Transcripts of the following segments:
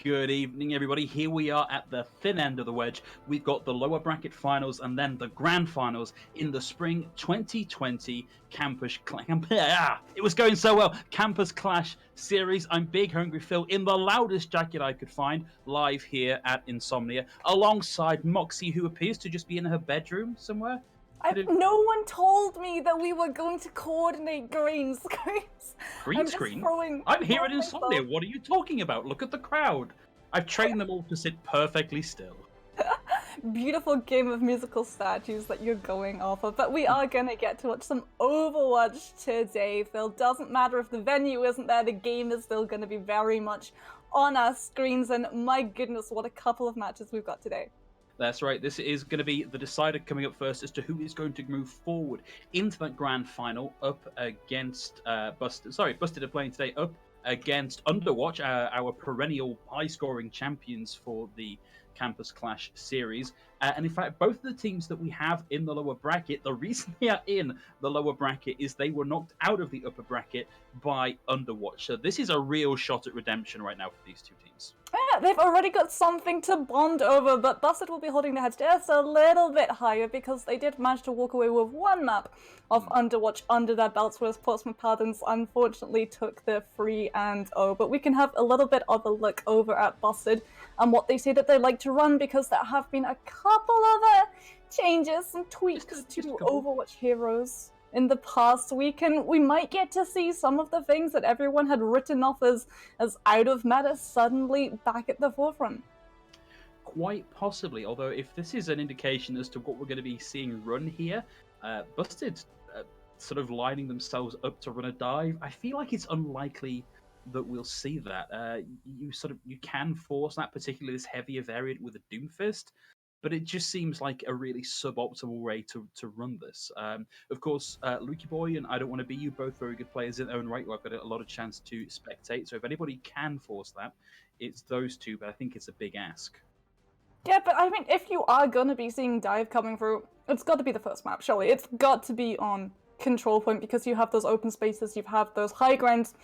Good evening, everybody. Here we are at the thin end of the wedge. We've got the lower bracket finals and then the grand finals in the spring 2020 It was going so well. Campus Clash series. I'm Big Hungry Phil in the loudest jacket I could find, live here at Insomnia, alongside Moxie, who appears to just be in her bedroom somewhere. No one told me that we were going to coordinate green screens. Green screen? I'm here at Insomnia. What are you talking about? Look at the crowd. I've trained them all to sit perfectly still. Beautiful game of musical statues that you're going off of, but we are going to get to watch some Overwatch today, Phil. Doesn't matter if the venue isn't there, the game is still going to be very much on our screens, and my goodness, what a couple of matches we've got today. That's right, this is going to be the decider coming up first as to who is going to move forward into that grand final up against Busted are playing today up against Underwatch, our perennial high-scoring champions for the Campus Clash series. And in fact, both of the teams that we have in the lower bracket, the reason they are in the lower bracket is they were knocked out of the upper bracket by Underwatch. So this is a real shot at redemption right now for these two teams. Yeah, they've already got something to bond over, but Busted will be holding their heads just a little bit higher because they did manage to walk away with one map of Underwatch under their belts, whereas Portsmouth Paladins unfortunately took the 3-0. But we can have a little bit of a look over at Busted and what they say that they like to run, because there have been a couple of changes, some tweaks to Overwatch heroes in the past week, and we might get to see some of the things that everyone had written off as out of meta suddenly back at the forefront. Quite possibly, although if this is an indication as to what we're going to be seeing run here, Busted sort of lining themselves up to run a dive, I feel like it's unlikely that we'll see that. You can force that, particularly this heavier variant with a Doomfist, but it just seems like a really suboptimal way to run this. Of course, Lukey Boy and I Don't Want to Be You, both very good players in their own right, who I've got a lot of chance to spectate, so if anybody can force that, it's those two, but I think it's a big ask. Yeah, but I mean, if you are going to be seeing dive coming through, it's got to be the first map, surely. It's got to be on Control Point, because you have those open spaces, you have those high grounds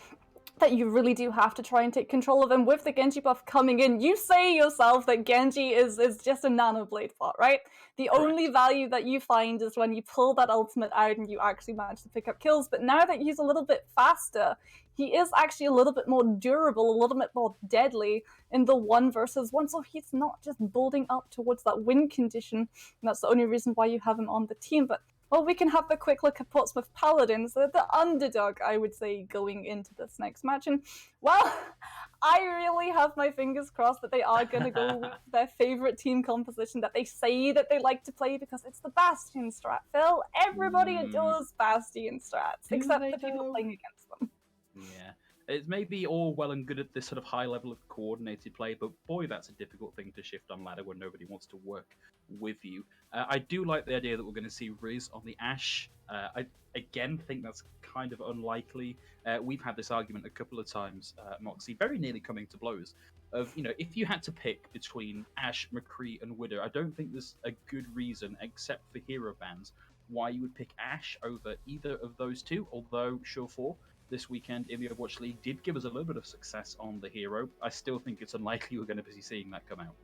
that you really do have to try and take control of. And with the Genji buff coming in, you say yourself that Genji is just a nano blade bot, right? The only value that you find is when you pull that ultimate out and you actually manage to pick up kills. But now that he's a little bit faster, he is actually a little bit more durable, a little bit more deadly in the 1 versus 1. So he's not just building up towards that win condition. And that's the only reason why you have him on the team. But well, we can have a quick look at Portsmouth Paladins, the underdog, I would say, going into this next match. And, well, I really have my fingers crossed that they are going to go with their favorite team composition that they say that they like to play, because it's the Bastion strat, Phil. Everybody adores Bastion strats, except the people playing against them. Yeah. It may be all well and good at this sort of high level of coordinated play, but boy, that's a difficult thing to shift on ladder when nobody wants to work with you. I do like the idea that we're going to see Riz on the Ashe. I again think that's kind of unlikely. We've had this argument a couple of times, Moxie, very nearly coming to blows, of, if you had to pick between Ashe, McCree, and Widow, I don't think there's a good reason, except for hero bans, why you would pick Ashe over either of those two, although Sure4 this weekend in the Overwatch League did give us a little bit of success on the hero. I still think it's unlikely we're going to be seeing that come out.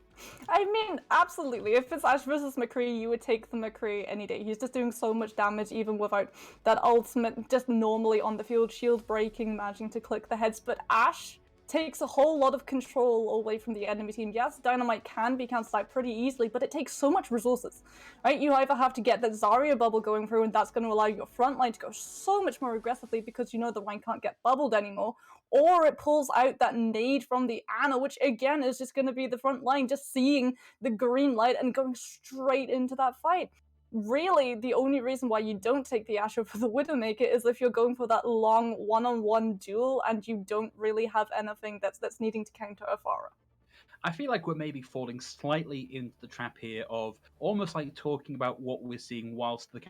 I mean, absolutely. If it's Ashe versus McCree, you would take the McCree any day. He's just doing so much damage, even without that ultimate, just normally on the field, shield breaking, managing to click the heads. But Ashe takes a whole lot of control away from the enemy team. Yes, Dynamite can be countered out pretty easily, but it takes so much resources, right? You either have to get that Zarya bubble going through, and that's going to allow your front line to go so much more aggressively because the line can't get bubbled anymore, or it pulls out that nade from the Ana, which again is just going to be the front line just seeing the green light and going straight into that fight. Really, the only reason why you don't take the Ashe over the Widowmaker is if you're going for that long one-on-one duel and you don't really have anything that's needing to counter a Pharah. I feel like we're maybe falling slightly into the trap here of almost like talking about what we're seeing whilst the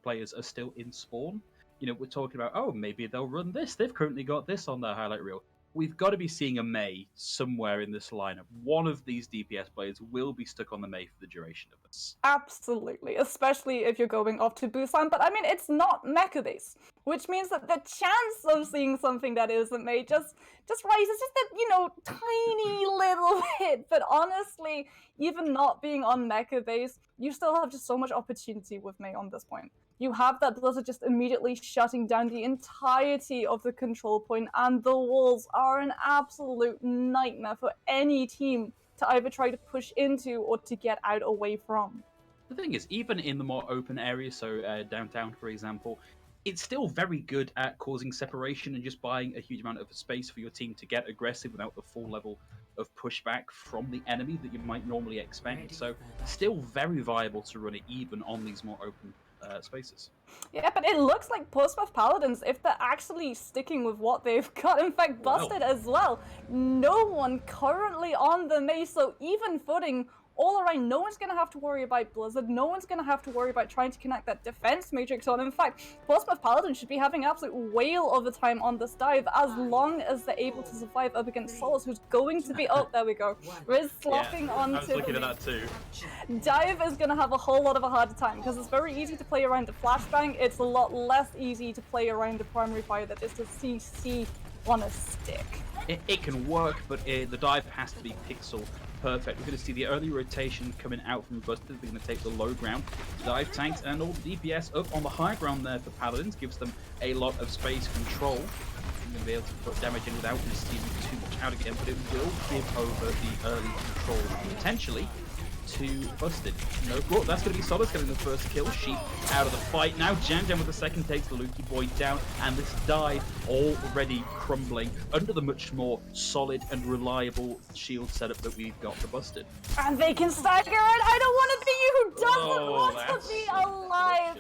players are still in spawn. We're talking about, oh, maybe they'll run this. They've currently got this on their highlight reel. We've got to be seeing a Mei somewhere in this lineup. One of these DPS players will be stuck on the Mei for the duration of this. Absolutely, especially if you're going off to Busan. But I mean, it's not mecha base, which means that the chance of seeing something that isn't Mei just rises just that, tiny little bit, but honestly, even not being on mecha base, you still have just so much opportunity with Mei on this point. You have that Blizzard just immediately shutting down the entirety of the control point, and the walls are an absolute nightmare for any team to either try to push into or to get out away from. The thing is, even in the more open areas, so downtown, for example, it's still very good at causing separation and just buying a huge amount of space for your team to get aggressive without the full level of pushback from the enemy that you might normally expect. So, still very viable to run it even on these more open spaces. Yeah, but it looks like Portsmouth Paladins, if they're actually sticking with what they've got, in fact, busted as well. No one currently on the Mei, so even footing all around. No one's going to have to worry about Blizzard. No one's going to have to worry about trying to connect that defense matrix on. In fact, Portsmouth Paladin should be having an absolute whale of a time on this dive as long as they're able to survive up against Solace, who's going to be... Oh, there we go. Riz slopping onto... I was looking at that too. Dive is going to have a whole lot of a harder time because it's very easy to play around the flashbang. It's a lot less easy to play around the primary fire that is the CC on a stick. It can work, but the dive has to be pixel perfect. We're going to see the early rotation coming out from Busted. They're going to take the low ground. Dive tanks and all the DPS up on the high ground there for Paladins. Gives them a lot of space control. They're going to be able to put damage in without receiving too much out again, but it will give over the early control potentially to Busted. No, look, that's going to be Solace getting the first kill. Sheep out of the fight now. Jam with the second takes the Lukey boy down, and this dive already crumbling under the much more solid and reliable shield setup that we've got for Busted. And they can stagger it. I don't want to be you who doesn't want to be alive.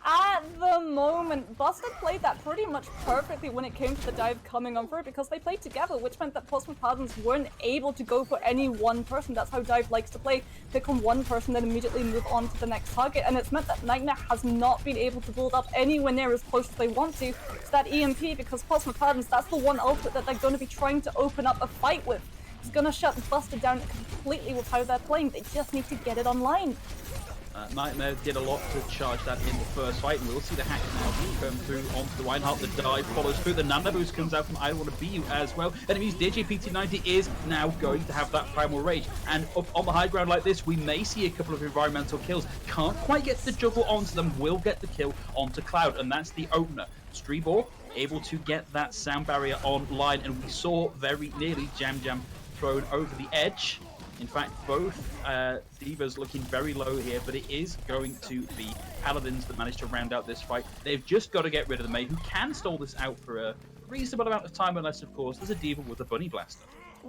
At the moment, Busted played that pretty much perfectly when it came to the dive coming on through because they played together, which meant that Portsmouth Paladins weren't able to go for any one person. That's how Dive likes to play. Pick on one person, then immediately move on to the next target, and it's meant that Nightmare has not been able to build up anywhere near as close as they want to that EMP, because Portsmouth Paladins, that's the one ultimate that they're going to be trying to open up a fight with. It's going to shut Busted down completely with how they're playing. They just need to get it online. Nightmare did a lot to charge that in the first fight, and we'll see the hack now come through onto the Reinhardt. The dive follows through. The Nana boost comes out from I Don't Want to Be You as well, and it means JJPT90 is now going to have that primal rage. And up on the high ground like this, we may see a couple of environmental kills. Can't quite get the juggle onto them. Will get the kill onto Cloud, and that's the opener. Streebor able to get that sound barrier online, and we saw very nearly Jam thrown over the edge. In fact, both Divas looking very low here, but it is going to be Paladins that managed to round out this fight. They've just got to get rid of the Mei, who can stall this out for a reasonable amount of time, unless, of course, there's a Diva with a Bunny Blaster.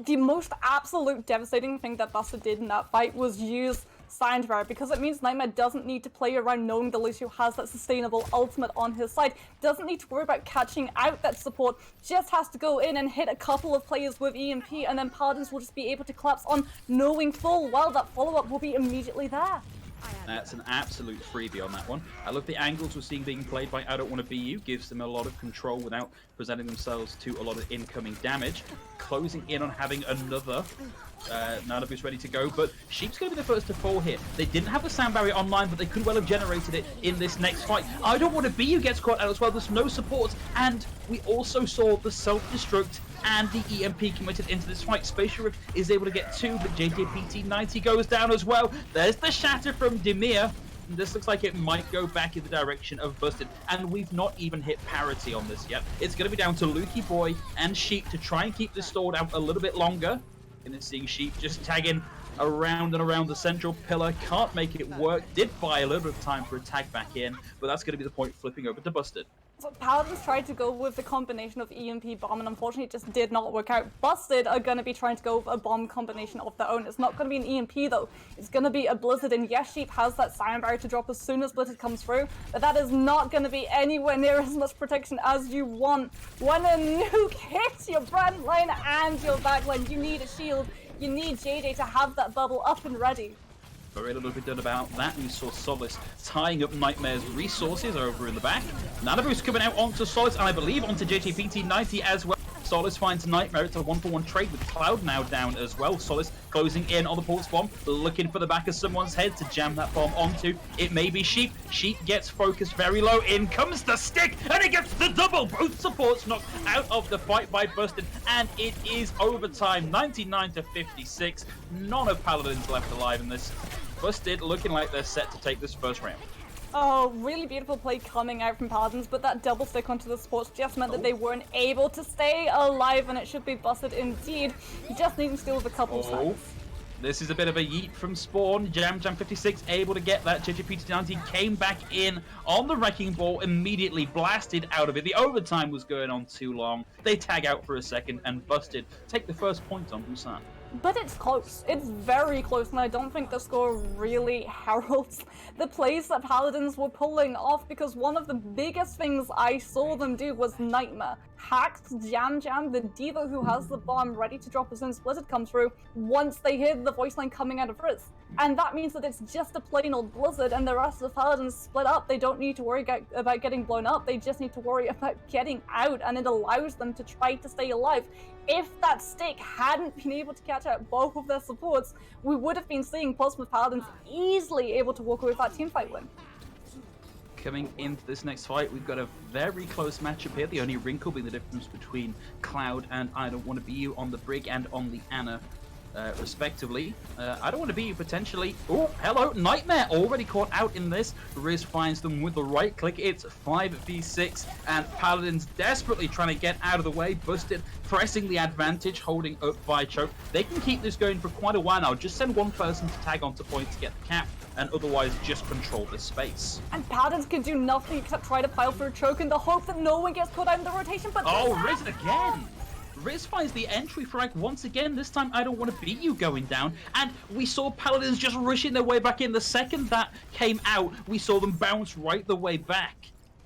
The most absolute devastating thing that Buster did in that fight was use Sound Barrier, because it means Nightmare doesn't need to play around knowing that Lucio has that sustainable ultimate on his side. Doesn't need to worry about catching out that support. Just has to go in and hit a couple of players with EMP, and then Paladins will just be able to collapse on, knowing full well that follow-up will be immediately there. That's an absolute freebie on that one. I love the angles we're seeing being played by I Don't Want to Be You. Gives them a lot of control without presenting themselves to a lot of incoming damage. Closing in on having another Nana boost ready to go, but Sheep's going to be the first to fall here. They didn't have the sound barrier online, but they could well have generated it in this next fight. I Don't Want to Be You gets caught out as well. There's no support, and we also saw the self-destruct and the EMP committed into this fight. Spatial Rift is able to get two, but JJPT90 goes down as well. There's the shatter from Demir. This looks like it might go back in the direction of Busted, and we've not even hit parity on this yet. It's going to be down to Lukey Boy and Sheep to try and keep this stalled out a little bit longer. And seeing Sheep just tagging around and around the central pillar. Can't make it work. Did buy a little bit of time for a tag back in, but that's going to be the point flipping over to Busted. So Paladins tried to go with the combination of EMP bomb, and unfortunately it just did not work out. Busted are going to be trying to go with a bomb combination of their own. It's not going to be an EMP though. It's going to be a Blizzard, and yes, Sheep has that Sound Barrier to drop as soon as Blizzard comes through, but that is not going to be anywhere near as much protection as you want. When a nuke hits your front line and your back line, you need a shield. You need JJ to have that bubble up and ready. Very little bit done about that. We saw Solace tying up Nightmare's resources over in the back. Nana boost coming out onto Solace, and I believe onto JJPT90 as well. Solus finds Nightmare. It's a 1-for-1 trade with Cloud now down as well. Solus closing in on the Pulse Bomb, looking for the back of someone's head to jam that bomb onto. It may be Sheep. Sheep gets focused very low. In comes the stick, and it gets the double. Both supports knocked out of the fight by Busted, and it is overtime, 99-56. None of Paladins left alive in this. Busted looking like they're set to take this first round. Oh, really beautiful play coming out from Paladins, but that double stick onto the supports just meant that they weren't able to stay alive, and it should be Busted indeed. Just needing to deal with a couple of stacks. This is a bit of a yeet from Spawn. Jam 56 able to get that. JJP90 came back in on the Wrecking Ball, immediately blasted out of it. The overtime was going on too long. They tag out for a second, and Busted take the first point on Busan. But it's close. It's very close, and I don't think the score really heralds the plays that Paladins were pulling off, because one of the biggest things I saw them do was Nightmare. Hacked Jam, the diva who has the bomb ready to drop as soon as Blizzard comes through, once they hear the voice line coming out of Riz. And that means that it's just a plain old Blizzard, and the rest of the Paladins split up. They don't need to worry about getting blown up, they just need to worry about getting out, and it allows them to try to stay alive. If that stick hadn't been able to catch out both of their supports, we would have been seeing Portsmouth Paladins easily able to walk away with that teamfight win. Coming into this next fight, we've got a very close matchup here. The only wrinkle being the difference between Cloud and I Don't Want to Be You on the Brig and on the Ana, respectively. I Don't Want to Be You potentially. Oh, hello, Nightmare already caught out in this. Riz finds them with the right click. It's 5v6, and Paladins desperately trying to get out of the way. Busted, pressing the advantage, holding up by Choke. They can keep this going for quite a while now. Just send one person to tag onto point to get the cap, and otherwise just control this space. And Paladins can do nothing except try to pile through Choke in the hope that no one gets caught out in the rotation, but Riz again! Riz finds the entry frag once again. This time, I Don't Want to Be You going down. And we saw Paladins just rushing their way back in. The second that came out, we saw them bounce right the way back.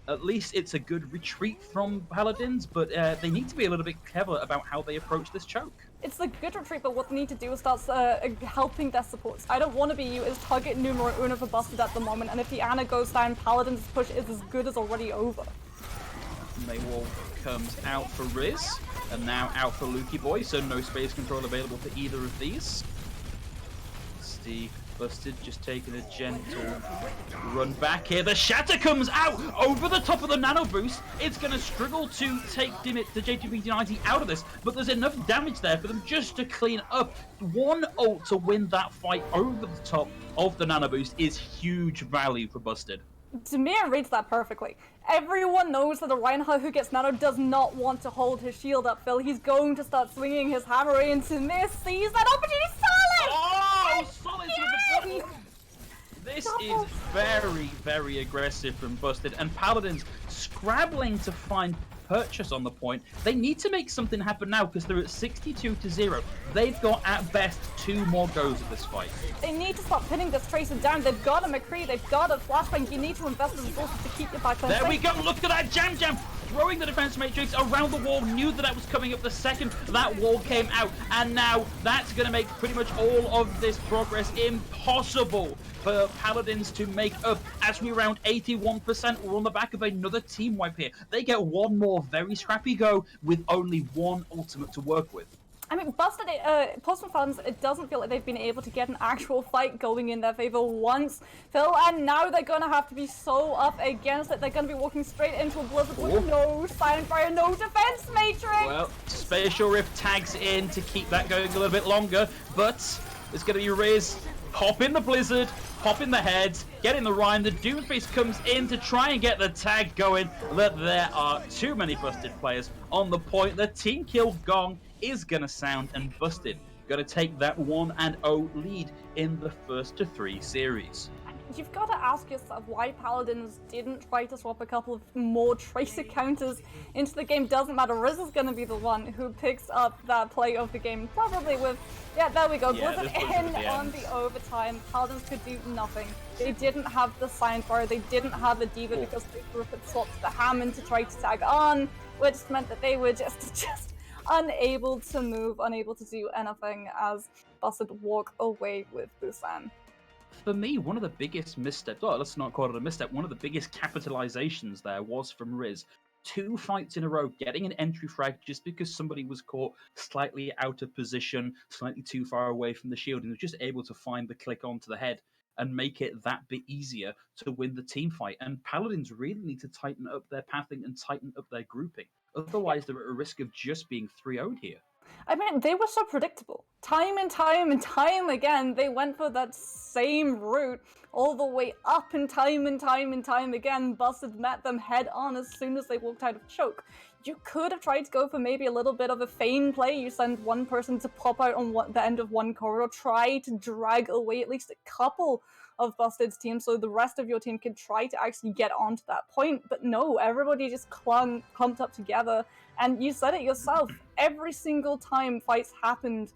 At least it's a good retreat from Paladins, but they need to be a little bit clever about how they approach this choke. It's a good retreat, but what they need to do is start helping their supports. I Don't Want to Be You is target numero uno for Busted at the moment, and if the Ana goes down, Paladins' push is as good as already over. Maywall comes out for Riz, and now out for Lukey Boy, so no space control available for either of these. Steve Busted just taking a gentle run back here. The Shatter comes out over the top of the Nano Boost. It's going to struggle to take the JTB90 out of this, but there's enough damage there for them just to clean up. One ult to win that fight over the top of the Nano Boost is huge value for Busted. Demir reads that perfectly. Everyone knows that a Reinhardt who gets nano does not want to hold his shield up, Phil. He's going to start swinging his hammer in. Demir sees that opportunity. Solid! Oh, Solid with the body! This is very, very aggressive from Busted, and Paladins scrabbling to find purchase on the point. They need to make something happen now because they're at 62-0. They've got at best 2 more goes at this fight. They need to stop pinning this Tracer down. They've got a McCree, they've got a Flashbang. You need to invest in resources to keep your backline There safe. we go, look at that Jam throwing the defense matrix around the wall, knew that was coming up the second that wall came out, and now that's going to make pretty much all of this progress impossible for Paladins to make up. As we round 81%, we're on the back of another team wipe here. They get one more very scrappy go with only one ultimate to work with. I mean, Busted, Portsmouth fans, it doesn't feel like they've been able to get an actual fight going in their favor once, Phil, and now they're going to have to be so up against it. They're going to be walking straight into a Blizzard with no Silent Fire, no defense matrix. Well, Spatial Rift tags in to keep that going a little bit longer, but it's going to be Riz. Hop in the Blizzard, hop in the heads, get in the Rhine. The Doomface comes in to try and get the tag going, but there are too many Busted players on the point. The team kill gong is going to sound, and Busted got to take that 1-0 lead in the first to 3 series. You've got to ask yourself why Paladins didn't try to swap a couple of more Tracer counters into the game. Doesn't matter, Riz is going to be the one who picks up that play of the game, probably with, yeah, there we go, Yeah, Blizzard in on the overtime. Paladins could do nothing. They didn't have the Silent Fire, they didn't have the Diva because they had swapped the Hammond to try to tag on, which meant that they were just unable to move, unable to do anything as Busted walk away with Busan. For me, one of the biggest missteps, well, let's not call it a misstep, one of the biggest capitalizations there was from Riz. 2 fights in a row, getting an entry frag just because somebody was caught slightly out of position, slightly too far away from the shield, and was just able to find the click onto the head and make it that bit easier to win the team fight. And Paladins really need to tighten up their pathing and tighten up their grouping. Otherwise, they're at a risk of just being 3-0'd here. I mean, they were so predictable. Time and time again, they went for that same route all the way up, and time again, Busted met them head on as soon as they walked out of choke. You could have tried to go for maybe a little bit of a feign play. You send one person to pop out on the end of one corridor, try to drag away at least a couple of Busted's team so the rest of your team can try to actually get onto that point. But no, everybody just clumped up together. And you said it yourself, every single time fights happened,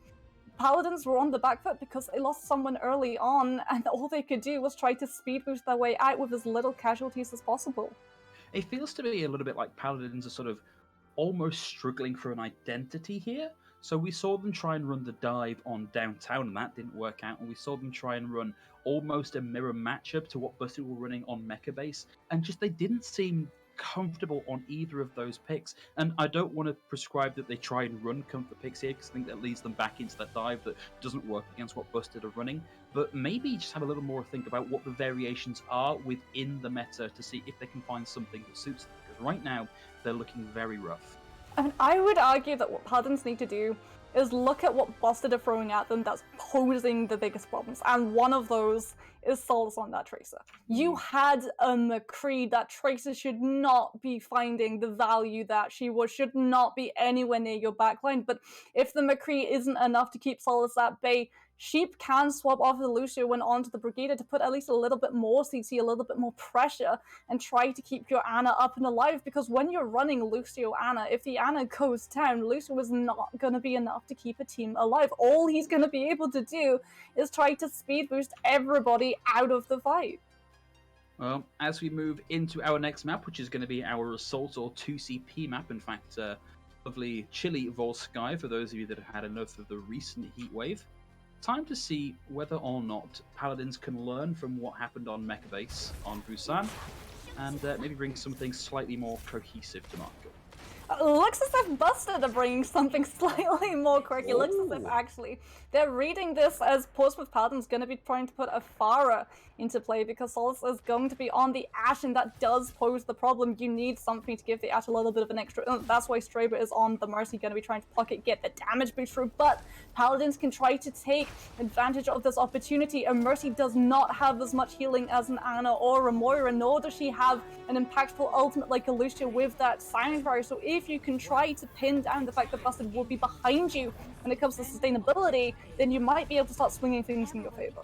Paladins were on the back foot because they lost someone early on, and all they could do was try to speed boost their way out with as little casualties as possible. It feels to me a little bit like Paladins are sort of almost struggling for an identity here. So we saw them try and run the dive on downtown, and that didn't work out. And we saw them try and run almost a mirror matchup to what Busted were running on Mecha Base, and just they didn't seem comfortable on either of those picks. And I don't want to prescribe that they try and run comfort picks here, because I think that leads them back into that dive that doesn't work against what Busted are running. But maybe just have a little more think about what the variations are within the meta to see if they can find something that suits them, because right now they're looking very rough. I mean, I would argue that what Paladins need to do is look at what Busted are throwing at them that's posing the biggest problems, and one of those is Solace on that Tracer. You had a McCree. That Tracer should not be finding the value that she was, should not be anywhere near your backline, but if the McCree isn't enough to keep Solace at bay, Sheep can swap off the Lucio and onto the Brigida to put at least a little bit more CC, a little bit more pressure, and try to keep your Ana up and alive, because when you're running Lucio Ana, if the Ana goes down, Lucio is not going to be enough to keep a team alive. All he's going to be able to do is try to speed boost everybody out of the fight. Well, as we move into our next map, which is going to be our Assault or 2CP map, in fact, lovely chilly Volsky for those of you that have had enough of the recent heatwave. Time to see whether or not Paladins can learn from what happened on Mecha Base on Busan, and maybe bring something slightly more cohesive to market. Looks as if Busted are bringing something slightly more quirky. Looks as if actually they're reading this as Portsmouth Paladins going to be trying to put a Pharah into play, because Solace is going to be on the Ashe, and that does pose the problem. You need something to give the Ashe a little bit of an extra. That's why Straber is on the Mercy, going to be trying to pocket, get the damage boost through. But Paladins can try to take advantage of this opportunity. A Mercy does not have as much healing as an Ana or a Moira, nor does she have an impactful ultimate like a Lucia with that Silence Barrier. So if you can try to pin down the fact that Busted will be behind you when it comes to sustainability, then you might be able to start swinging things in your favor.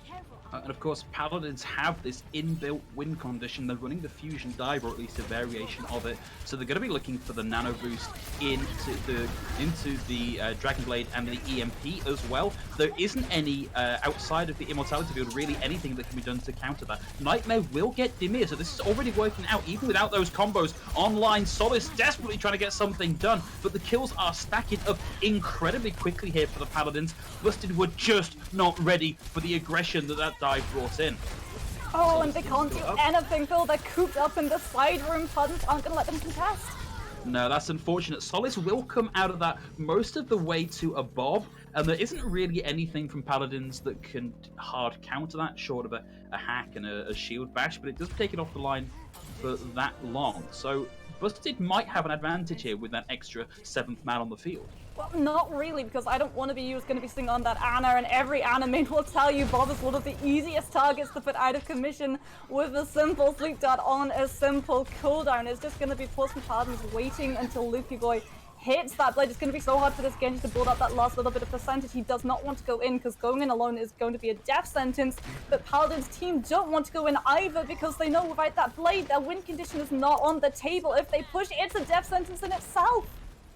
And of course, Paladins have this inbuilt win condition. They're running the Fusion Dive, or at least a variation of it. So they're going to be looking for the Nano Boost into the Dragon Blade and the EMP as well. There isn't any, outside of the Immortality field, really anything that can be done to counter that. Nightmare will get Dimir, so this is already working out, even without those combos. Online, Solace desperately trying to get something done, but the kills are stacking up incredibly quickly here for the Paladins. Busted were just not ready for the aggression that dive brought in. Oh, and they can't do anything, Phil. They're cooped up in the side room. Paladins aren't going to let them contest. No, that's unfortunate. Solace will come out of that most of the way to a Bob, and there isn't really anything from Paladins that can hard counter that, short of a hack and a shield bash, but it doesn't take it off the line for that long. So Busted might have an advantage here with that extra 7th man on the field. Well, not really, because I don't want to be you who's going to be sitting on that Ana, and every Ana main will tell you Bob is one of the easiest targets to put out of commission with a simple sleep dart on a simple cooldown. It's just going to be Portsmouth Paladins waiting until Lucky Boy hits that blade. It's going to be so hard for this Genji to build up that last little bit of percentage. He does not want to go in, because going in alone is going to be a death sentence. But Paladin's team don't want to go in either, because they know without that blade, their win condition is not on the table. If they push, it's a death sentence in itself.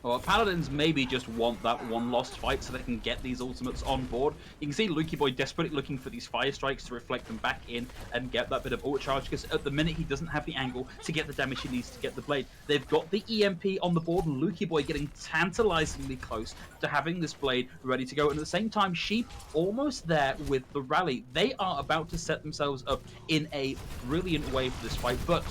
Well, Paladins maybe just want that one lost fight so they can get these ultimates on board. You can see Lucky Boy desperately looking for these fire strikes to reflect them back in and get that bit of ult charge, because at the minute he doesn't have the angle to get the damage he needs to get the blade. They've got the EMP on the board, and Lucky Boy getting tantalizingly close to having this blade ready to go. And at the same time, Sheep almost there with the rally. They are about to set themselves up in a brilliant way for this fight, but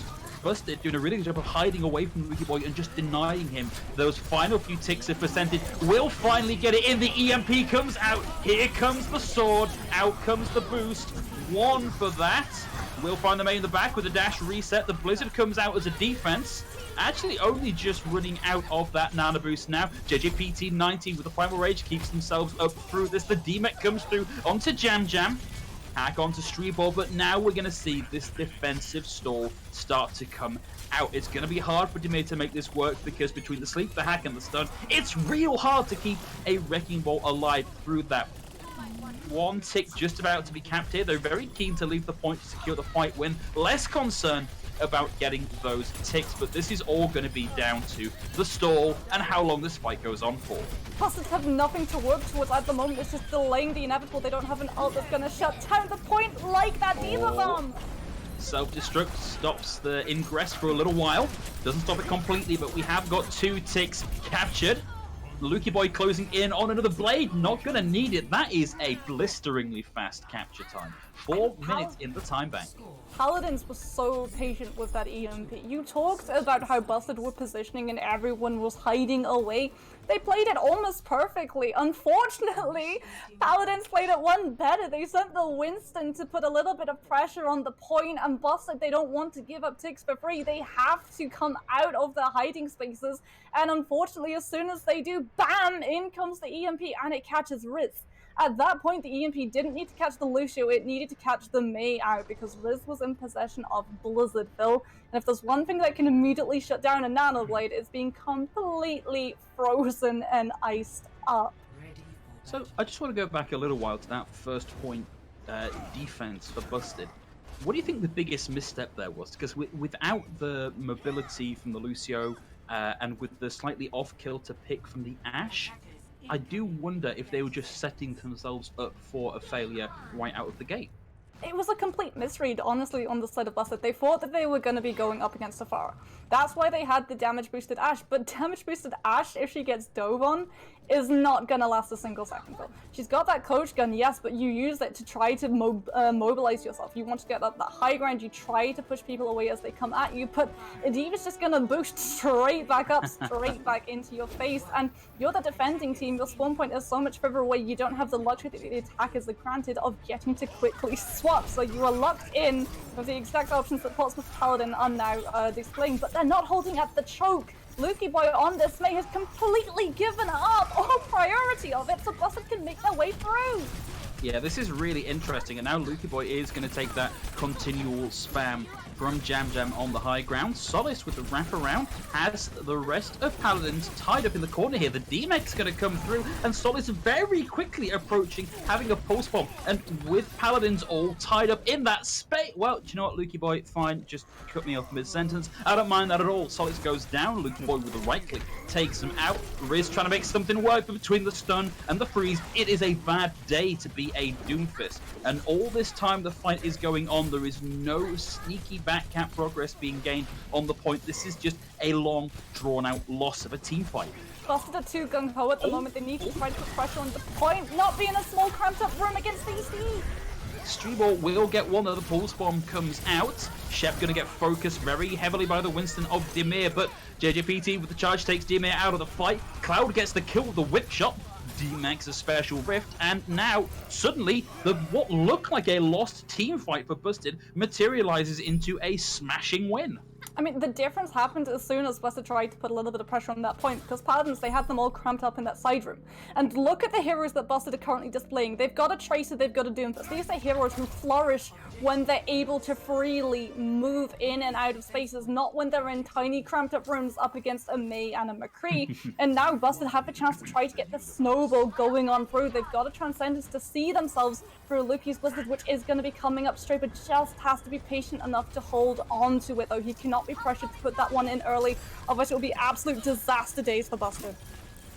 Busted doing a really good job of hiding away from Lucky Boy and just denying him those final few ticks of percentage. Will finally get it in. The EMP comes out. Here comes the sword. Out comes the boost. One for that. Will find the main in the back with a dash reset. The Blizzard comes out as a defense. Actually only just running out of that nano boost now. JJPT19 with the Primal Rage keeps themselves up through this. The D-Mech comes through onto Jam Jam. Hack onto Streetball, but now we're going to see this defensive stall start to come out. It's going to be hard for Dimir to make this work because between the sleep, the hack, and the stun, it's real hard to keep a Wrecking Ball alive through that. One tick just about to be capped here. They're very keen to leave the point to secure the fight win. Less concerned about getting those ticks, but this is all going to be down to the stall and how long this fight goes on for. Buzzard have nothing to work towards at the moment. It's just delaying the inevitable. They don't have an ult that's going to shut down the point like that Diva Bomb. Self-destruct stops the ingress for a little while. Doesn't stop it completely, but we have got 2 ticks captured. Lucky Boy closing in on another blade. Not going to need it. That is a blisteringly fast capture time. 4 minutes in the time bank. Paladins was so patient with that EMP. You talked about how Busted were positioning and everyone was hiding away. They played it almost perfectly. Unfortunately, Paladins played it one better. They sent the Winston to put a little bit of pressure on the point, and Busted, they don't want to give up ticks for free. They have to come out of their hiding spaces, and unfortunately, as soon as they do, bam, in comes the EMP, and it catches Riz. At that point, the EMP didn't need to catch the Lucio, it needed to catch the Mei out because Riz was in possession of Blizzard Phil. And if there's one thing that can immediately shut down a Nano Blade, it's being completely frozen and iced up. So I just want to go back a little while to that first point defense for Busted. What do you think the biggest misstep there was? Because without the mobility from the Lucio and with the slightly off-kilter pick from the Ashe, I do wonder if they were just setting themselves up for a failure right out of the gate. It was a complete misread, honestly, on the side of Busted. They thought that they were going to be going up against Safara. That's why they had the damage-boosted Ashe, but damage-boosted Ashe, if she gets dove on, is not going to last a single second. She's got that coach gun, yes, but you use it to try to mobilize yourself. You want to get up that high ground, you try to push people away as they come at you, but Diva's just going to boost straight back up, straight back into your face, and you're the defending team. Your spawn point is so much further away, you don't have the luxury that the attackers are granted of getting to quickly swap, so you are locked in with the exact options that Portsmouth Paladin are now displaying, but they're not holding at the choke. Lucky Boy on this May has completely given up all priority of it, so Busted can make their way through. Yeah, this is really interesting, and now Lucky Boy is going to take that continual spam from Jam Jam on the high ground. Solace with the wraparound has the rest of Paladins tied up in the corner here. The D-Mech's going to come through, and Solace very quickly approaching, having a pulse bomb. And with Paladins all tied up in that space, well, do you know what, Lucky Boy? Fine, just cut me off mid-sentence. I don't mind that at all. Solace goes down. Lucky Boy with a right click takes him out. Riz trying to make something work, but between the stun and the freeze, it is a bad day to be a Doomfist. And all this time the fight is going on, there is no sneaky backcap progress being gained on the point. This is just a long, drawn-out loss of a team fight. Busted are too gung-ho at the moment. They need to try to put pressure on the point, not be in a small cramped-up room against DC. Streetball will get one. The pulse bomb comes out. Shep going to get focused very heavily by the Winston of Dimir, but JJPT with the charge takes Dimir out of the fight. Cloud gets the kill with the whip shot. D-Max a special rift, and now suddenly what looked like a lost team fight for Busted materializes into a smashing win. I mean, the difference happened as soon as Busted tried to put a little bit of pressure on that point, because Paladins, they had them all cramped up in that side room. And look at the heroes that Busted are currently displaying. They've got a Tracer, they've got a Doomfist. These are heroes who flourish when they're able to freely move in and out of spaces, not when they're in tiny cramped up rooms up against a Mei and a McCree. And now Busted have a chance to try to get the snowball going on through. They've got a Transcendence to see themselves through Luki's Blizzard, which is going to be coming up straight, but just has to be patient enough to hold on to it, though. He cannot be pressured to put that one in early, otherwise it will be absolute disaster days for Busted.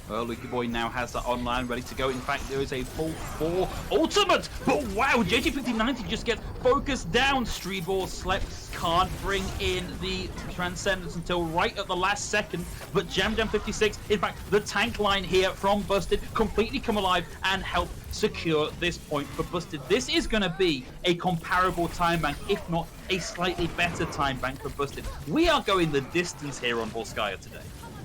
Well, Lucky Boy now has that online ready to go. In fact, there is a full 4 ultimate. But wow, JJ5090 just gets focused down. Streetball slept, can't bring in the Transcendence until right at the last second. But Jam Jam 56, in fact, the tank line here from Busted completely come alive and help secure this point for Busted. This is going to be a comparable time bank, if not a slightly better time bank for Busted. We are going the distance here on Volskaya today.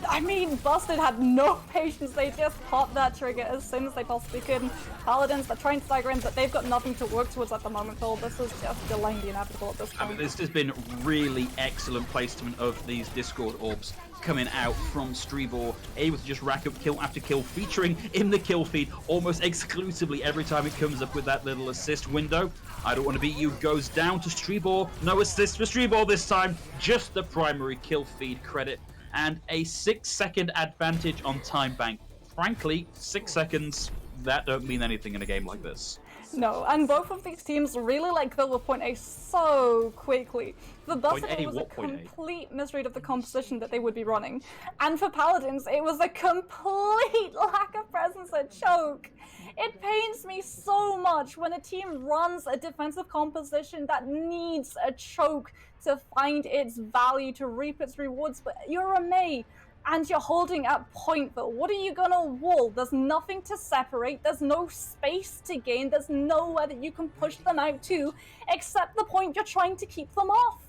I mean, Busted had no patience. They just popped that trigger as soon as they possibly could. Paladins, they're trying to stagger in, but they've got nothing to work towards at the moment, Phil. This is just delaying the inevitable at this point. I mean, this has been really excellent placement of these Discord orbs coming out from Strebor, able to just rack up kill after kill, featuring in the kill feed almost exclusively every time it comes up with that little assist window. I don't want to beat you goes down to Strebor. No assist for Strebor this time, just the primary kill feed credit. And a 6-second advantage on time bank. Frankly, 6 seconds, that don't mean anything in a game like this. No, and both of these teams really like go with point A so quickly. For Busted, it was a complete misread of the composition that they would be running. And for Paladins, it was a complete lack of presence at choke. It pains me so much when a team runs a defensive composition that needs a choke to find its value, to reap its rewards, but you're a Mei, and you're holding at point, but what are you gonna wall? There's nothing to separate, there's no space to gain, there's nowhere that you can push them out to, except the point you're trying to keep them off.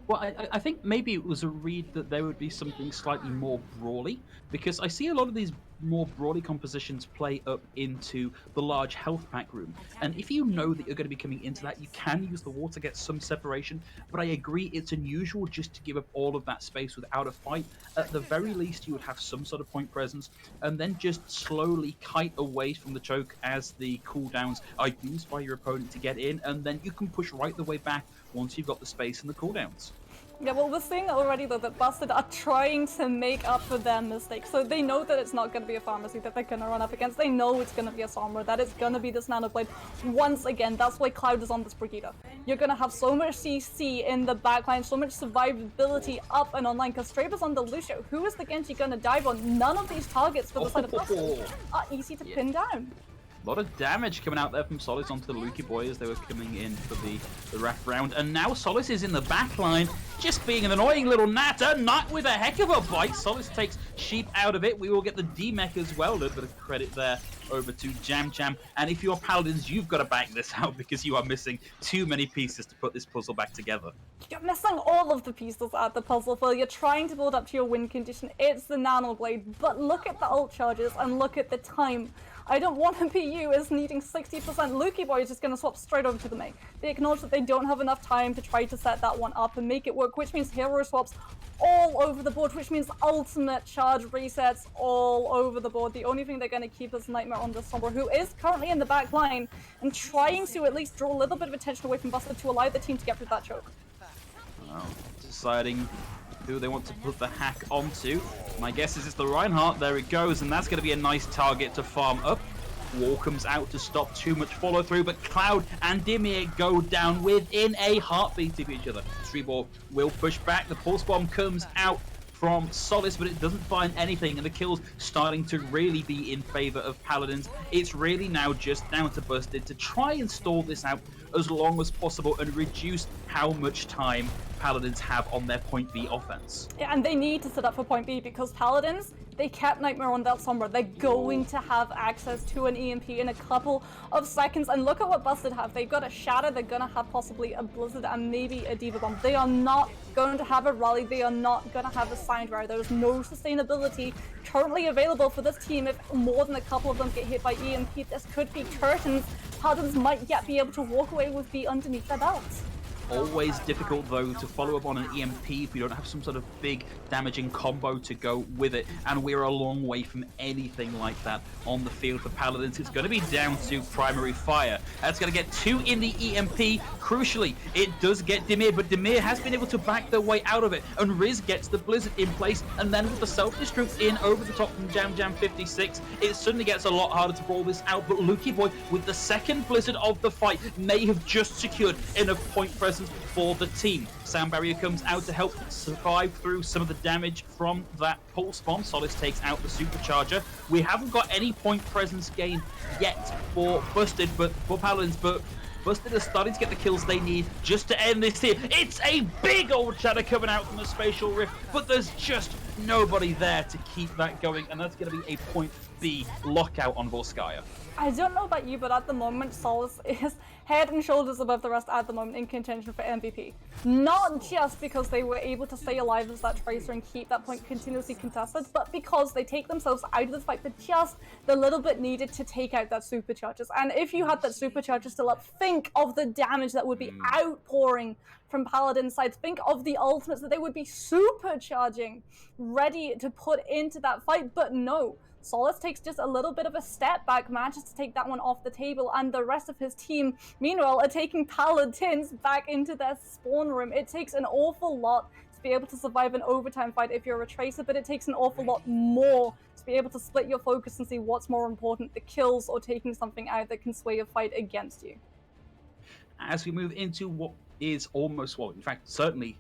Well, I think maybe it was a read that there would be something slightly more brawly, because I see a lot of these more brawly compositions play up into the large health pack room. And if you know that you're going to be coming into that, you can use the wall to get some separation. But I agree, it's unusual just to give up all of that space without a fight. At the very least, you would have some sort of point presence, and then just slowly kite away from the choke as the cooldowns are used by your opponent to get in, and then you can push right the way back once you've got the space and the cooldowns. Yeah, well, we're seeing already, though, that Busted are trying to make up for their mistakes. So they know that it's not going to be a pharmacy that they're going to run up against. They know it's going to be a Sombra, that it's going to be this Nanoblade. Once again, that's why Cloud is on this Brigida. You're going to have so much CC in the backline, so much survivability up and online, because Straber's on the Lucio. Who is the Genji going to dive on? None of these targets for the side of Busted are easy to pin down. A lot of damage coming out there from Solace onto the Lukey boy as they were coming in for the ref round. And now Solace is in the back line, just being an annoying little natter, not with a heck of a bite. Solace takes Sheep out of it. We will get the D-Mech as well. A little bit of credit there over to Jam Jam. And if you're Paladins, you've got to back this out because you are missing too many pieces to put this puzzle back together. You're missing all of the pieces at the puzzle, Phil. You're trying to build up to your win condition. It's the Nanoblade, but look at the ult charges and look at the time. I don't want to be you as needing 60%. Lukey Boy is just going to swap straight over to the main. They acknowledge that they don't have enough time to try to set that one up and make it work, which means hero swaps all over the board, which means ultimate charge resets all over the board. The only thing they're going to keep is Nightmare on the Sombra, who is currently in the back line and trying to at least draw a little bit of attention away from Busted to allow the team to get through that choke. Well, deciding who they want to put the hack onto. My guess is it's the Reinhardt. There it goes, and that's going to be a nice target to farm up. Wall comes out to stop too much follow through, but Cloud and Dimir go down within a heartbeat of each other. Strebor will push back. The pulse bomb comes out from Solace, but it doesn't find anything, and the kills starting to really be in favor of Paladins. It's really now just down to Busted to try and stall this out as long as possible and reduce how much time Paladins have on their point B offense. Yeah, and they need to set up for point B because Paladins, they kept Nightmare on that Sombra. They're going to have access to an EMP in a couple of seconds, and look at what Busted have. They've got a Shatter, they're going to have possibly a Blizzard and maybe a Diva Bomb. They are not going to have a Rally, they are not going to have a Sound Rare. There is no sustainability currently available for this team. If more than a couple of them get hit by EMP, this could be curtains. Paladins might yet be able to walk away with B underneath their belts. Always difficult, though, to follow up on an EMP if you don't have some sort of big damaging combo to go with it, and we're a long way from anything like that on the field for Paladins. It's going to be down to primary fire. That's going to get 2 in the EMP. Crucially, it does get Dimir, but Dimir has been able to back their way out of it, and Riz gets the Blizzard in place, and then with the self-destruct in over the top from Jam Jam 56, it suddenly gets a lot harder to roll this out, but Lukey Boy, with the second Blizzard of the fight, may have just secured enough point presence for the team. Sound Barrier comes out to help survive through some of the damage from that pulse bomb. Solace takes out the supercharger. We haven't got any point presence gain yet for Busted, but for Paladins, but Busted are starting to get the kills they need just to end this here. It's a big old shadow coming out from the spatial rift, but there's just Nobody there to keep that going, and that's going to be a point B lockout on Volskaya. I don't know about you, but at the moment, Solace is head and shoulders above the rest at the moment in contention for MVP. Not just because they were able to stay alive as that Tracer and keep that point continuously contested, but because they take themselves out of the fight for just the little bit needed to take out that supercharges. And if you had that supercharger still up, think of the damage that would be outpouring from Paladin's sides. Think of the ultimates that they would be supercharging, ready to put into that fight, but no. Solace takes just a little bit of a step back, manages to take that one off the table, and the rest of his team, meanwhile, are taking Paladins back into their spawn room. It takes an awful lot to be able to survive an overtime fight if you're a Tracer, but it takes an awful lot more to be able to split your focus and see what's more important, the kills or taking something out that can sway a fight against you. As we move into what is almost, well, in fact, certainly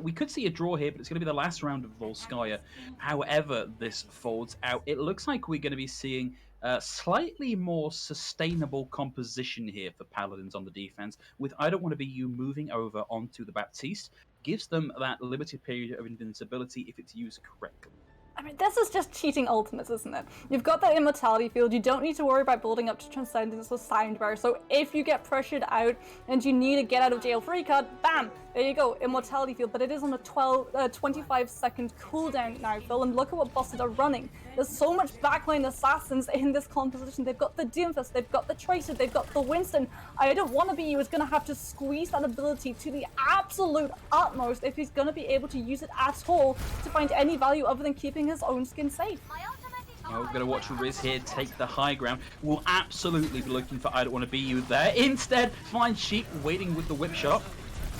we could see a draw here, but it's going to be the last round of Volskaya. However this folds out, it looks like we're going to be seeing slightly more sustainable composition here for Paladins on the defense, with I Don't Want to Be You moving over onto the Baptiste. Gives them that limited period of invincibility if it's used correctly. I mean, this is just cheating ultimates, isn't it? You've got that immortality field, you don't need to worry about building up to Transcendence or Soundbar, so if you get pressured out and you need a get out of jail free card, bam, there you go, immortality field, but it is on a 25-second cooldown now, Phil, and look at what Busted are running. There's so much backline assassins in this composition. They've got the Doomfist, they've got the Tracer, they've got the Winston. I Don't Want to Be You is going to have to squeeze that ability to the absolute utmost if he's going to be able to use it at all to find any value other than keeping his own skin safe. Oh, we're going to watch Riz here take the high ground. We'll absolutely be looking for I Don't Want to Be You there. Instead, finds Sheep waiting with the whip shot.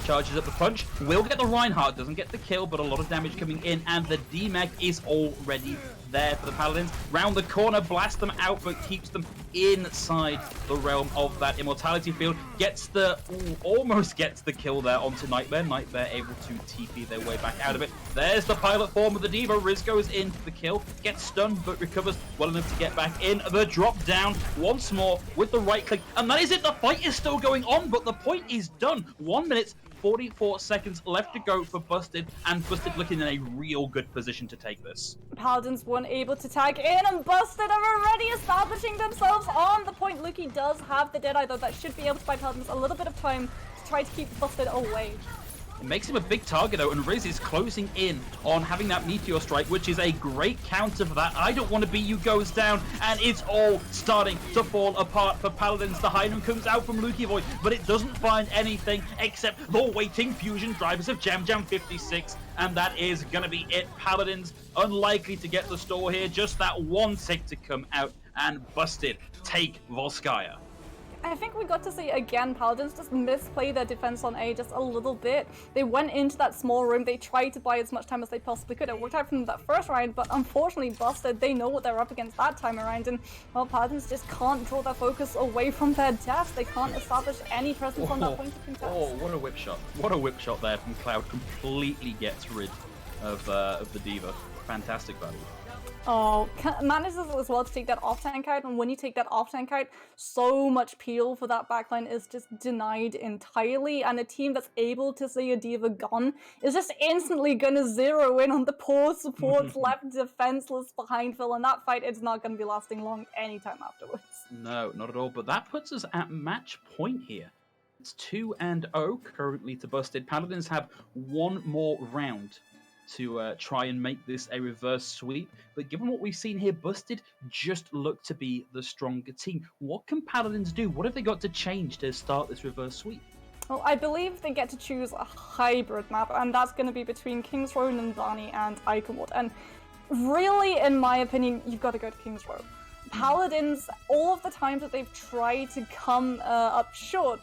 Charges up the punch. Will get the Reinhardt. Doesn't get the kill, but a lot of damage coming in. And the DMAC is already there for the Paladins. Round the corner, blast them out, but keeps them inside the realm of that immortality field. Gets the, almost gets the kill there onto Nightmare. Nightmare able to TP their way back out of it. There's the pilot form of the Diva. Riz goes in for the kill. Gets stunned, but recovers well enough to get back in. The drop down once more with the right click. And that is it. The fight is still going on, but the point is done. 1 minute, 44 seconds left to go for Busted, and Busted looking in a real good position to take this. Paladins weren't able to tag in, and Busted are already establishing themselves on the point. Luki does have the Deadeye, though. That should be able to buy Paladins a little bit of time to try to keep Busted away. It makes him a big target, though, and Riz is closing in on having that Meteor Strike, which is a great counter for that. I Don't Want to Be You goes down, and it's all starting to fall apart for Paladins. The Hynum comes out from Luki Void, but it doesn't find anything except the waiting fusion drivers of Jam Jam 56, and that is going to be it. Paladins unlikely to get the store here, just that one tick to come out, and Busted take Volskaya. I think we got to see again Paladins just misplay their defense on A just a little bit. They went into that small room, they tried to buy as much time as they possibly could. It worked out from that first round, but unfortunately Busted, they know what they're up against that time around, and well, Paladins just can't draw their focus away from their death. They can't establish any presence on that point of contest. Oh, what a whip shot. What a whip shot there from Cloud. Completely gets rid of the Diva. Fantastic value. Oh, manages as well to take that off tank out, and when you take that off tank out, so much peel for that backline is just denied entirely, and a team that's able to see a Diva gone is just instantly gonna zero in on the poor supports left defenseless behind Phil, and that fight is not gonna be lasting long anytime afterwards. No, not at all, but that puts us at match point here. It's 2-0 currently to Busted. Paladins have one more round to try and make this a reverse sweep, but given what we've seen here, Busted just look to be the stronger team. What can Paladins do? What have they got to change to start this reverse sweep? Well, I believe they get to choose a hybrid map, and that's going to be between King's Row, Nandani, and Iconwood. And really, in my opinion, you've got to go to King's Row. Paladins, all of the times that they've tried to come up short,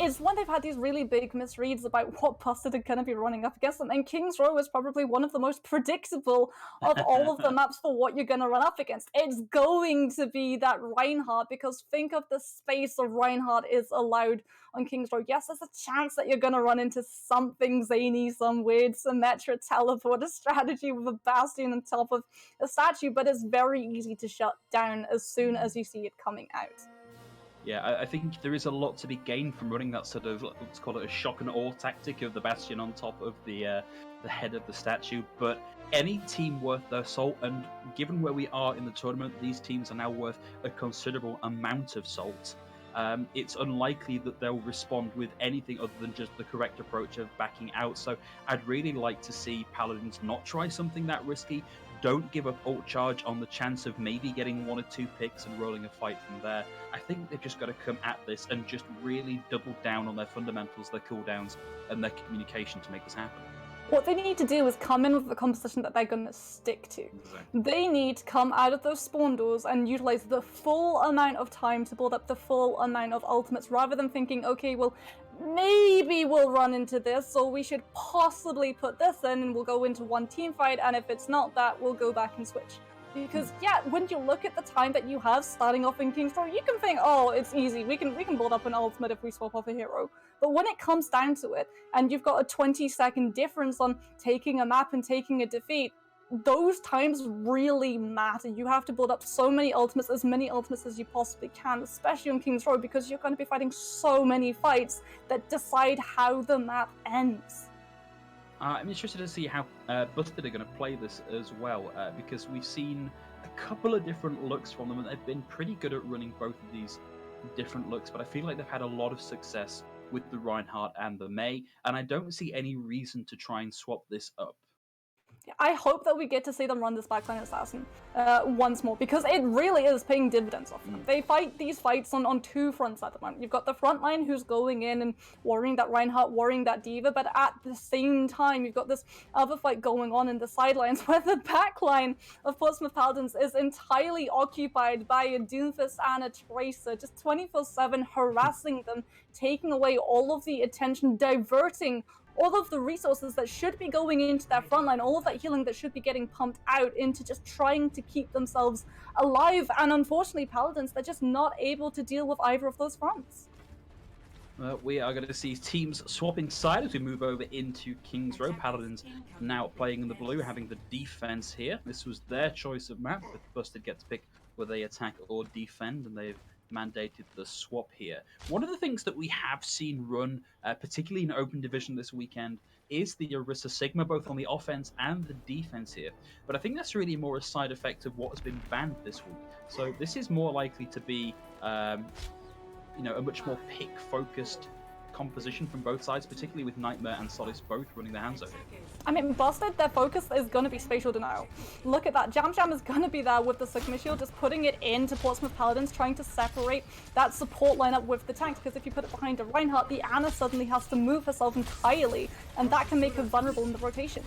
is when they've had these really big misreads about what Busted are going to be running up against them, and King's Row is probably one of the most predictable of all of the maps for what you're going to run up against. It's going to be that Reinhardt, because think of the space of Reinhardt is allowed on King's Row. Yes, there's a chance that you're going to run into something zany, some weird Symmetra teleporter strategy with a Bastion on top of a statue, but it's very easy to shut down as soon as you see it coming out. Yeah, I think there is a lot to be gained from running that sort of, let's call it a shock and awe tactic of the Bastion on top of the head of the statue. But any team worth their salt, and given where we are in the tournament, these teams are now worth a considerable amount of salt. It's unlikely that they'll respond with anything other than just the correct approach of backing out. So I'd really like to see Paladins not try something that risky. Don't give up ult charge on the chance of maybe getting 1 or 2 picks and rolling a fight from there. I think they've just got to come at this and just really double down on their fundamentals, their cooldowns, and their communication to make this happen. What they need to do is come in with the composition that they're going to stick to. Exactly. They need to come out of those spawn doors and utilize the full amount of time to build up the full amount of ultimates, rather than thinking, okay, well, maybe we'll run into this, or we should possibly put this in and we'll go into one team fight, and if it's not that, we'll go back and switch. Because, yeah, when you look at the time that you have starting off in King's Row, you can think, oh, it's easy, we can build up an ultimate if we swap off a hero. But when it comes down to it, and you've got a 20-second difference on taking a map and taking a defeat, those times really matter. You have to build up so many ultimates, as many ultimates as you possibly can, especially on King's Row, because you're going to be fighting so many fights that decide how the map ends. I'm interested to see how Busted are going to play this as well, because we've seen a couple of different looks from them, and they've been pretty good at running both of these different looks, but I feel like they've had a lot of success with the Reinhardt and the Mei, and I don't see any reason to try and swap this up. I hope that we get to see them run this backline assassin once more, because it really is paying dividends off them. They fight these fights on 2 fronts at the moment. You've got the front line who's going in and worrying that Reinhardt, worrying that D.Va, but at the same time, you've got this other fight going on in the sidelines where the backline of Portsmouth Paladins is entirely occupied by a Doomfist and a Tracer, just 24/7 harassing them, taking away all of the attention, diverting all of the resources that should be going into that front line, all of that healing that should be getting pumped out into just trying to keep themselves alive. And unfortunately, Paladins, they're just not able to deal with either of those fronts. We are going to see teams swapping side as we move over into King's Row. Paladins now playing in the blue, having the defense here. This was their choice of map, but Busted get to pick whether they attack or defend, and they've mandated the swap here. One of the things that we have seen run, particularly in Open Division this weekend, is the Orisa Sigma, both on the offense and the defense here. But I think that's really more a side effect of what has been banned this week. So this is more likely to be, a much more pick-focused composition from both sides, particularly with Nightmare and Solace both running their hands over it. I mean, Busted, their focus is going to be spatial denial. Look at that. Jam Jam is going to be there with the Sigma Shield, just putting it into Portsmouth Paladins, trying to separate that support lineup with the tanks, because if you put it behind a Reinhardt, the Ana suddenly has to move herself entirely, and that can make her vulnerable in the rotation.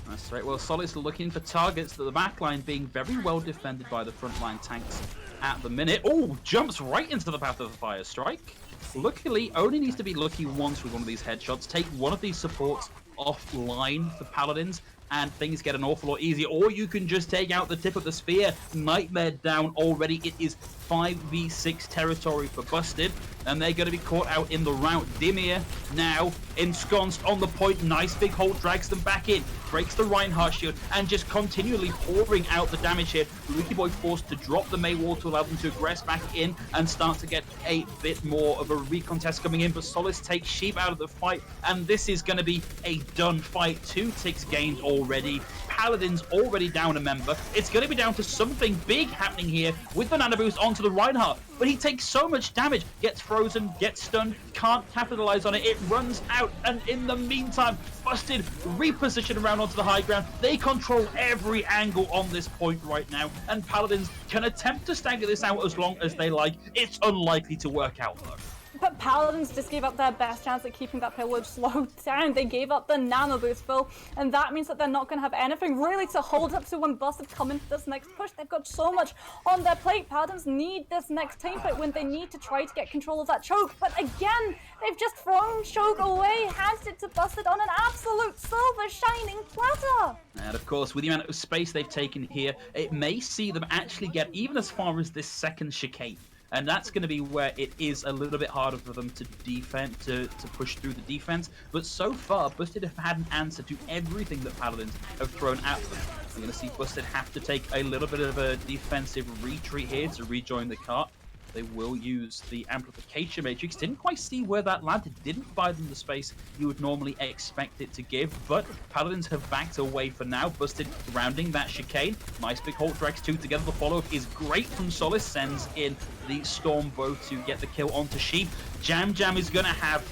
That's right. Well, Solace looking for targets, the backline being very well defended by the frontline tanks at the minute. Oh, jumps right into the path of the fire strike. Luckily, only needs to be lucky once with one of these headshots. Take one of these supports offline for Paladins, and things get an awful lot easier. Or you can just take out the tip of the spear. Nightmare down already. It is 5v6 territory for Busted, and they're going to be caught out in the rout. Dimir now ensconced on the point. Nice big hold, drags them back in, breaks the Reinhardt shield, and just continually pouring out the damage here. Lucky Boy forced to drop the Mei wall to allow them to aggress back in and start to get a bit more of a recontest coming in, but Solace takes Sheep out of the fight, and this is going to be a done fight. 2 ticks gained already. Paladins already down a member. It's going to be down to something big happening here with the nano boost onto the Reinhardt, but he takes so much damage, gets frozen, gets stunned, can't capitalize on it. It runs out, and in the meantime, Busted reposition around onto the high ground. They control every angle on this point right now, and Paladins can attempt to stagger this out as long as they like. It's unlikely to work out though. But Paladins just gave up their best chance at keeping that pillage slowed down. They gave up the nano boost, Phil, and that means that they're not going to have anything really to hold up to when Busted come into this next push. They've got so much on their plate. Paladins need this next team fight when they need to try to get control of that choke. But again, they've just thrown choke away, handed it to Busted on an absolute silver shining platter. And of course, with the amount of space they've taken here, it may see them actually get even as far as this second chicane. And that's going to be where it is a little bit harder for them to defend, to push through the defense. But so far, Busted have had an answer to everything that Paladins have thrown at them. We're going to see Busted have to take a little bit of a defensive retreat here to rejoin the cart. They will use the amplification matrix. Didn't quite see where that landed. Didn't buy them the space you would normally expect it to give, but Paladins have backed away for now. Busted rounding that chicane. Nice big hold, drags two together. The follow-up is great from Solace. Sends in the Storm Bow to get the kill onto Sheep. Jam Jam is going to have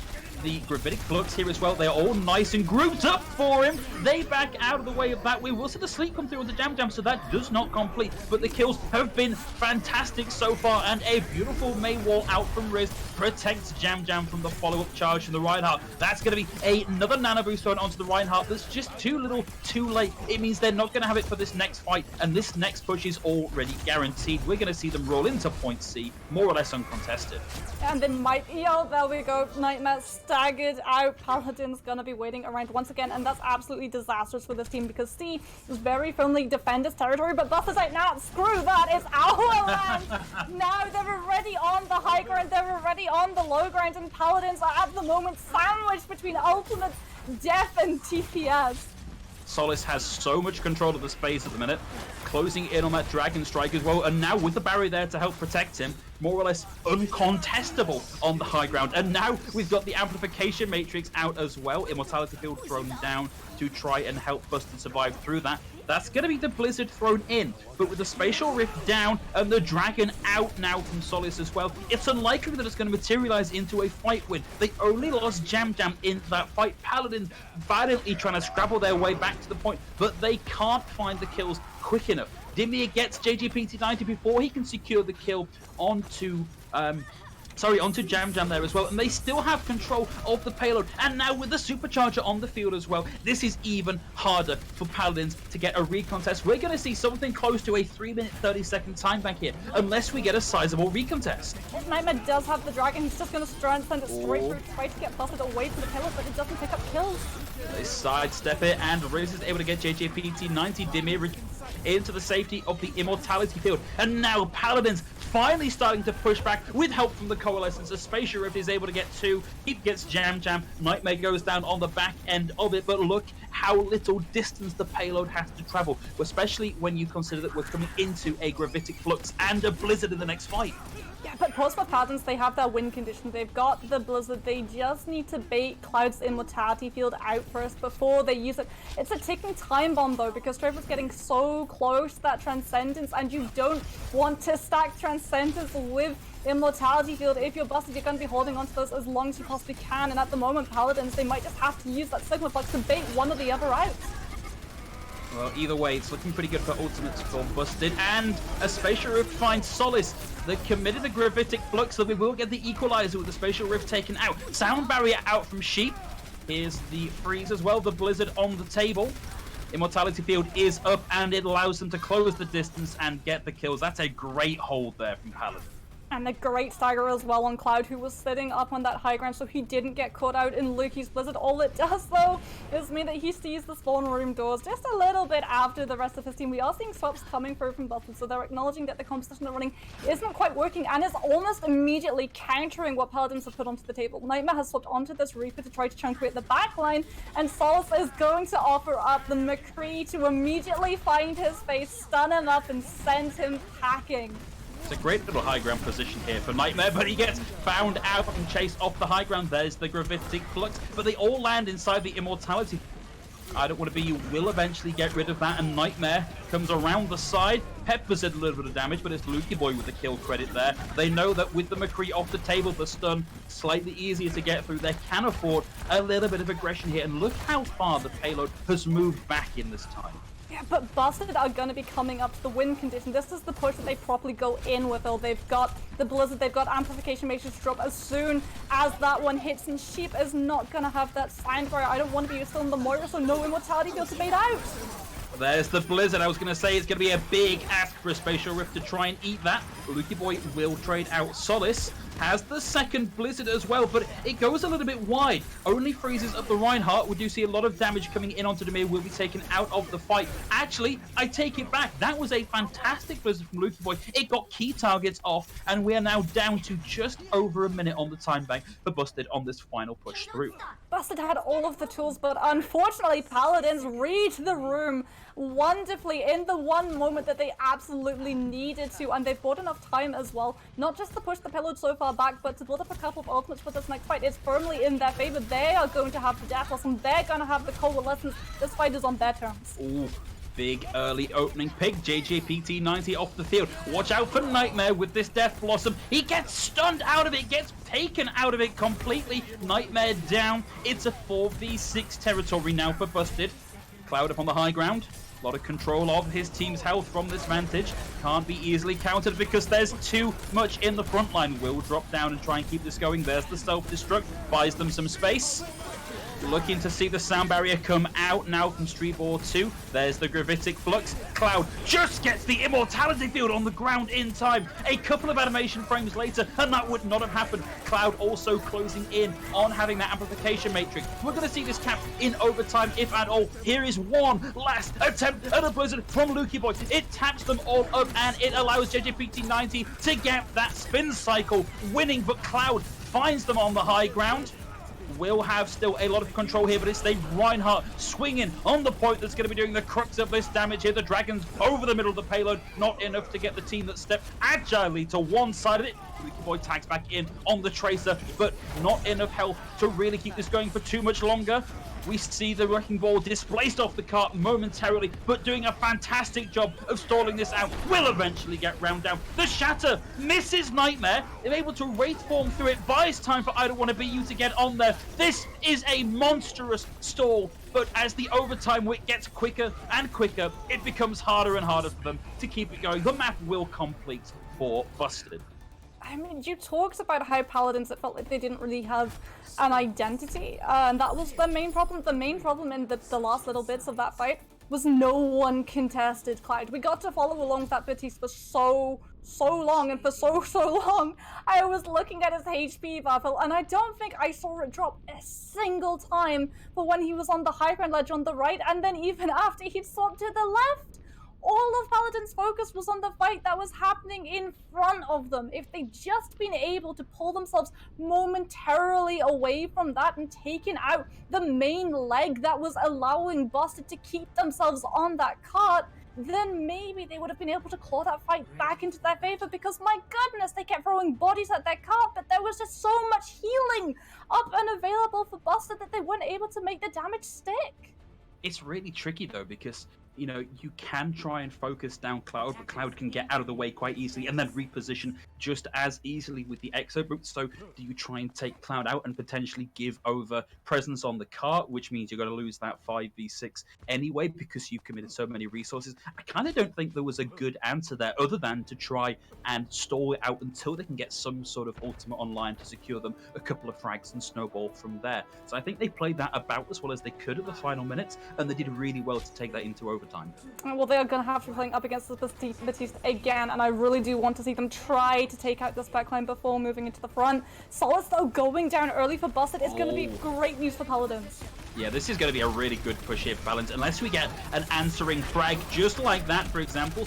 the Gravitic Flux here as well. They're all nice and grouped up for him. They back out of the way of that. We will see the sleep come through on the Jam Jam, so that does not complete. But the kills have been fantastic so far, and a beautiful May wall out from Riz protects Jam Jam from the follow-up charge from the Reinhardt. That's going to be another nano boost thrown onto the Reinhardt. That's just too little, too late. It means they're not going to have it for this next fight, and this next push is already guaranteed. We're going to see them roll into point C, more or less uncontested. And then might, there we go. Nightmare staggered out. Paladin's gonna be waiting around once again, and that's absolutely disastrous for this team because C is very firmly defenders territory, but Buff is out now. Screw that, it's our land! Now they're already on the high ground, they're already on the low ground, and Paladins are at the moment sandwiched between ultimate, death, and TPS. Solace has so much control of the space at the minute, closing in on that Dragon Strike as well, and now with the barrier there to help protect him, more or less uncontestable on the high ground. And now we've got the amplification matrix out as well. Immortality Field thrown down to try and help Busted survive through that. That's going to be the Blizzard thrown in, but with the Spatial Rift down and the Dragon out now from Solace as well, it's unlikely that it's going to materialize into a fight win. They only lost Jam Jam in that fight. Paladins valiantly trying to scrabble their way back to the point, but they can't find the kills quick enough. Dimir gets JJPT90 before he can secure the kill onto Jam Jam there as well, and they still have control of the payload. And now with the supercharger on the field as well, this is even harder for Paladins to get a recontest. We're going to see something close to a 3-minute 30-second time bank here, unless we get a sizable recontest. Nightmare does have the Dragon. He's just going to send it straight through, try to get Busted away from the payload, but it doesn't pick up kills. They sidestep it, and Riz is able to get JJPT90. Dimir into the safety of the Immortality Field. And now Paladins finally starting to push back with help from the Coalescence. A Spatial Rift is able to get two. He gets Jam Jam. Nightmare goes down on the back end of it, but look how little distance the payload has to travel, especially when you consider that we're coming into a Gravitic Flux and a Blizzard in the next fight. Yeah, but post for Paladins, they have their win condition. They've got the Blizzard. They just need to bait Cloud's Immortality Field out first before they use it. It's a ticking time bomb, though, because Trevor's getting so close to that Transcendence, and you don't want to stack Transcendence with Immortality Field. If you're Busted, you're going to be holding onto those as long as you possibly can, and at the moment, Paladins, they might just have to use that Sigma Flux to bait one or the other out. Well, either way, it's looking pretty good for Ultimates for Busted, and a Spatial Rift finds Solace. They committed the Gravitic Flux, so we will get the Equalizer with the Spatial Rift taken out. Sound Barrier out from Sheep. Here's the freeze as well, the Blizzard on the table. Immortality Field is up, and it allows them to close the distance and get the kills. That's a great hold there from Paladin. And a great stagger as well on Cloud, who was sitting up on that high ground, so he didn't get caught out in Lukey's Blizzard. All it does, though, is mean that he sees the spawn room doors just a little bit after the rest of his team. We are seeing swaps coming through from Buffalo, so they're acknowledging that the composition they're running isn't quite working and is almost immediately countering what Paladins have put onto the table. Nightmare has swapped onto this Reaper to try to chunk the back line, and Solace is going to offer up the McCree to immediately find his face, stun him up, and send him packing. It's a great little high ground position here for Nightmare, but he gets found out and chased off the high ground. There's the Gravitic Flux, but they all land inside the Immortality. I don't want to be, you will eventually get rid of that, and Nightmare comes around the side. Peppers did a little bit of damage, but it's Lukey Boy with the kill credit there. They know that with the McCree off the table, the stun slightly easier to get through. They can afford a little bit of aggression here, and look how far the payload has moved back in this time. Yeah, but Busted are going to be coming up to the win condition. This is the push that they properly go in with. They've got the Blizzard, they've got Amplification Matrix drop as soon as that one hits, and Sheep is not going to have that Sound Barrier. I don't want to be still in the Moira, so no Immortality Field to bait out. There's the Blizzard. I was going to say it's going to be a big ask for a Spatial Rift to try and eat that. Lukey Boy will trade out. Solace has the second Blizzard as well, but it goes a little bit wide. Only freezes up the Reinhardt. We do see a lot of damage coming in onto Dimir, will be taken out of the fight. Actually, I take it back. That was a fantastic Blizzard from Lukey Boy. It got key targets off, and we are now down to just over a minute on the time bank for Busted on this final push through. Busted had all of the tools, but unfortunately Paladins read the room wonderfully in the one moment that they absolutely needed to, and they've bought enough time as well, not just to push the payload so far back, but to build up a couple of ultimates for this next fight. It's firmly in their favor. They are going to have the Death Loss, and they're going to have the Coalescence. This fight is on their terms. Ooh. Big early opening pick. JJPT90 off the field. Watch out for Nightmare with this Death Blossom. He gets stunned out of it, gets taken out of it completely. Nightmare down. It's a 4v6 territory now for Busted. Cloud up on the high ground. A lot of control of his team's health from this vantage. Can't be easily countered because there's too much in the front line. Will drop down and try and keep this going. There's the self-destruct. Buys them some space. Looking to see the sound barrier come out now from Street Ball 2. There's the Gravitic Flux. Cloud just gets the Immortality Field on the ground in time. A couple of animation frames later, and that would not have happened. Cloud also closing in on having that Amplification Matrix. We're going to see this cap in overtime, if at all. Here is one last attempt at a Blizzard from Lukey Boy. It taps them all up, and it allows JJPT90 to get that spin cycle winning, but Cloud finds them on the high ground. Will have still a lot of control here, but it's the Reinhardt swinging on the point that's going to be doing the crux of this damage here. The Dragons over the middle of the payload, not enough to get the team that stepped agilely to one side of it. Ricky Boy tags back in on the Tracer, but not enough health to really keep this going for too much longer. We see the Wrecking Ball displaced off the cart momentarily, but doing a fantastic job of stalling this out. Will eventually get round down. The Shatter misses Nightmare. They're able to Wraith form through it. Buys time for I Don't Want to Be You to get on there. This is a monstrous stall, but as the overtime wit gets quicker and quicker, it becomes harder and harder for them to keep it going. The map will complete for Busted. I mean, you talked about how Paladins, it felt like they didn't really have an identity, and that was the main problem. The main problem in the last little bits of that fight was no one contested Cloud. We got to follow along with that Batiste for so long, and for so long, I was looking at his HP bar, and I don't think I saw it drop a single time for when he was on the high ground ledge on the right, and then even after he'd swapped to the left. All of Paladin's focus was on the fight that was happening in front of them. If they'd just been able to pull themselves momentarily away from that and taken out the main leg that was allowing Busted to keep themselves on that cart, then maybe they would have been able to claw that fight back into their favor, because my goodness, they kept throwing bodies at that cart, but there was just so much healing up and available for Busted that they weren't able to make the damage stick. It's really tricky though, because you know, you can try and focus down Cloud, but Cloud can get out of the way quite easily and then reposition just as easily with the Exo Brute. So do you try and take Cloud out and potentially give over presence on the cart, which means you're going to lose that 5v6 anyway because you've committed so many resources? I kind of don't think there was a good answer there other than to try and stall it out until they can get some sort of ultimate online to secure them a couple of frags and snowball from there. So I think they played that about as well as they could at the final minutes, and they did really well to take that into overtime. Well, they are going to have to be playing up against the Batiste again, and I really do want to see them try to take out this backline before moving into the front. Solace, though, going down early for Busted is going to be great news for Paladins. Yeah, this is going to be a really good push here for Balance, unless we get an answering frag just like that, for example.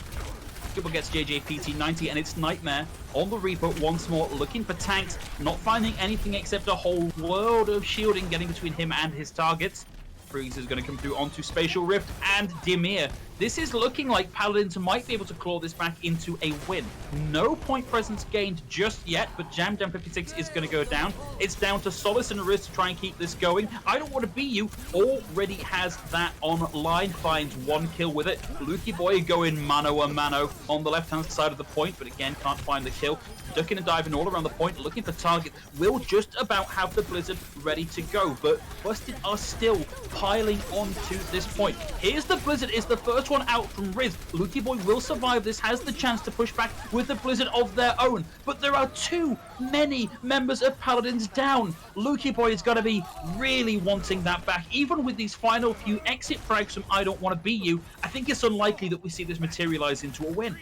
People gets JJPT90, and it's Nightmare on the Reaper once more, looking for tanks, not finding anything except a whole world of shielding getting between him and his targets. Freeze is going to come through onto Spatial Rift and Dimir. This is looking like Paladins might be able to claw this back into a win. No point presence gained just yet, but Jam 56 is going to go down. It's down to Solace and Riz to try and keep this going. I Don't Want to Be You already has that online, finds one kill with it. Lukey Boy going mano a mano on the left-hand side of the point, but again, can't find the kill. Ducking and diving all around the point, looking for targets. Will just about have the Blizzard ready to go, but Busted are still piling on to this point. Here's the Blizzard, is the first one out from Riz. Lukey Boy will survive this, has the chance to push back with the Blizzard of their own, but there are too many members of Paladins down. Lukey Boy is going to be really wanting that back. Even with these final few exit frags from I Don't Want to Be You, I think it's unlikely that we see this materialize into a win.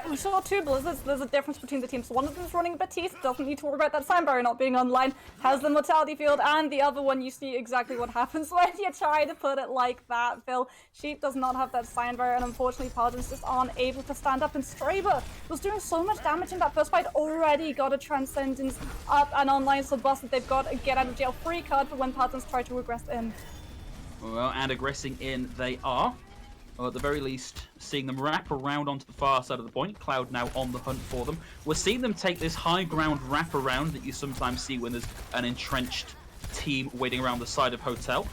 We saw two Blizzards. There's a difference between the teams. One of them is running Batiste, doesn't need to worry about that sound barrier not being online, has the Mortality Field, and the other one, you see exactly what happens when you try to put it like that, Phil. Sheep does not have that sound barrier, and unfortunately Paladins just aren't able to stand up, and Straber was doing so much damage in that first fight, already got a Transcendence up and online, so Busted, they've got a get out of jail free card for when Paladins try to regress in. Well, and aggressing in they are. or at the very least, seeing them wrap around onto the far side of the point. Cloud now on the hunt for them. We're seeing them take this high ground wrap around that you sometimes see when there's an entrenched team waiting around the side of Hotel.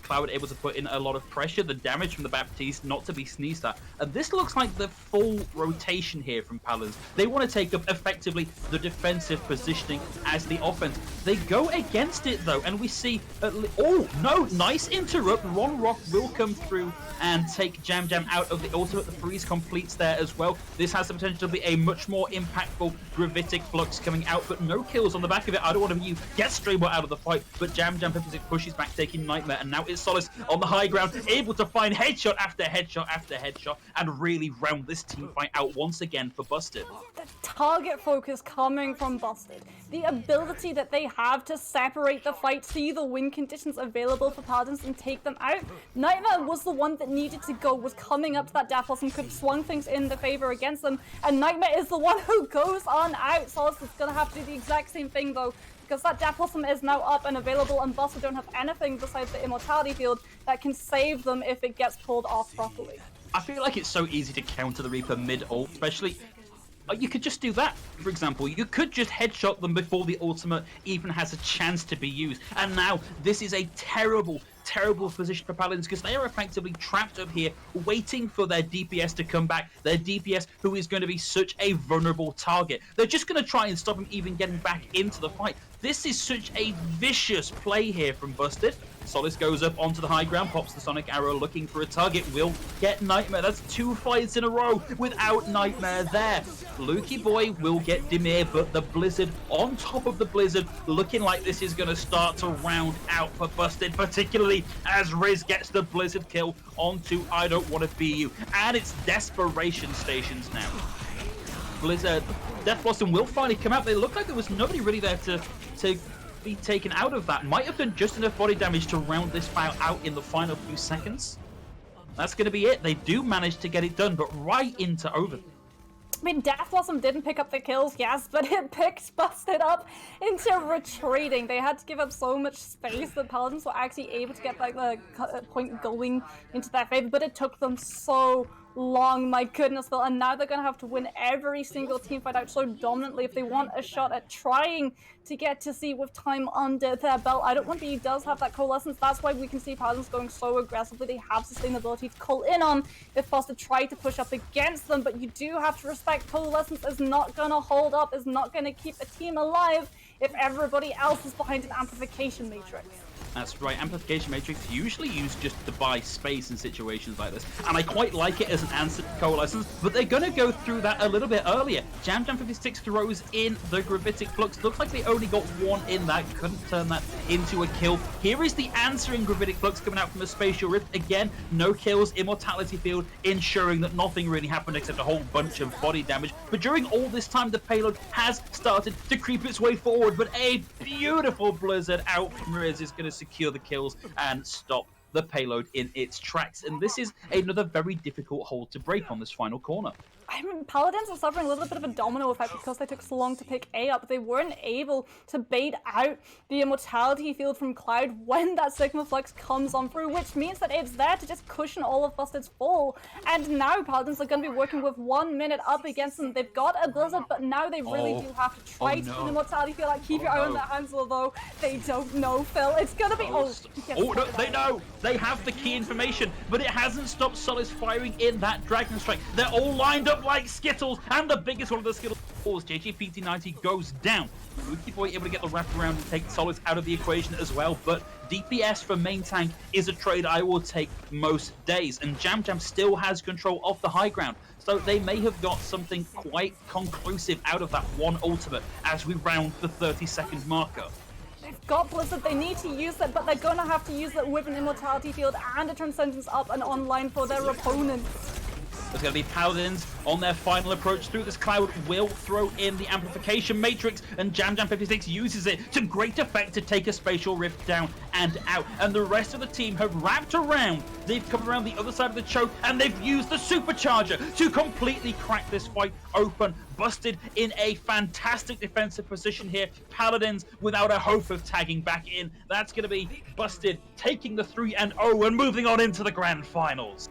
Cloud able to put in a lot of pressure. The damage from the Baptiste not to be sneezed at. And this looks like the full rotation here from Paladins. They want to take up effectively the defensive positioning as the offense. They go against it though, and we see oh no, nice interrupt. Ron Rock will come through and take Jam Jam out of the ultimate. The freeze completes there as well. This has the potential to be a much more impactful Gravitic Flux coming out, but no kills on the back of it. I don't want to get Straybot out of the fight, but Jam Jam pushes back, taking Nightmare, and now it's Solace on the high ground, able to find headshot after headshot after headshot, and really round this team fight out once again for Busted. The target focus coming from Busted. The ability that they have to separate the fight, see the win conditions available for Paladins and take them out. Nightmare was the one that needed to go, was coming up to that Death Blossom, could have swung things in the favor against them, and Nightmare is the one who goes on out. Solace is going to have to do the exact same thing though, because that Death Blossom is now up and available, and Busted don't have anything besides the Immortality Field that can save them if it gets pulled off properly. I feel like it's so easy to counter the Reaper mid-ult, especially. You could just do that, for example. You could just headshot them before the ultimate even has a chance to be used. And now, this is a terrible position for Paladins, because they are effectively trapped up here waiting for their DPS to come back. Their DPS, who is going to be such a vulnerable target. They're just going to try and stop him even getting back into the fight. This is such a vicious play here from Busted. Solace goes up onto the high ground, pops the Sonic Arrow looking for a target, will get Nightmare. That's 2 fights in a row without Nightmare there. Lukey Boy will get Dimir, but the Blizzard on top of the Blizzard, looking like this is going to start to round out for Busted, particularly as Riz gets the Blizzard kill onto I Don't Want to Be You. And it's desperation stations now. Blizzard, Death Blossom will finally come out. They look like there was nobody really there to be taken out of that. Might have done just enough body damage to round this fight out in the final few seconds. That's going to be it. They do manage to get it done, but right into over. I mean, Death Blossom didn't pick up the kills, yes, but it picked Busted up into retreating. They had to give up so much space that Paladins were actually able to get like the point going into their favor, but it took them so long, my goodness, Phil, and now they're going to have to win every single team fight out so dominantly if they want a shot at trying to get to see with time under their belt. I don't want he does have that coalescence. That's why we can see Paladins going so aggressively. They have sustainability to call in on if Buster try to push up against them, but you do have to respect coalescence is not going to hold up, is not going to keep a team alive if everybody else is behind an amplification matrix. That's right, Amplification Matrix usually used just to buy space in situations like this, and I quite like it as an answer to Coalescence, but they're going to go through that a little bit earlier. Jam Jam 56 throws in the Gravitic Flux. Looks like they only got one in that, couldn't turn that into a kill. Here is the answering Gravitic Flux coming out from a Spatial Rift. Again, no kills, Immortality Field, ensuring that nothing really happened except a whole bunch of body damage. But during all this time, the payload has started to creep its way forward, but a beautiful Blizzard out from Riz is going to secure the kills and stop the payload in its tracks. And this is another very difficult hold to break on this final corner. I mean, Paladins are suffering a little bit of a domino effect because they took so long to pick A up. They weren't able to bait out the Immortality Field from Cloud when that Sigma Flux comes on through, which means that it's there to just cushion all of Busted's fall. And now Paladins are going to be working with 1 minute up against them. They've got a Blizzard, but now they really do have to try to keep the Immortality Field. Like, keep your eye on their hands, although they don't know, Phil. It's going to be... Oh, no, they know! They have the key information, but it hasn't stopped Solace firing in that Dragon Strike. They're all lined up like Skittles, and the biggest one of the Skittles falls. JJPT90 goes down. Lukey Boy able to get the wraparound and take Solace out of the equation as well, but DPS for main tank is a trade I will take most days, and Jam Jam still has control of the high ground, so they may have got something quite conclusive out of that one ultimate as we round the 30-second marker. They've got Blizzard, they need to use it, but they're gonna have to use it with an Immortality Field and a Transcendence up and online for their opponents. There's going to be Paladins on their final approach through this cloud, will throw in the Amplification Matrix, and Jam Jam 56 uses it to great effect to take a Spatial Rift down and out. And the rest of the team have wrapped around, they've come around the other side of the choke, and they've used the Supercharger to completely crack this fight open. Busted in a fantastic defensive position here. Paladins without a hope of tagging back in. That's going to be Busted taking the 3-0 and moving on into the grand finals.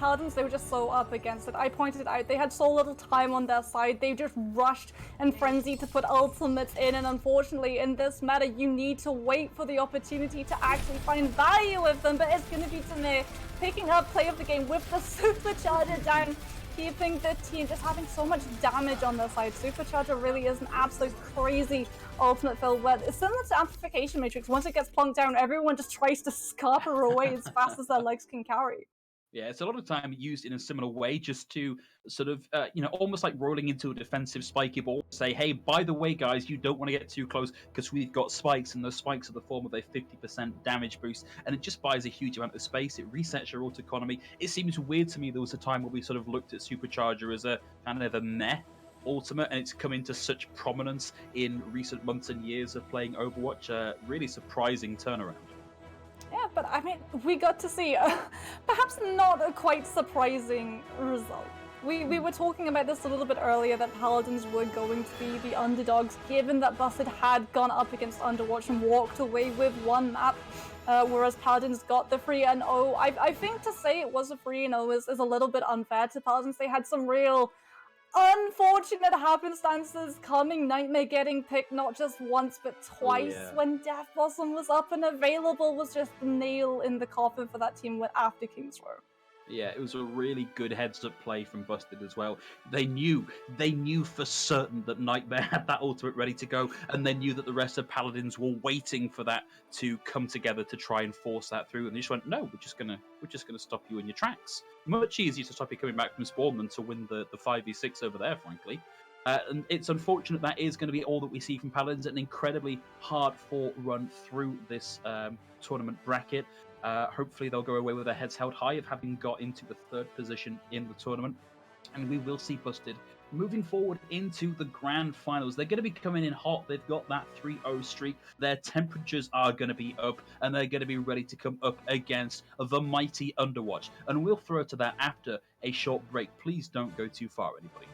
Paladins, they were just so up against it. I pointed it out, they had so little time on their side, they just rushed and frenzied to put ultimates in, and unfortunately in this meta you need to wait for the opportunity to actually find value with them, but it's going to be Tamir picking up play of the game with the Supercharger down, keeping the team just having so much damage on their side. Supercharger really is an absolute crazy ultimate fill where it's similar to Amplification Matrix. Once it gets plonked down, everyone just tries to scatter away as fast as their legs can carry. Yeah, it's a lot of time used in a similar way, just to sort of, almost like rolling into a defensive spiky ball. Say, hey, by the way, guys, you don't want to get too close because we've got spikes, and those spikes are the form of a 50% damage boost, and it just buys a huge amount of space. It resets your ult economy. It seems weird to me there was a time where we sort of looked at Supercharger as a kind of a meh ultimate, and it's come into such prominence in recent months and years of playing Overwatch. Really surprising turnaround. Yeah, but I mean, we got to see perhaps not a quite surprising result. We were talking about this a little bit earlier, that Paladins were going to be the underdogs, given that Busted had gone up against Underwatch and walked away with one map, whereas Paladins got the 3-0. I think to say it was a 3-0 is a little bit unfair to Paladins. They had some real unfortunate happenstances coming. Nightmare getting picked not just once but twice when Death Blossom was up and available was just the nail in the coffin for that team after King's Row. Yeah, it was a really good heads-up play from Busted as well. They knew for certain that Nightmare had that ultimate ready to go, and they knew that the rest of Paladins were waiting for that to come together to try and force that through. And they just went, no, we're just gonna stop you in your tracks. Much easier to stop you coming back from spawn than to win the 5v6 over there, frankly. And it's unfortunate that is going to be all that we see from Paladins. An incredibly hard-fought run through this tournament bracket. Hopefully they'll go away with their heads held high of having got into the third position in the tournament. And we will see Busted moving forward into the grand finals. They're going to be coming in hot. They've got that 3-0 streak. Their temperatures are going to be up, and they're going to be ready to come up against the mighty Underwatch. And we'll throw to that after a short break. Please don't go too far, anybody.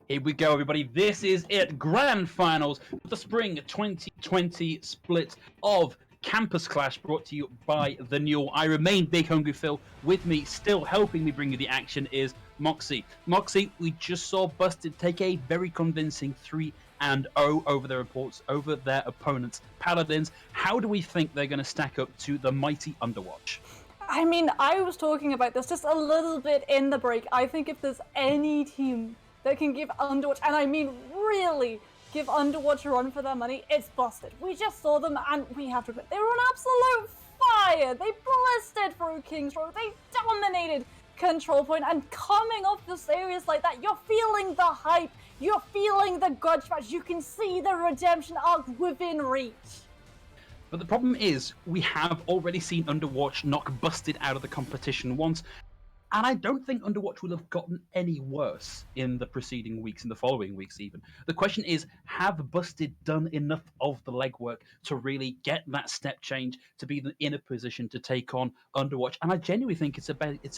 Here we go, everybody. This is it. Grand finals of the Spring 2020 split of Campus Clash, brought to you by The Newell. I remain Big Hungry Phil. With me, still helping me bring you the action, is Moxie. Moxie, we just saw Busted take a very convincing 3-0 over their opponents, Paladins. How do we think they're going to stack up to the mighty Underwatch? I mean, I was talking about this just a little bit in the break. I think if there's any team that can give Underwatch, and I mean really give Underwatch a run for their money, it's Busted. We just saw them, and we have to admit, they were on absolute fire. They blasted through King's Row. They dominated Control Point, and coming off the series like that, you're feeling the hype. You're feeling the grudge match. You can see the redemption arc within reach. But the problem is, we have already seen Underwatch knock Busted out of the competition once, and I don't think Underwatch will have gotten any worse in the preceding weeks, in the following weeks even. The question is, have Busted done enough of the legwork to really get that step change, to be in a position to take on Underwatch? And I genuinely think it's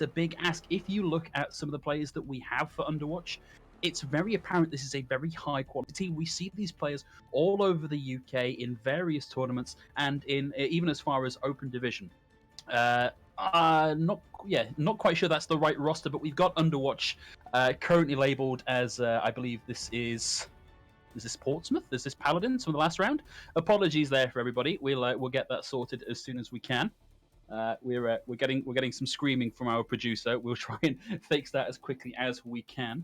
a big ask. If you look at some of the players that we have for Underwatch, it's very apparent this is a very high quality team. We see these players all over the UK in various tournaments and in even as far as Open Division. Not quite sure that's the right roster, but we've got Underwatch currently labelled as I believe this is this Portsmouth? Is this Paladins from the last round? Apologies there for everybody. We'll get that sorted as soon as we can. We're getting some screaming from our producer. We'll try and fix that as quickly as we can.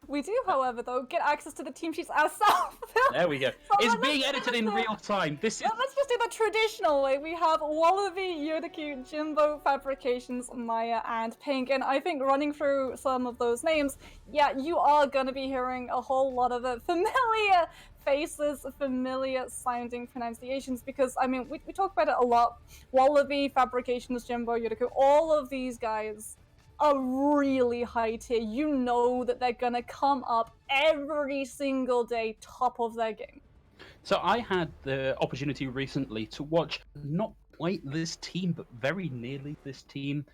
We do, however, though, get access to the team sheets ourselves. There we go. It's being edited in real time. Let's just do the traditional way. We have Wallaby, Yodaku, Jimbo, Fabrications, Maya, and Pink. And I think running through some of those names, yeah, you are going to be hearing a whole lot of familiar faces, familiar sounding pronunciations, because, I mean, we talk about it a lot. Wallaby, Fabrications, Jimbo, Yodaku, all of these guys are really high tier. You know that they're gonna come up every single day top of their game. So I had the opportunity recently to watch not quite this team, but very nearly this team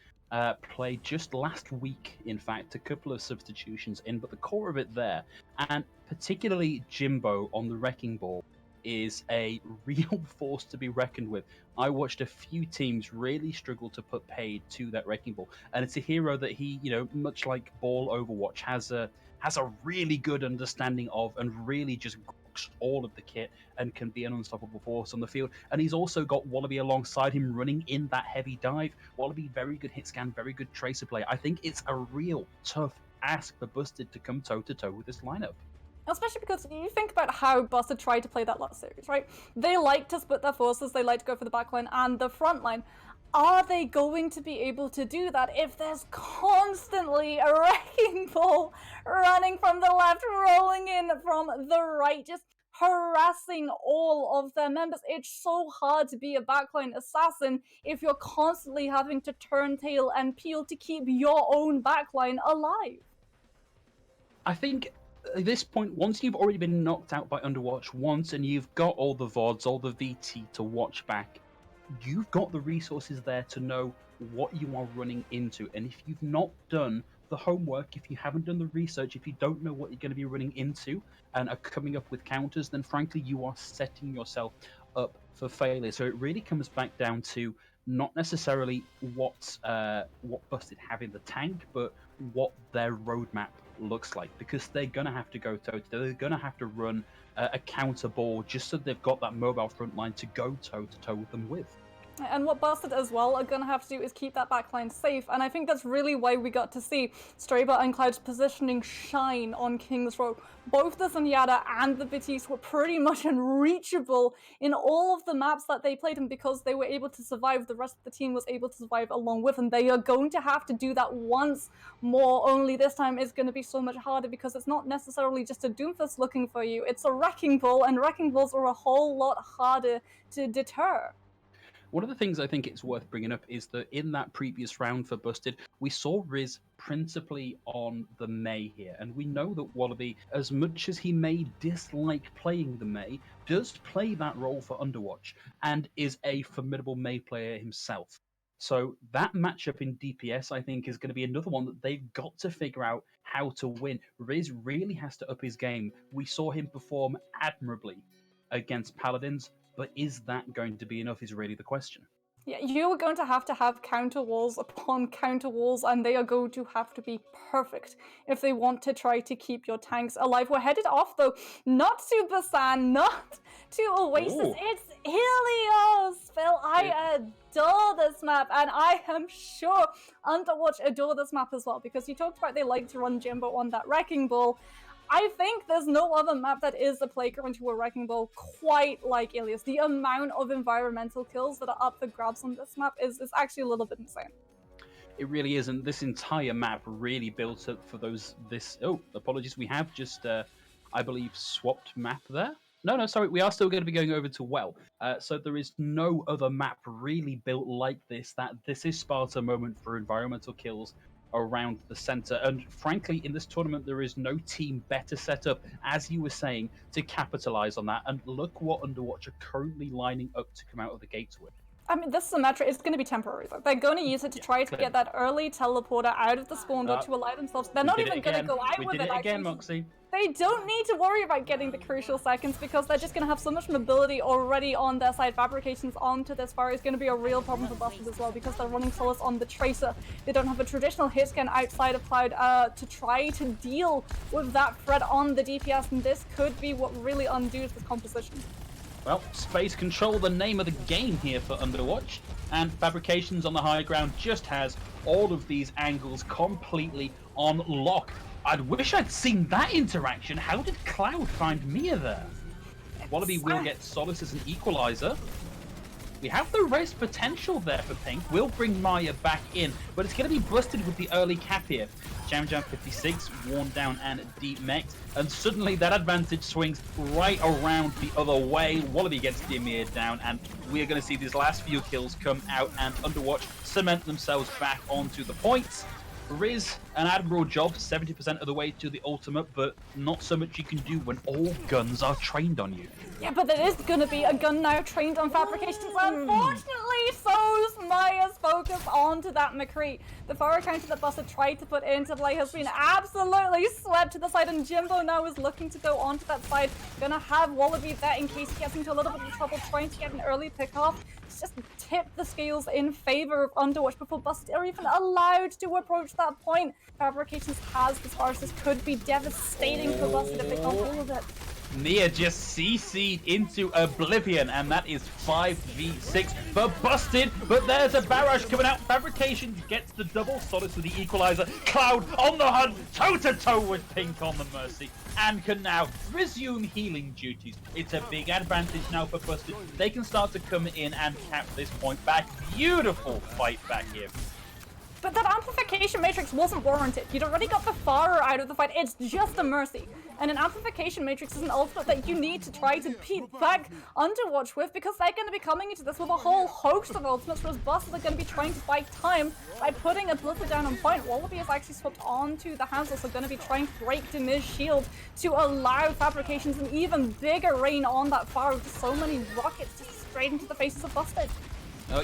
play just last week. In fact, a couple of substitutions in, but the core of it there, and particularly Jimbo on the wrecking ball, is a real force to be reckoned with. I watched a few teams really struggle to put paid to that wrecking ball, and it's a hero that he, much like Ball Overwatch, has a really good understanding of, and really just grokks all of the kit and can be an unstoppable force on the field. And he's also got Wallaby alongside him running in that heavy dive. Wallaby, very good hit scan, very good tracer play. I think it's a real tough ask for Busted to come toe to toe with this lineup. Especially because you think about how Busted tried to play that last series, right? They like to split their forces, they like to go for the backline and the front line. Are they going to be able to do that if there's constantly a wrecking ball running from the left, rolling in from the right, just harassing all of their members? It's so hard to be a backline assassin if you're constantly having to turn tail and peel to keep your own backline alive. I think at this point, once you've already been knocked out by Underwatch once and you've got all the VODs, all the VT to watch back, you've got the resources there to know what you are running into. And if you've not done the homework, if you haven't done the research, if you don't know what you're going to be running into and are coming up with counters, then frankly, you are setting yourself up for failure. So it really comes back down to not necessarily what Busted have in the tank, but what their roadmap looks like, because they're going to have to go toe-to-toe. They're going to have to run a counter ball just so they've got that mobile front line to go toe-to-toe with them with. And what Busted as well are going to have to do is keep that backline safe, and I think that's really why we got to see Straber and Cloud's positioning shine on King's Row. Both the Zenyatta and the Batiste were pretty much unreachable in all of the maps that they played, and because they were able to survive, the rest of the team was able to survive along with them. They are going to have to do that once more, only this time it's going to be so much harder because it's not necessarily just a Doomfist looking for you, it's a Wrecking Ball, and Wrecking Balls are a whole lot harder to deter. One of the things I think it's worth bringing up is that in that previous round for Busted, we saw Riz principally on the Mei here. And we know that Wallaby, as much as he may dislike playing the Mei, does play that role for Underwatch and is a formidable Mei player himself. So that matchup in DPS, I think, is going to be another one that they've got to figure out how to win. Riz really has to up his game. We saw him perform admirably against Paladins, but is that going to be enough is really the question. Yeah, you are going to have counter walls upon counter walls, and they are going to have to be perfect if they want to try to keep your tanks alive. We're headed off, though, not to Basan, not to Oasis. Ooh. It's Helios, Phil. I adore this map, and I am sure Underwatch adore this map as well, because you talked about they like to run Jimbo on that Wrecking Ball. I think there's no other map that is a playground to a Wrecking Ball quite like Ilias. The amount of environmental kills that are up for grabs on this map is actually a little bit insane. It really is, and this entire map really built up for apologies, we have just, I believe, swapped map there. No, sorry, we are still going to be going over to Well. So there is no other map really built like this, that this is Sparta moment for environmental kills around the center. And frankly, in this tournament, there is no team better set up, as you were saying, to capitalize on that. And look what Underwatch are currently lining up to come out of the gates with. I mean, this is a metric. It's going to be temporary, though. They're going to use it to try to get that early teleporter out of the spawn door to allow themselves. They're not even going to go out with it. We did it again, Moxie. They don't need to worry about getting the crucial seconds because they're just going to have so much mobility already on their side. Fabrications onto this fire is going to be a real problem for Busted as well because they're running Solace on the Tracer. They don't have a traditional hit scan outside of Cloud to try to deal with that threat on the DPS, and this could be what really undoes this composition. Well, space control, the name of the game here for Underwatch, and Fabrications on the high ground just has all of these angles completely on lock. I wish I'd seen that interaction. How did Cloud find Mia there? Wallaby will get Solace as an equalizer. We have the res potential there for Pink. We'll bring Maya back in, but it's going to be busted with the early cap here. Jam 56, worn down and deep-mech'd, and suddenly that advantage swings right around the other way. Wallaby gets Dimir down, and we are going to see these last few kills come out, and Underwatch cement themselves back onto the points. Riz, an admirable job, 70% of the way to the ultimate, but not so much you can do when all guns are trained on you. Yeah, but there is going to be a gun now trained on Fabrications. Unfortunately, so's Maya's focus onto that McCree. The forward counter that Busted tried to put into play has been absolutely swept to the side, and Jimbo now is looking to go onto that side. Gonna have Wallaby there in case he gets into a little bit of trouble trying to get an early pick-off. Just tip the scales in favor of Underwatch before Busted are even allowed to approach that point. Fabrications has the Sparks. This could be devastating for Busted if they can't deal with it. Nia just CC'd into oblivion, and that is 5v6 for Busted, but there's a barrage coming out. Fabrications gets the double, Solace with the equalizer. Cloud on the hunt, toe-to-toe with Pink on the Mercy, and can now resume healing duties. It's a big advantage now for Busted. They can start to come in and cap this point back. Beautiful fight back here. But that amplification matrix wasn't warranted. You'd already got the Farer out of the fight. It's just a Mercy. And an amplification matrix is an ultimate that you need to try to beat back Underwatch with, because they're going to be coming into this with a whole host of ultimates, whereas Busted are going to be trying to buy time by putting a Blizzard down on point. Wallaby is actually swapped onto the Hansel, so going to be trying to break Demir's shield to allow Fabrications an even bigger rain on that Farer with so many rockets just straight into the faces of Busted.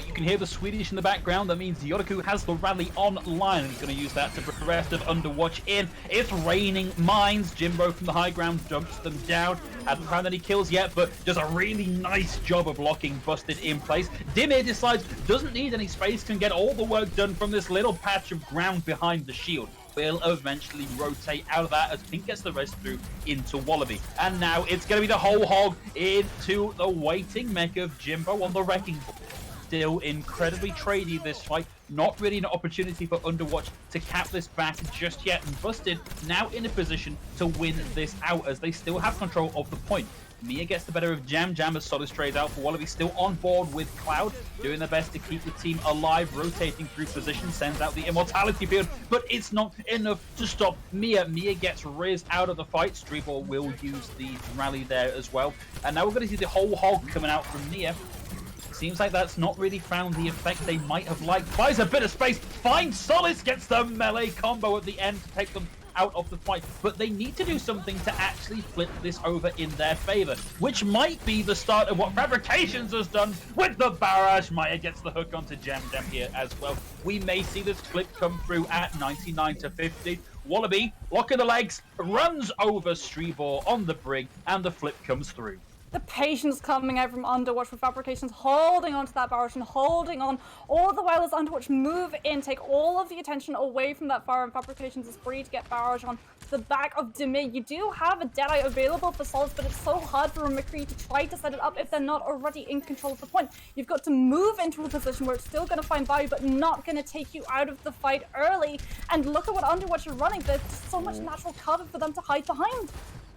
You can hear the Swedish in the background. That means Yoruku has the rally online, and he's going to use that to put the rest of Underwatch in. It's raining mines. Jimbo from the high ground dumps them down. Hasn't found any kills yet, but does a really nice job of locking Busted in place. Dimir decides doesn't need any space, can get all the work done from this little patch of ground behind the shield. Will eventually rotate out of that as Pink gets the rest through into Wallaby. And now it's going to be the whole hog into the waiting mech of Jimbo on the wrecking ball. Still incredibly tradey this fight. Not really an opportunity for Underwatch to cap this back just yet. And Busted now in a position to win this out as they still have control of the point. Mia gets the better of Jam as Solace trades out for Wallaby, still on board with Cloud, doing their best to keep the team alive, rotating through position, sends out the Immortality field, but it's not enough to stop Mia. Mia gets Riz out of the fight. Streetball will use the rally there as well. And now we're going to see the whole hog coming out from Mia. Seems like that's not really found the effect they might have liked. Buys a bit of space, finds Solace, gets the melee combo at the end to take them out of the fight. But they need to do something to actually flip this over in their favor, which might be the start of what Fabrications has done with the barrage. Maya gets the hook onto Jam here as well. We may see this flip come through at 99 to 50. Wallaby, locking the legs, runs over Streebor on the brig, and the flip comes through. The patience coming out from Underwatch with Fabrications holding onto that barrage and holding on all the while as Underwatch move in, take all of the attention away from that fire, and Fabrications is free to get barrage on the back of Dimir. You do have a Deadeye available for Solace, but it's so hard for a McCree to try to set it up if they're not already in control of the point. You've got to move into a position where it's still going to find value, but not going to take you out of the fight early. And look at what Underwatch are running. There's so much natural cover for them to hide behind.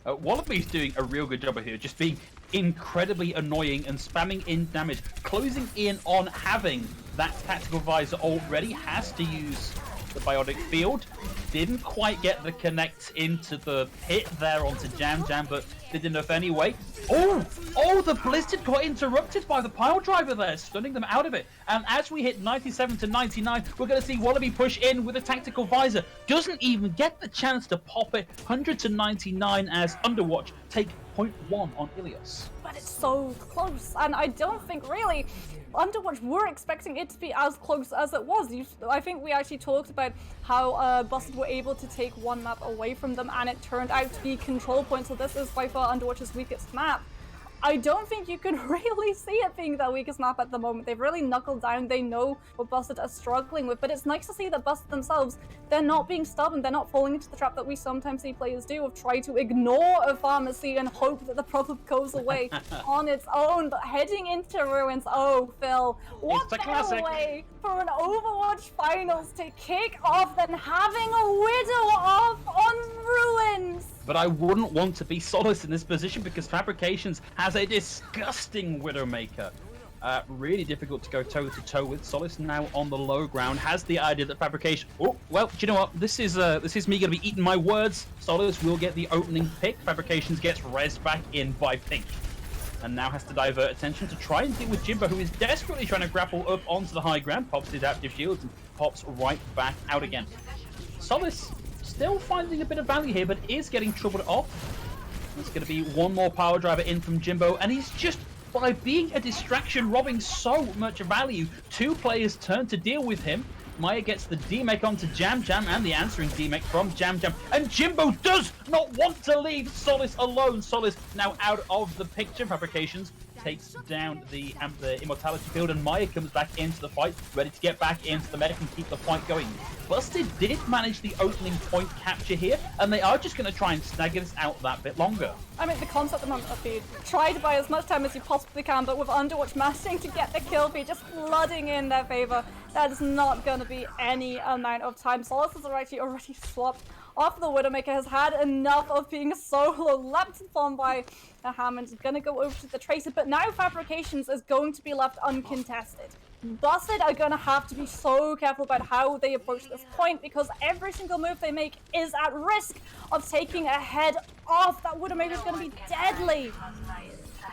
Wallaby's doing a real good job of here, just being incredibly annoying and spamming in damage, closing in on having that tactical visor already. Has to use the biotic field. Didn't quite get the connect into the pit there onto Jam, but did enough anyway. Oh, the Blizzard got interrupted by the pile driver there, stunning them out of it. And as we hit 97 to 99, we're going to see Wallaby push in with a tactical visor. Doesn't even get the chance to pop it. 100 to 99 as Underwatch take 0.1 on Ilios. but it's so close. And I don't think really Underwatch were expecting it to be as close as it was. I think we actually talked about how Busted were able to take one map away from them, and it turned out to be Control Point, so this is by far Underwatch's weakest map. I don't think you can really see it being their weakest map at the moment. They've really knuckled down. They know what Busted are struggling with, but it's nice to see that Busted themselves, they're not being stubborn. They're not falling into the trap that we sometimes see players do of try to ignore a pharmacy and hope that the problem goes away on its own. But heading into Ruins, oh, Phil, what better way for an Overwatch finals to kick off than having a Widow off on Ruins? But I wouldn't want to be Solace in this position because Fabrications has a disgusting Widowmaker. Really difficult to go toe-to-toe with. Solace now on the low ground has the idea that Fabrication... Oh, well, do you know what? This is me going to be eating my words. Solace will get the opening pick. Fabrications gets rezzed back in by Pink. And now has to divert attention to try and deal with Jimbo, who is desperately trying to grapple up onto the high ground. Pops his active shields and pops right back out again. Solace still finding a bit of value here, but is getting troubled off. There's going to be one more power driver in from Jimbo, and he's just, by being a distraction, robbing so much value. Two players turn to deal with him. Maya gets the D-Make onto Jam Jam, and the answering D-Make from Jam Jam. And Jimbo does not want to leave Solace alone. Solace now out of the picture. Fabrications takes down the Immortality field, and Maya comes back into the fight, ready to get back into the medic and keep the fight going. Busted did manage the opening point capture here, and they are just going to try and snag this out that bit longer. I mean, the concept of being try to buy as much time as you possibly can, but with Underwatch managing to get the kill feed just flooding in their favor, that is not going to be any amount of time. Solace has already swapped off the Widowmaker, has had enough of being solo, leapt upon by a Hammond, gonna go over to the Tracer, but now Fabrications is going to be left uncontested. Busted are gonna have to be so careful about how they approach this point, because every single move they make is at risk of taking a head off. That Widowmaker is gonna be deadly.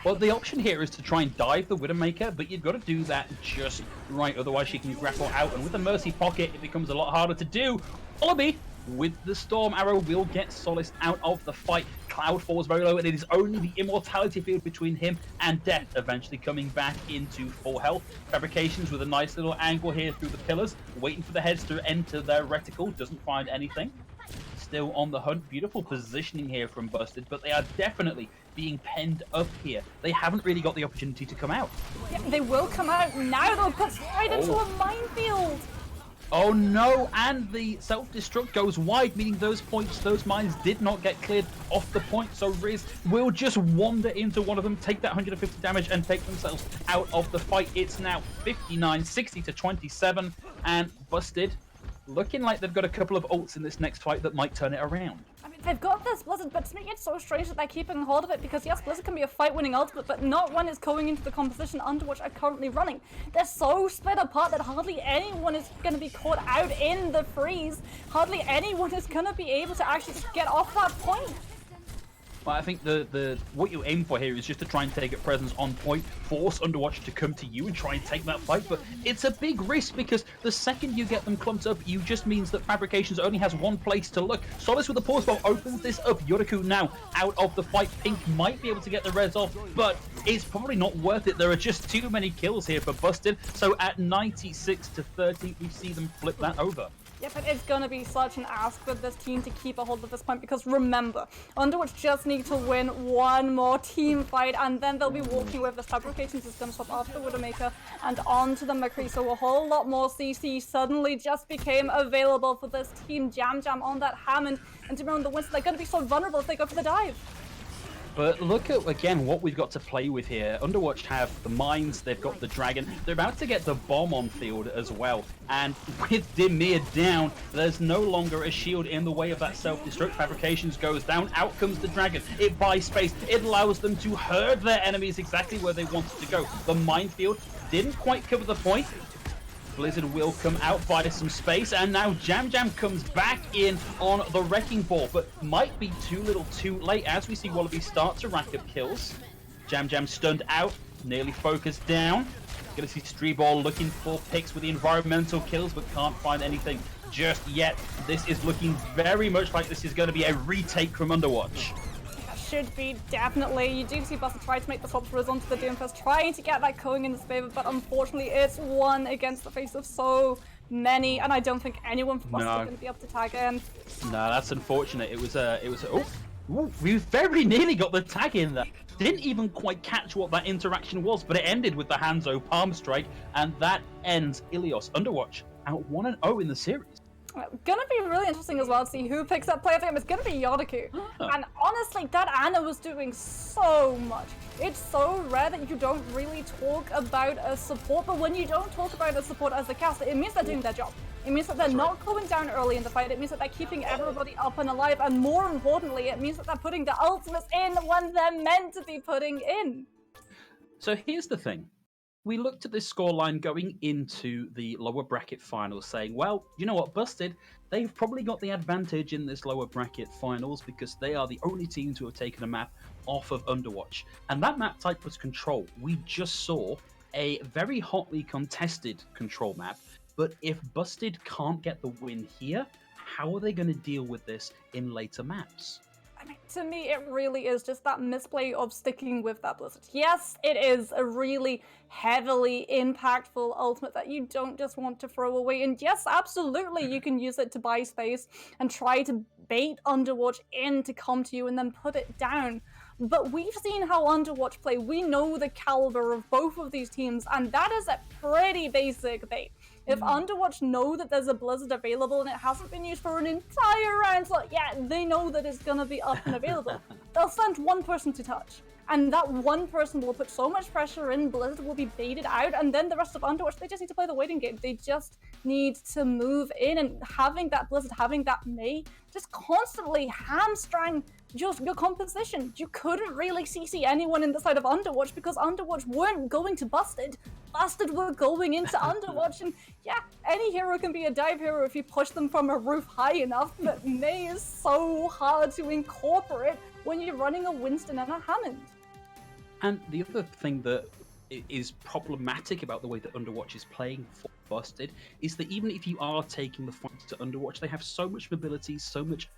Well, the option here is to try and dive the Widowmaker, but you've got to do that just right, otherwise she can grapple out, and with the Mercy Pocket it becomes a lot harder to do. Wallaby with the Storm Arrow will get Solace out of the fight. Cloud falls very low, and it is only the Immortality field between him and Death, eventually coming back into full health. Fabrications with a nice little angle here through the pillars, waiting for the heads to enter their reticle, doesn't find anything. Still on the hunt. Beautiful positioning here from Busted, but they are definitely being penned up here. They haven't really got the opportunity to come out. Yeah, they will come out now, though, put right into a minefield. Oh no, and the self-destruct goes wide, meaning those mines did not get cleared off the point, so Riz will just wander into one of them, take that 150 damage, and take themselves out of the fight. It's now 59-60 to 27, and Busted looking like they've got a couple of ults in this next fight that might turn it around. I mean, they've got this Blizzard, but to me it's so strange that they're keeping hold of it, because yes, Blizzard can be a fight-winning ultimate, but not when it's going into the composition Underwatch are currently running. They're so split apart that hardly anyone is going to be caught out in the freeze. Hardly anyone is going to be able to actually just get off that point. Well, I think what you aim for here is just to try and take a presence on point, force Underwatch to come to you and try and take that fight, but it's a big risk because the second you get them clumped up, you just means that Fabrications only has one place to look. Solace with the pause bomb opens this up. Yoriku now out of the fight. Pink might be able to get the res off, but it's probably not worth it. There are just too many kills here for Busted, so at 96 to 30, we see them flip that over. Yeah, but it's going to be such an ask for this team to keep a hold of this point, because remember, Underwatch just need to win one more team fight, and then they'll be walking with this. Fabrications is going to swap off the Widowmaker and onto the McCree, so a whole lot more CC suddenly just became available for this team. Jam Jam on that Hammond, and to remember the Winston, they're going to be so vulnerable if they go for the dive. But look at, again, what we've got to play with here. Underwatch have the mines, they've got the dragon. They're about to get the bomb on field as well. And with Dimir down, there's no longer a shield in the way of that self-destruct. Fabrications goes down, out comes the dragon. It buys space. It allows them to herd their enemies exactly where they wanted to go. The minefield didn't quite cover the point. Blizzard will come out, buy some space, and now Jam Jam comes back in on the Wrecking Ball, but might be too little too late as we see Wallaby start to rack up kills. Jam Jam stunned out, nearly focused down. Gonna see Streeball looking for picks with the environmental kills, but can't find anything just yet. This is looking very much like this is going to be a retake from Underwatch. should be, definitely. You do see Buster try to make the swap throws onto the Doomfist, trying to get that going in his favor, but unfortunately it's one against the face of so many, and I don't think anyone from Buster is going to be able to tag in. No, that's unfortunate. We very nearly got the tag in there. Didn't even quite catch what that interaction was, but it ended with the Hanzo palm strike, and that ends Ilios Underwatch out 1-0 in the series. Gonna be really interesting as well to see who picks up player of the game. It's gonna be Yodaku. And honestly, that Ana was doing so much. It's so rare that you don't really talk about a support, but when you don't talk about a support as a caster, it means they're doing their job. It means that they're not going down early in the fight. It means that they're keeping everybody up and alive, and more importantly, it means that they're putting the ultimates in when they're meant to be putting in. So here's the thing. We looked at this scoreline going into the lower bracket finals saying, well, you know what, Busted, they've probably got the advantage in this lower bracket finals because they are the only team to have taken a map off of Underwatch. And that map type was Control. We just saw a very hotly contested Control map, but if Busted can't get the win here, how are they going to deal with this in later maps? I mean, to me, it really is just that misplay of sticking with that Blizzard. Yes, it is a really heavily impactful ultimate that you don't just want to throw away. And yes, absolutely, you can use it to buy space and try to bait Underwatch in to come to you and then put it down. But we've seen how Underwatch play. We know the caliber of both of these teams, and that is a pretty basic bait. If Underwatch know that there's a Blizzard available and it hasn't been used for an entire round slot, yeah, they know that it's gonna be up and available. They'll send one person to touch, and that one person will put so much pressure in, Blizzard will be baited out, and then the rest of Underwatch, they just need to play the waiting game. They just need to move in, and having that Blizzard, having that Mei, just constantly hamstring just your composition. You couldn't really CC anyone in the side of Underwatch because Underwatch weren't going to Busted. Busted were going into Underwatch, and yeah, any hero can be a dive hero if you push them from a roof high enough, but Mei is so hard to incorporate when you're running a Winston and a Hammond. And the other thing that is problematic about the way that Underwatch is playing for Busted is that even if you are taking the fight to Underwatch, they have so much mobility, so much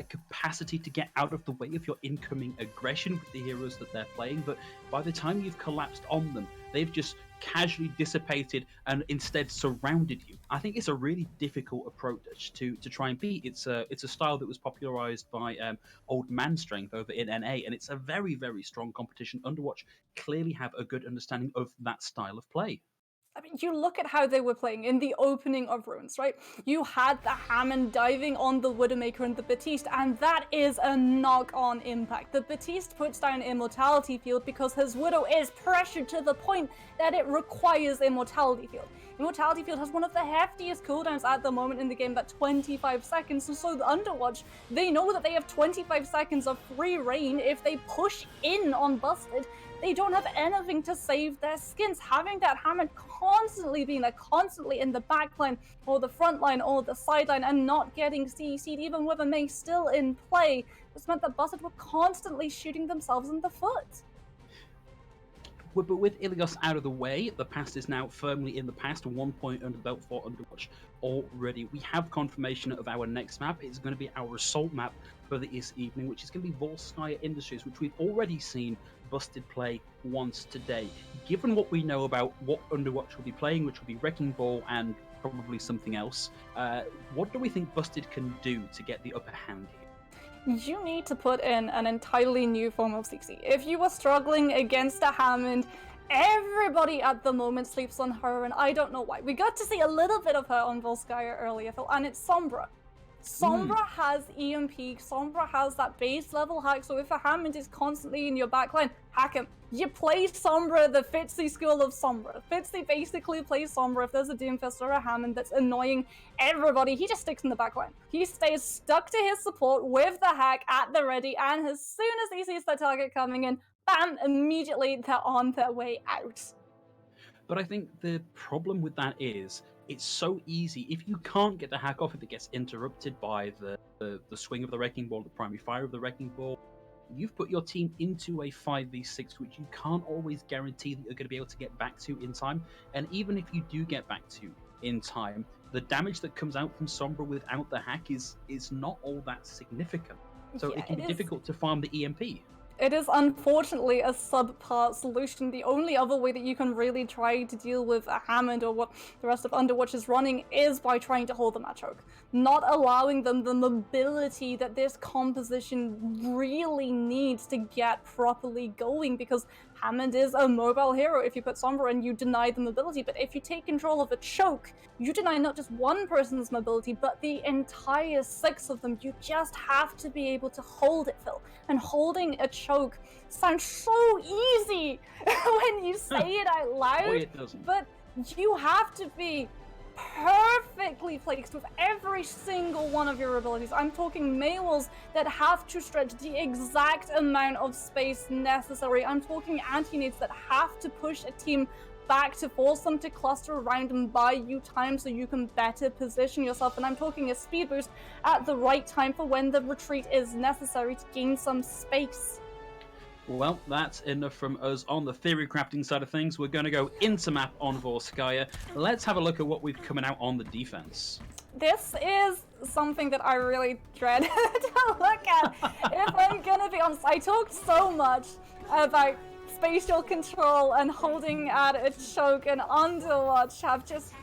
capacity to get out of the way of your incoming aggression with the heroes that they're playing, but by the time you've collapsed on them, they've just casually dissipated and instead surrounded you. I think it's a really difficult approach to try and beat. It's a style that was popularized by Old Man Strength over in NA, and it's a very, very strong competition. Underwatch clearly have a good understanding of that style of play. I mean, you look at how they were playing in the opening of Runes, right? You had the Hammond diving on the Widowmaker and the Batiste, and that is a knock-on impact. The Batiste puts down Immortality Field because his Widow is pressured to the point that it requires Immortality Field. Immortality Field has one of the heftiest cooldowns at the moment in the game, that 25 seconds, and so the Underwatch, they know that they have 25 seconds of free reign if they push in on Busted. They don't have anything to save their skins. Having that Hammond constantly being there, constantly in the backline or the front line or the sideline and not getting CC'd, even with a Mei still in play, just meant that Buzzard were constantly shooting themselves in the foot. But with Ilios out of the way, the past is now firmly in the past, 1 point under the belt for Underwatch already. We have confirmation of our next map. It's going to be our assault map for this evening, which is going to be Volskaya Industries, which we've already seen Busted play once today. Given what we know about what Underwatch will be playing, which will be Wrecking Ball and probably something else, what do we think Busted can do to get the upper hand here? You need to put in an entirely new form of CC. If you were struggling against a Hammond, everybody at the moment sleeps on her, and I don't know why. We got to see a little bit of her on Volskaya earlier, Phil, and it's Sombra. Sombra has EMP, Sombra has that base level hack, so if a Hammond is constantly in your backline, hack him. You play Sombra the Fitzy school of Sombra. Fitzy basically plays Sombra if there's a Doomfist or a Hammond that's annoying everybody. He just sticks in the backline. He stays stuck to his support with the hack at the ready, and as soon as he sees the target coming in, bam, immediately they're on their way out. But I think the problem with that is it's so easy. If you can't get the hack off, if it gets interrupted by the swing of the Wrecking Ball, the primary fire of the Wrecking Ball, you've put your team into a 5v6, which you can't always guarantee that you're going to be able to get back to in time. And even if you do get back to in time, the damage that comes out from Sombra without the hack is not all that significant. So Yeah, it can be difficult to farm the EMP. It is unfortunately a subpar solution. The only other way that you can really try to deal with a Hammond or what the rest of Underwatch is running is by trying to hold them at choke. Not allowing them the mobility that this composition really needs to get properly going, because Hammond is a mobile hero. If you put Sombra in, you deny the mobility, but if you take control of a choke, you deny not just one person's mobility, but the entire 6 of them. You just have to be able to hold it, Phil. And holding a choke sounds so easy when you say it out loud, Boy, it doesn't. But you have to be perfectly placed with every single one of your abilities. I'm talking melees that have to stretch the exact amount of space necessary. I'm talking anti-nades that have to push a team back to force them to cluster around and buy you time so you can better position yourself. And I'm talking a speed boost at the right time for when the retreat is necessary to gain some space. Well, that's enough from us on the theory crafting side of things. We're going to go into map on Vorskaya. Let's have a look at what we've coming out on the defense. This is something that I really dread to look at. If I'm going to be honest, I talked so much about spatial control and holding at a choke and Underwatch have just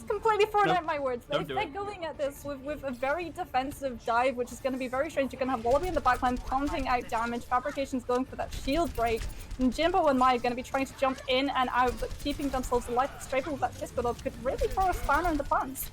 completely thrown out my words. They're going at this with a very defensive dive, which is going to be very strange. You're going to have Wallaby in the backline pumping out damage. Fabrication's going for that shield break. And Jimbo and Mai are going to be trying to jump in and out, but keeping themselves alive. Straight with that Discord Orb could really throw a spanner in the plans.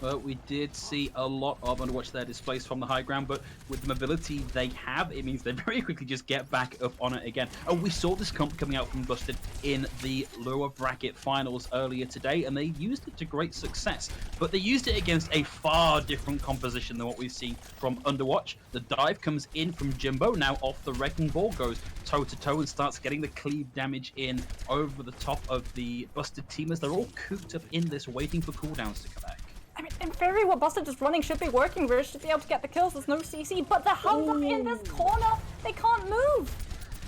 Well, we did see a lot of Underwatch there displaced from the high ground, but with the mobility they have, it means they very quickly just get back up on it again. And we saw this comp coming out from Busted in the lower bracket finals earlier today, and they used it to great success. But they used it against a far different composition than what we've seen from Underwatch. The dive comes in from Jimbo, now off the Wrecking Ball, goes toe-to-toe and starts getting the cleave damage in over the top of the Busted teamers. They're all cooped up in this, waiting for cooldowns to come back. I mean, in theory, what Busted is running should be working. Riz should be able to get the kills. There's no CC, but they're held up in this corner. They can't move.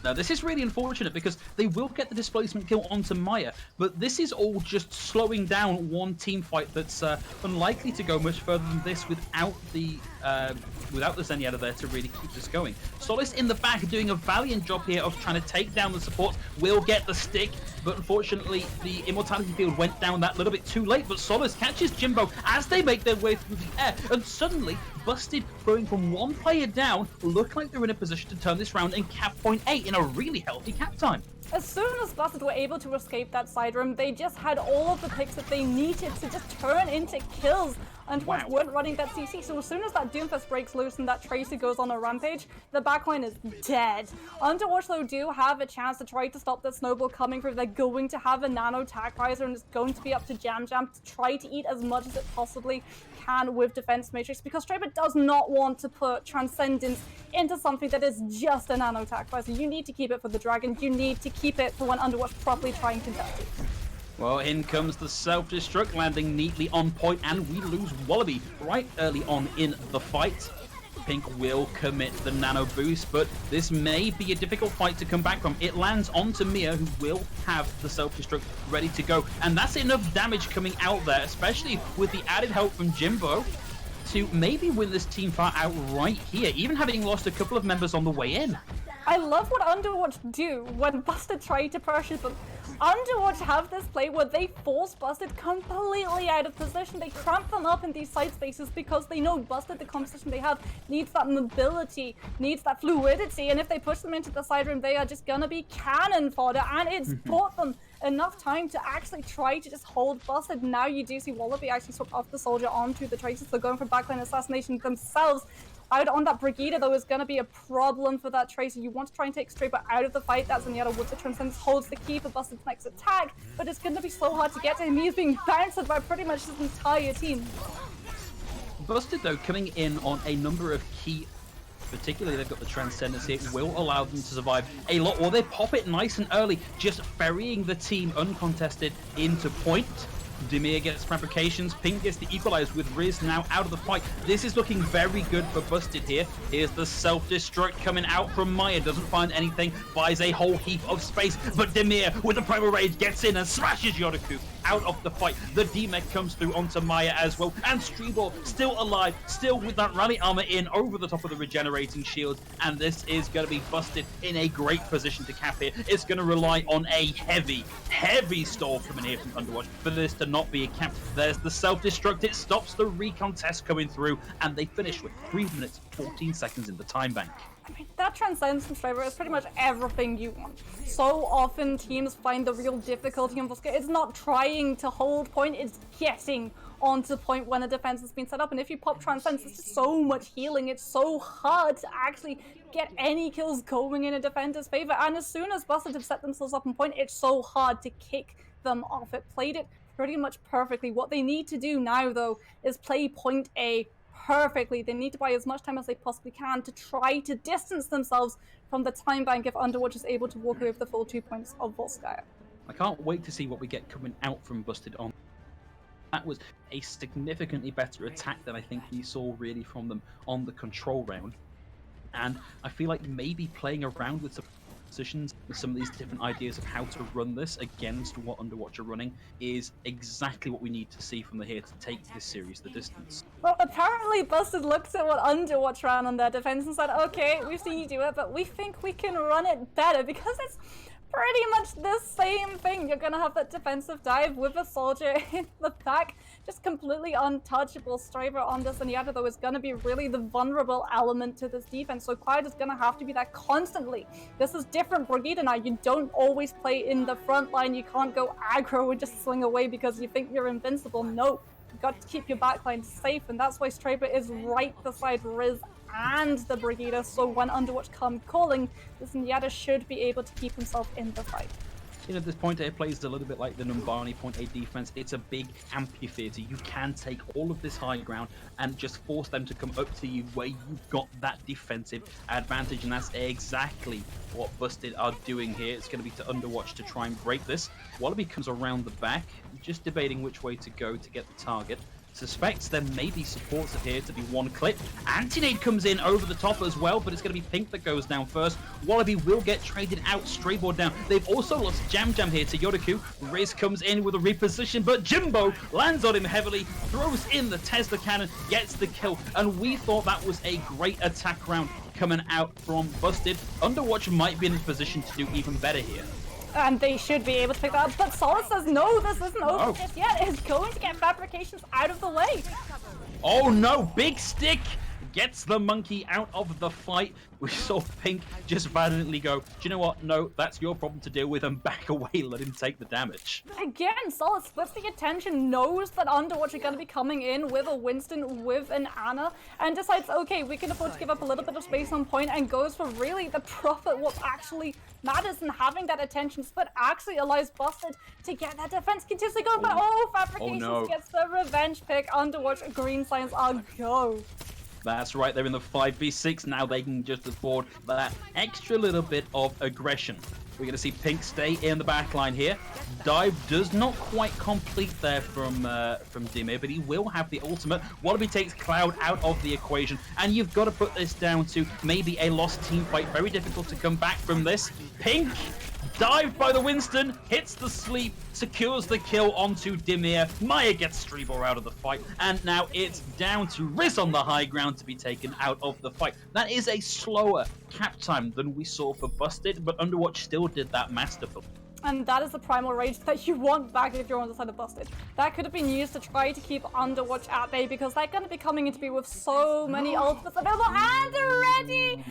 Now, this is really unfortunate because they will get the displacement kill onto Maya, but this is all just slowing down one team fight that's unlikely to go much further than this without the Zenyatta there to really keep this going. Solis in the back doing a valiant job here of trying to take down the support, will get the stick, but unfortunately the Immortality field went down that little bit too late, but Solis catches Jimbo as they make their way through the air, and suddenly Busted, throwing from one player down, look like they're in a position to turn this round and cap point 8 in a really healthy cap time. As soon as Busted were able to escape that side room, they just had all of the picks that they needed to just turn into kills. And weren't running that CC, so as soon as that Doomfist breaks loose and that Tracer goes on a rampage, the backline is dead. Underwatch, though, do have a chance to try to stop the snowball coming through. They're going to have a nano tac riser, and it's going to be up to Jam Jam to try to eat as much as it possibly can with Defense Matrix, because Straber does not want to put Transcendence into something that is just a nano tac riser. You need to keep it for the Dragon. You need to keep it for when Underwatch properly trying to contest it. Well, in comes the self-destruct, landing neatly on point, and we lose Wallaby right early on in the fight. Pink will commit the nano boost, but this may be a difficult fight to come back from. It lands onto Mia, who will have the self-destruct ready to go, and that's enough damage coming out there, especially with the added help from Jimbo, to maybe win this team fight out right here, even having lost a couple of members on the way in. I love what Underwatch do when Busted try to pressure them. Underwatch have this play where they force Busted completely out of position. They cramp them up in these side spaces because they know Busted, the composition they have, needs that mobility, needs that fluidity, and if they push them into the side room, they are just gonna be cannon fodder, and it's bought them enough time to actually try to just hold Busted. Now you do see Wallaby actually swap off the soldier onto the Tracer, so going for backline assassination themselves. Out on that Brigida, though, is going to be a problem for that Tracer. You want to try and take Straber out of the fight. That's Zenyatta with the Transcendence holds the key for Busted's next attack, but it's going to be so hard to get to him. He's being bounced by pretty much his entire team. Busted, though, coming in on a number of key, particularly they've got the Transcendence here, will allow them to survive a lot. Or they pop it nice and early, just ferrying the team uncontested into point. Dimir gets fabrications, Pink gets the equalize with Riz now out of the fight. This is looking very good for Busted here. Here's the self-destruct coming out from Maya, doesn't find anything, buys a whole heap of space, but Dimir with the Primal Rage gets in and smashes Yodoku out of the fight. The D-Mech comes through onto Maya as well, and Streebor still alive, still with that rally armor in over the top of the regenerating shield, and this is going to be Busted in a great position to cap here. It's going to rely on a heavy stall coming here from Underwatch for this to not be a cap. There's the self-destruct, it stops the recon test coming through, and they finish with 3 minutes 14 seconds in the time bank. I mean, that Transcendence from Striver is pretty much everything you want. So often teams find the real difficulty in Busket. It's not trying to hold point, it's getting onto point when a defense has been set up. And if you pop Transcendence, it's just so much healing. It's so hard to actually get any kills going in a defender's favor. And as soon as Busted have set themselves up on point, it's so hard to kick them off. It played it pretty much perfectly. What they need to do now, though, is play point A perfectly. They need to buy as much time as they possibly can to try to distance themselves from the time bank if Underwatch is able to walk away with the full 2 points of Volskaya. I can't wait to see what we get coming out from Busted on. That was a significantly better attack than I think we saw really from them on the control round. And I feel like maybe playing around with some positions, with some of these different ideas of how to run this against what Underwatch are running is exactly what we need to see from the here to take this series the distance. Well, apparently Busted looked at what Underwatch ran on their defense and said, okay, we've seen you do it, but we think we can run it better, because it's pretty much the same thing. You're gonna have that defensive dive with a soldier in the back, just completely untouchable. Striver on this, and Yada though is gonna be really the vulnerable element to this defense, so Quiet is gonna have to be that constantly. This is different Brigida now. You don't always play in the front line. You can't go aggro and just swing away because you think you're invincible. No, you've got to keep your backline safe, and that's why Striver is right beside Riz and the Brigida, so when Underwatch come calling, this Nyada should be able to keep himself in the fight. You know, this point A plays a little bit like the Numbani point A defense. It's a big amphitheater. You can take all of this high ground and just force them to come up to you where you've got that defensive advantage, and that's exactly what Busted are doing here. It's going to be to Underwatch to try and break this. Wallaby comes around the back, just debating which way to go to get the target. Suspects there may be supports here to be one clip. Antinade comes in over the top as well, but it's going to be Pink that goes down first. Wallaby will get traded out, Strayboard down. They've also lost Jam Jam here to Yodoku. Riz comes in with a reposition, but Jimbo lands on him heavily, throws in the Tesla cannon, gets the kill, and we thought that was a great attack round coming out from Busted. Underwatch might be in a position to do even better here. And they should be able to pick that up, but Solid says no, this isn't over just yet. It's going to get fabrications out of the way. Oh no, Big Stick gets the monkey out of the fight. We saw Pink just valiantly go, do you know what? No, that's your problem to deal with, and back away, let him take the damage. Again, Solid splits the attention, knows that Underwatch are going to be coming in with a Winston, with an Ana, and decides, okay, we can afford to give up a little bit of space on point, and goes for really the profit, what actually matters, and having that attention split actually allows Busted to get that defense continuously going, but Fabrications gets the revenge pick. Underwatch green signs are go. That's right, they're in the 5v6. Now they can just afford that extra little bit of aggression. We're going to see Pink stay in the back line here. Dive does not quite complete there from Dimir, but he will have the ultimate. Wallaby takes Cloud out of the equation, and you've got to put this down to maybe a lost team fight. Very difficult to come back from this. Pink, dive by the Winston, hits the sleep, secures the kill onto Dimir. Maya gets Streebor out of the fight, and now it's down to Riz on the high ground to be taken out of the fight. That is a slower cap time than we saw for Busted, but Underwatch still did that masterfully. And that is the primal rage that you want back if you're on the side of Busted. That could have been used to try to keep Underwatch at bay, because they're going to be coming into B with so many ultimates available, and already an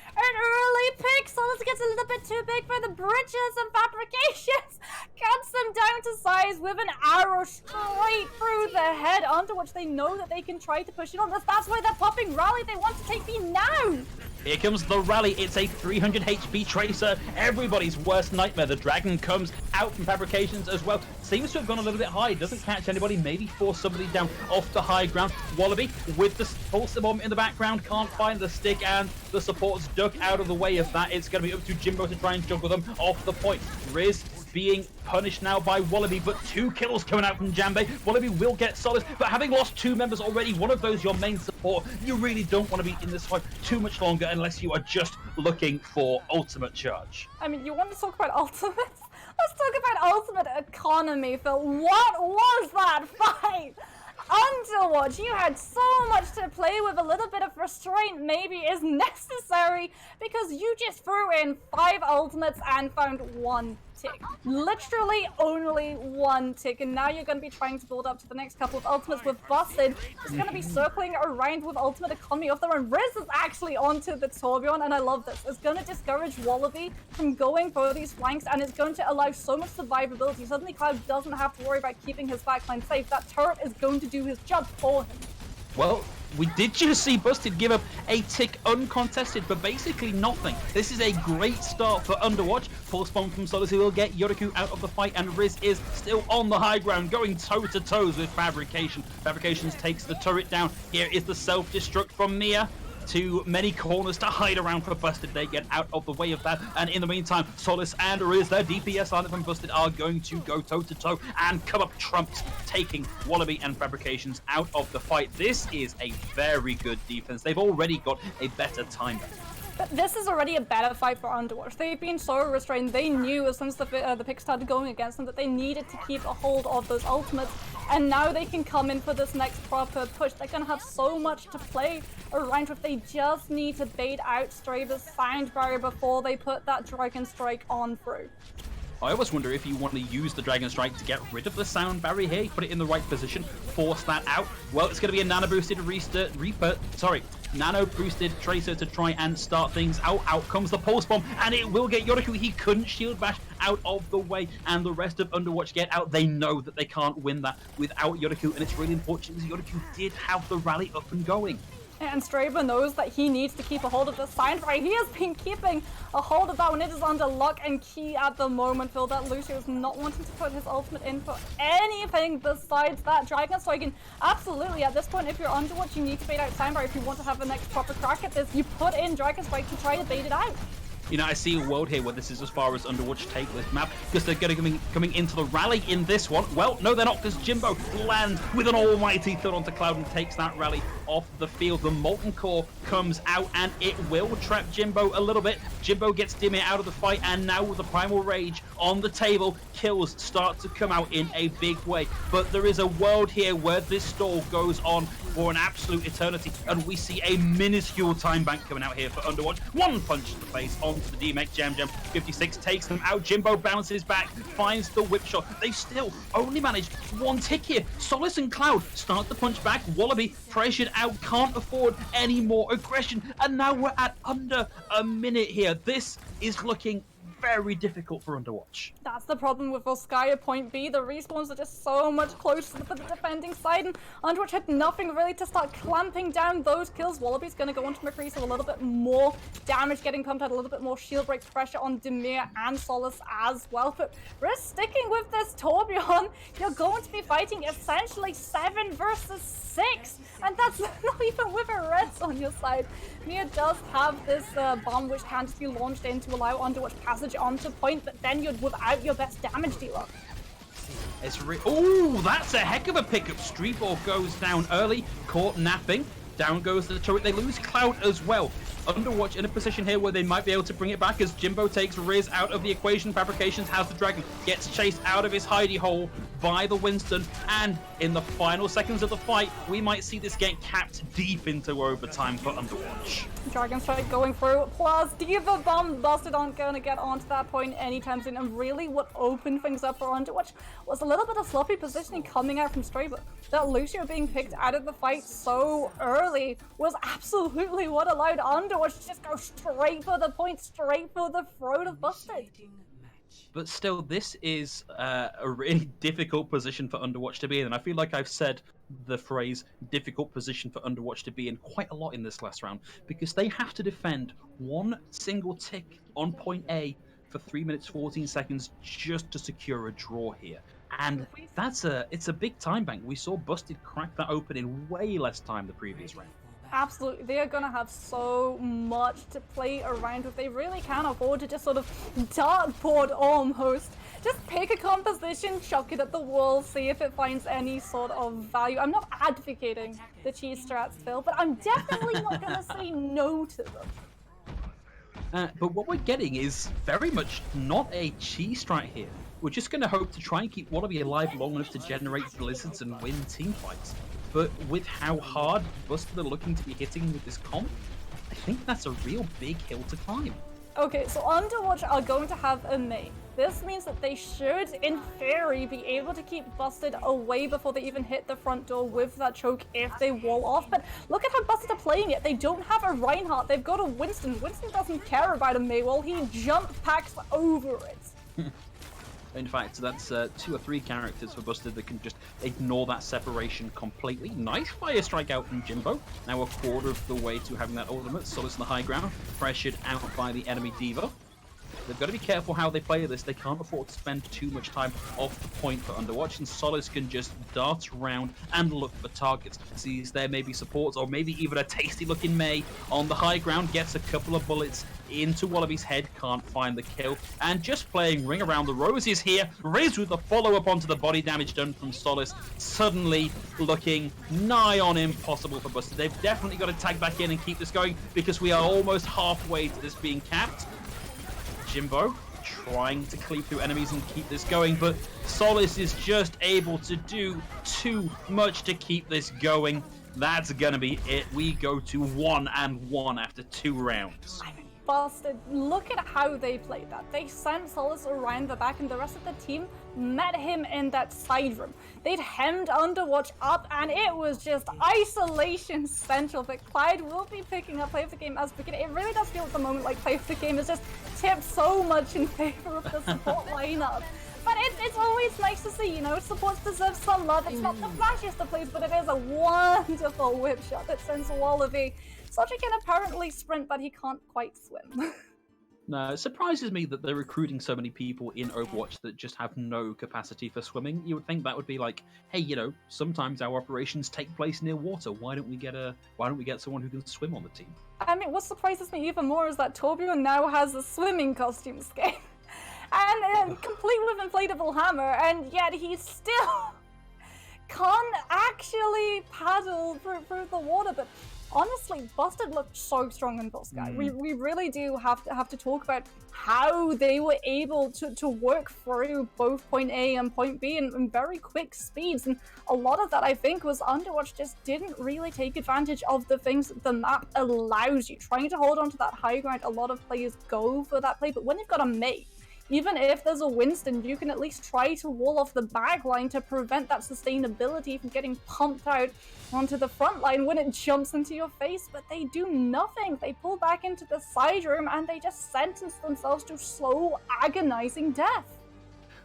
early pick. Solus gets a little bit too big for the bridges and fabrications. Cuts them down to size with an arrow straight through the head. Underwatch, they know that they can try to push it on this. That's why they're popping Rally. They want to take B now. Here comes the rally. It's a 300 HP Tracer, everybody's worst nightmare. The Dragon comes out from Fabrications as well. Seems to have gone a little bit high. Doesn't catch anybody. Maybe force somebody down off the high ground. Wallaby with the pulse bomb in the background. Can't find the stick, and the supports duck out of the way of that. It's going to be up to Jimbo to try and juggle them off the point. Riz being punished now by Wallaby, but 2 kills coming out from Jambe. Wallaby will get Solace, but having lost 2 members already, one of those your main support, you really don't want to be in this fight too much longer unless you are just looking for ultimate charge. I mean, you want to talk about ultimates? Let's talk about ultimate economy, Phil. What was that fight? Underwatch, you had so much to play with. A little bit of restraint maybe is necessary because you just threw in 5 ultimates and found 1 tick. Literally only 1 tick, and now you're going to be trying to build up to the next couple of ultimates with Busted. It's going to be circling around with ultimate economy of their own. Riz is actually onto the Torbjorn, and I love this. It's going to discourage Wallaby from going for these flanks, and it's going to allow so much survivability. Suddenly Cloud doesn't have to worry about keeping his backline safe. That turret is going to do his job for him. Well, we did just see Busted give up a tick uncontested for basically nothing. This is a great start for Underwatch. Pulse bomb from Solus, who will get Yoriku out of the fight, and Riz is still on the high ground, going toe-to-toes with Fabrication. Fabrications takes the turret down. Here is the self-destruct from Mia. Too many corners to hide around for Busted. They get out of the way of that, and in the meantime, Solus and Riz, their DPS line from Busted, are going to go toe-to-toe and come up trumps, taking Wallaby and Fabrications out of the fight. This is a very good defense. They've already got a better timer. But this is already a better fight for Underwatch. They've been so restrained. They knew as soon as the pick started going against them that they needed to keep a hold of those ultimates. And now they can come in for this next proper push. They're going to have so much to play around with. They just need to bait out Straver's sound barrier before they put that Dragon Strike on through. I always wonder if you want to use the Dragon Strike to get rid of the sound barrier here, put it in the right position, force that out. Well, it's going to be a nano-boosted nano-boosted Tracer to try and start things out. Out comes the Pulse Bomb, and it will get Yoriku. He couldn't shield bash out of the way, and the rest of Underwatch get out. They know that they can't win that without Yoriku, and it's really unfortunate because Yoriku did have the rally up and going. And Straber knows that he needs to keep a hold of the sound barrier. He has been keeping a hold of that one. It is under lock and key at the moment, Phil. That Lucio is not wanting to put his ultimate in for anything besides that Dragon Strike. And absolutely, at this point, if you're Underwatch, you need to bait out sound barrier if you want to have the next proper crack at this. You put in Dragon Strike to try to bait it out. You know, I see a world here where this is as far as Underwatch take this map, because they're going to be coming into the rally in this one. Well, no, they're not, because Jimbo lands with an almighty thud onto Cloud and takes that rally off the field. The Molten Core comes out, and it will trap Jimbo a little bit. Jimbo gets Dimir out of the fight, and now with the Primal Rage on the table, kills start to come out in a big way. But there is a world here where this stall goes on for an absolute eternity, and we see a minuscule time bank coming out here for Underwatch. One punch to the face onto the DMX Jam. 56 takes them out. Jimbo bounces back, finds the whip shot. They still only managed 1 tick here. Solace and Cloud start to punch back. Wallaby pressured out, can't afford any more aggression, and now we're at under a minute here. This is looking very difficult for Underwatch. That's the problem with Volskaya Point B. The respawns are just so much closer for the defending side, and Underwatch had nothing really to start clamping down those kills. Wallaby's going to go onto McCree, so a little bit more damage getting pumped out, a little bit more shield break pressure on Dimir and Solace as well. But we're sticking with this Torbjorn. You're going to be fighting essentially 7 versus 6, and that's not even with a Reds on your side. Mia does have this bomb which can just be launched in to allow Underwatch passage onto point, but then you're without your best damage dealer. Oh, that's a heck of a pickup. Streetball goes down early, caught napping. Down goes the turret. They lose Cloud as well. Underwatch in a position here where they might be able to bring it back as Jimbo takes Riz out of the equation. Fabrications has the Dragon, gets chased out of his hidey hole by the Winston, and in the final seconds of the fight, we might see this get capped deep into overtime for Underwatch. Dragon Strike going through, plus Diva Bomb. Busted aren't going to get onto that point anytime soon, and really what opened things up for Underwatch was a little bit of sloppy positioning coming out from Straber. That Lucio being picked out of the fight so early was absolutely what allowed Underwatch to just go straight for the point, straight for the throat of Busted. But still, this is a really difficult position for Underwatch to be in, and I feel like I've said the phrase difficult position for Underwatch to be in quite a lot in this last round, because they have to defend 1 single tick on point A for 3 minutes 14 seconds just to secure a draw here. And it's a big time bank. We saw Busted crack that open in way less time the previous round. Absolutely, they are going to have so much to play around with. They really can't afford to just sort of dartboard almost Just pick a composition, chuck it at the wall, see if it finds any sort of value. I'm not advocating the cheese strats, Phil, but I'm definitely not going to say no to them. But what we're getting is very much not a cheese strat here. We're just going to hope to try and keep Wallaby alive long enough to generate blizzards and win team fights. But with how hard Busted are looking to be hitting with this comp, I think that's a real big hill to climb. Okay, so Underwatch are going to have a Mei. This means that they should, in theory, be able to keep Busted away before they even hit the front door with that choke if they wall off. But look at how Busted are playing it. They don't have a Reinhardt. They've got a Winston. Winston doesn't care about a Mei wall. He jump packs over it. In fact, that's 2 or 3 characters for Busted that can just ignore that separation completely. Nice fire strike out from Jimbo. Now a quarter of the way to having that ultimate. Solace in the high ground, pressured out by the enemy Diva. They've got to be careful how they play this. They can't afford to spend too much time off the point for Underwatch, and Solace can just dart around and look for targets. Sees there maybe supports, or maybe even a tasty-looking Mei on the high ground, gets a couple of bullets into Wallaby's head, can't find the kill, and just playing Ring Around the Roses here. Riz with the follow-up onto the body damage done from Solace, suddenly looking nigh on impossible for Busted. They've definitely got to tag back in and keep this going, because we are almost halfway to this being capped. Jimbo trying to cleave through enemies and keep this going, but Solace is just able to do too much to keep this going. That's gonna be it. We go to 1-1 after 2 rounds. Busted. Look at how they played that. They sent Solace around the back, and the rest of the team met him in that side room. They'd hemmed Underwatch up, and it was just isolation central. But Clyde will be picking up play of the game as beginning. It really does feel at the moment like play of the game is just tipped so much in favor of the support lineup. But it's always nice to see, you know, supports deserve some love. It's not the flashiest of plays, but it is a wonderful whip shot that sends Wallaby. Soji can apparently sprint, but he can't quite swim. No, it surprises me that they're recruiting so many people in Overwatch that just have no capacity for swimming. You would think that would be like, hey, you know, sometimes our operations take place near water. Why don't we get someone who can swim on the team? I mean, what surprises me even more is that Torbjorn now has a swimming costume scheme. And complete with inflatable hammer, and yet he still can't actually paddle through the water. But honestly, Busted looked so strong in this guy. We really do have to talk about how they were able to work through both point A and point B in very quick speeds. And a lot of that, I think, was Underwatch just didn't really take advantage of the things that the map allows you. Trying to hold on to that high ground, a lot of players go for that play, but when you've got a mate, even if there's a Winston, you can at least try to wall off the back line to prevent that sustainability from getting pumped out onto the front line when it jumps into your face, but they do nothing. They pull back into the side room and they just sentence themselves to slow, agonizing death.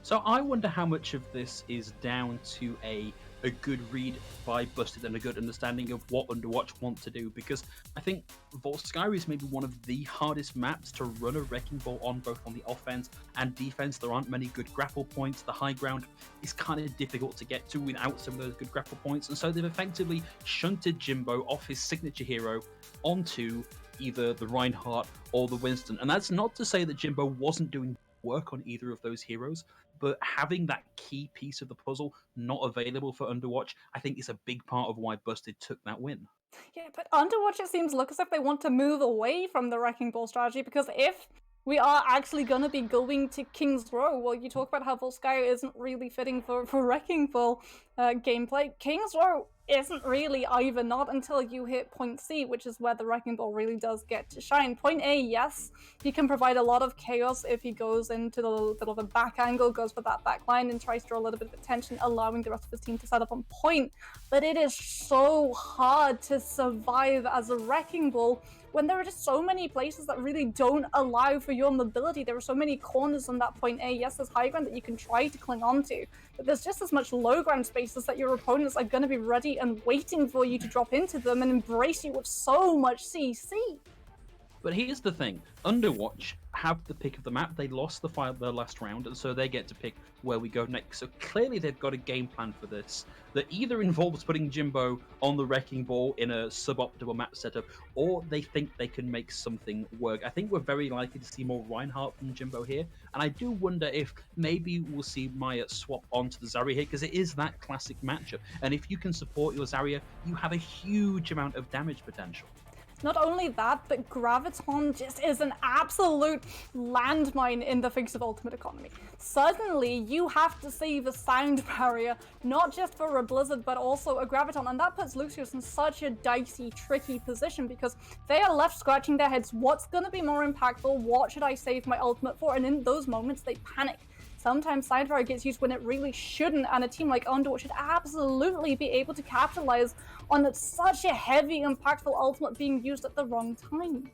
So I wonder how much of this is down to a good read by Busted and a good understanding of what Underwatch want to do, because I think Volskaya is maybe one of the hardest maps to run a Wrecking Ball on, both on the offense and defense. There aren't many good grapple points. The high ground is kind of difficult to get to without some of those good grapple points, and so they've effectively shunted Jimbo off his signature hero onto either the Reinhardt or the Winston. And that's not to say that Jimbo wasn't doing work on either of those heroes, but having that key piece of the puzzle not available for Underwatch, I think is a big part of why Busted took that win. Yeah, but Underwatch, it seems, look as if they want to move away from the Wrecking Ball strategy, because if we are actually going to be going to King's Row, well, you talk about how Volskaya isn't really fitting for Wrecking Ball gameplay. King's Row isn't really either, not until you hit point C, which is where the Wrecking Ball really does get to shine. Point A, yes, he can provide a lot of chaos if he goes into the little bit of a back angle, goes for that back line and tries to draw a little bit of attention, allowing the rest of his team to set up on point. But it is so hard to survive as a Wrecking Ball when there are just so many places that really don't allow for your mobility. There are so many corners on that point A. Yes, there's high ground that you can try to cling on to, but there's just as much low ground spaces that your opponents are going to be ready and waiting for you to drop into them and embrace you with so much CC. But here's the thing, Underwatch have the pick of the map. They lost the last round, and so they get to pick where we go next. So clearly they've got a game plan for this that either involves putting Jimbo on the wrecking ball in a suboptimal map setup, or they think they can make something work. I think we're very likely to see more Reinhardt from Jimbo here, and I do wonder if maybe we'll see Maya swap onto the Zarya here, because it is that classic matchup. And if you can support your Zarya, you have a huge amount of damage potential. Not only that, but Graviton just is an absolute landmine in the face of Ultimate Economy. Suddenly, you have to save a sound barrier, not just for a Blizzard, but also a Graviton, and that puts Lucius in such a dicey, tricky position, because they are left scratching their heads. What's going to be more impactful? What should I save my ultimate for? And in those moments, they panic. Sometimes Sidebar gets used when it really shouldn't, and a team like Underwatch should absolutely be able to capitalize on such a heavy, impactful ultimate being used at the wrong time.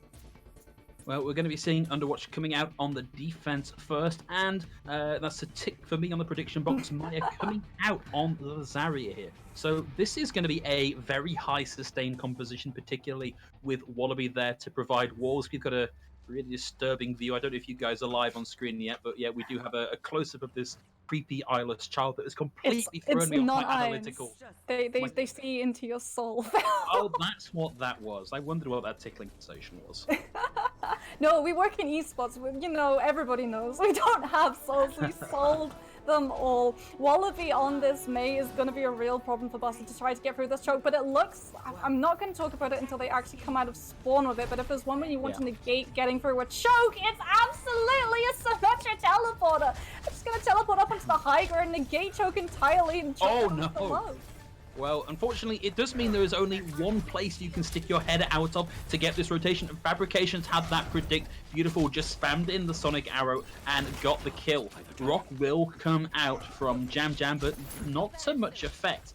Well, we're going to be seeing Underwatch coming out on the defense first, and that's a tick for me on the prediction box. Maya coming out on the Zarya here. So this is going to be a very high sustained composition, particularly with Wallaby there to provide walls. We've got a really disturbing view. I don't know if you guys are live on screen yet, but yeah, we do have a close-up of this creepy eyeless child that has completely thrown me off my analytical. They see into your soul. Oh, that's what that was. I wondered what that tickling sensation was. No, we work in esports. You know, everybody knows. We don't have souls. We sold them all. Wallaby on this May is going to be a real problem for Buster to try to get through this choke, but it looks... I'm not going to talk about it until they actually come out of spawn with it, but if there's one way you want to negate getting through a choke, it's absolutely a Symmetra teleporter. I'm just going to teleport up onto the high ground, negate choke entirely, and choke below. Well, unfortunately, it does mean there is only one place you can stick your head out of to get this rotation. And Fabrications had that predict. Beautiful, just spammed in the Sonic Arrow and got the kill. Rock will come out from Jam Jam, but not so much effect.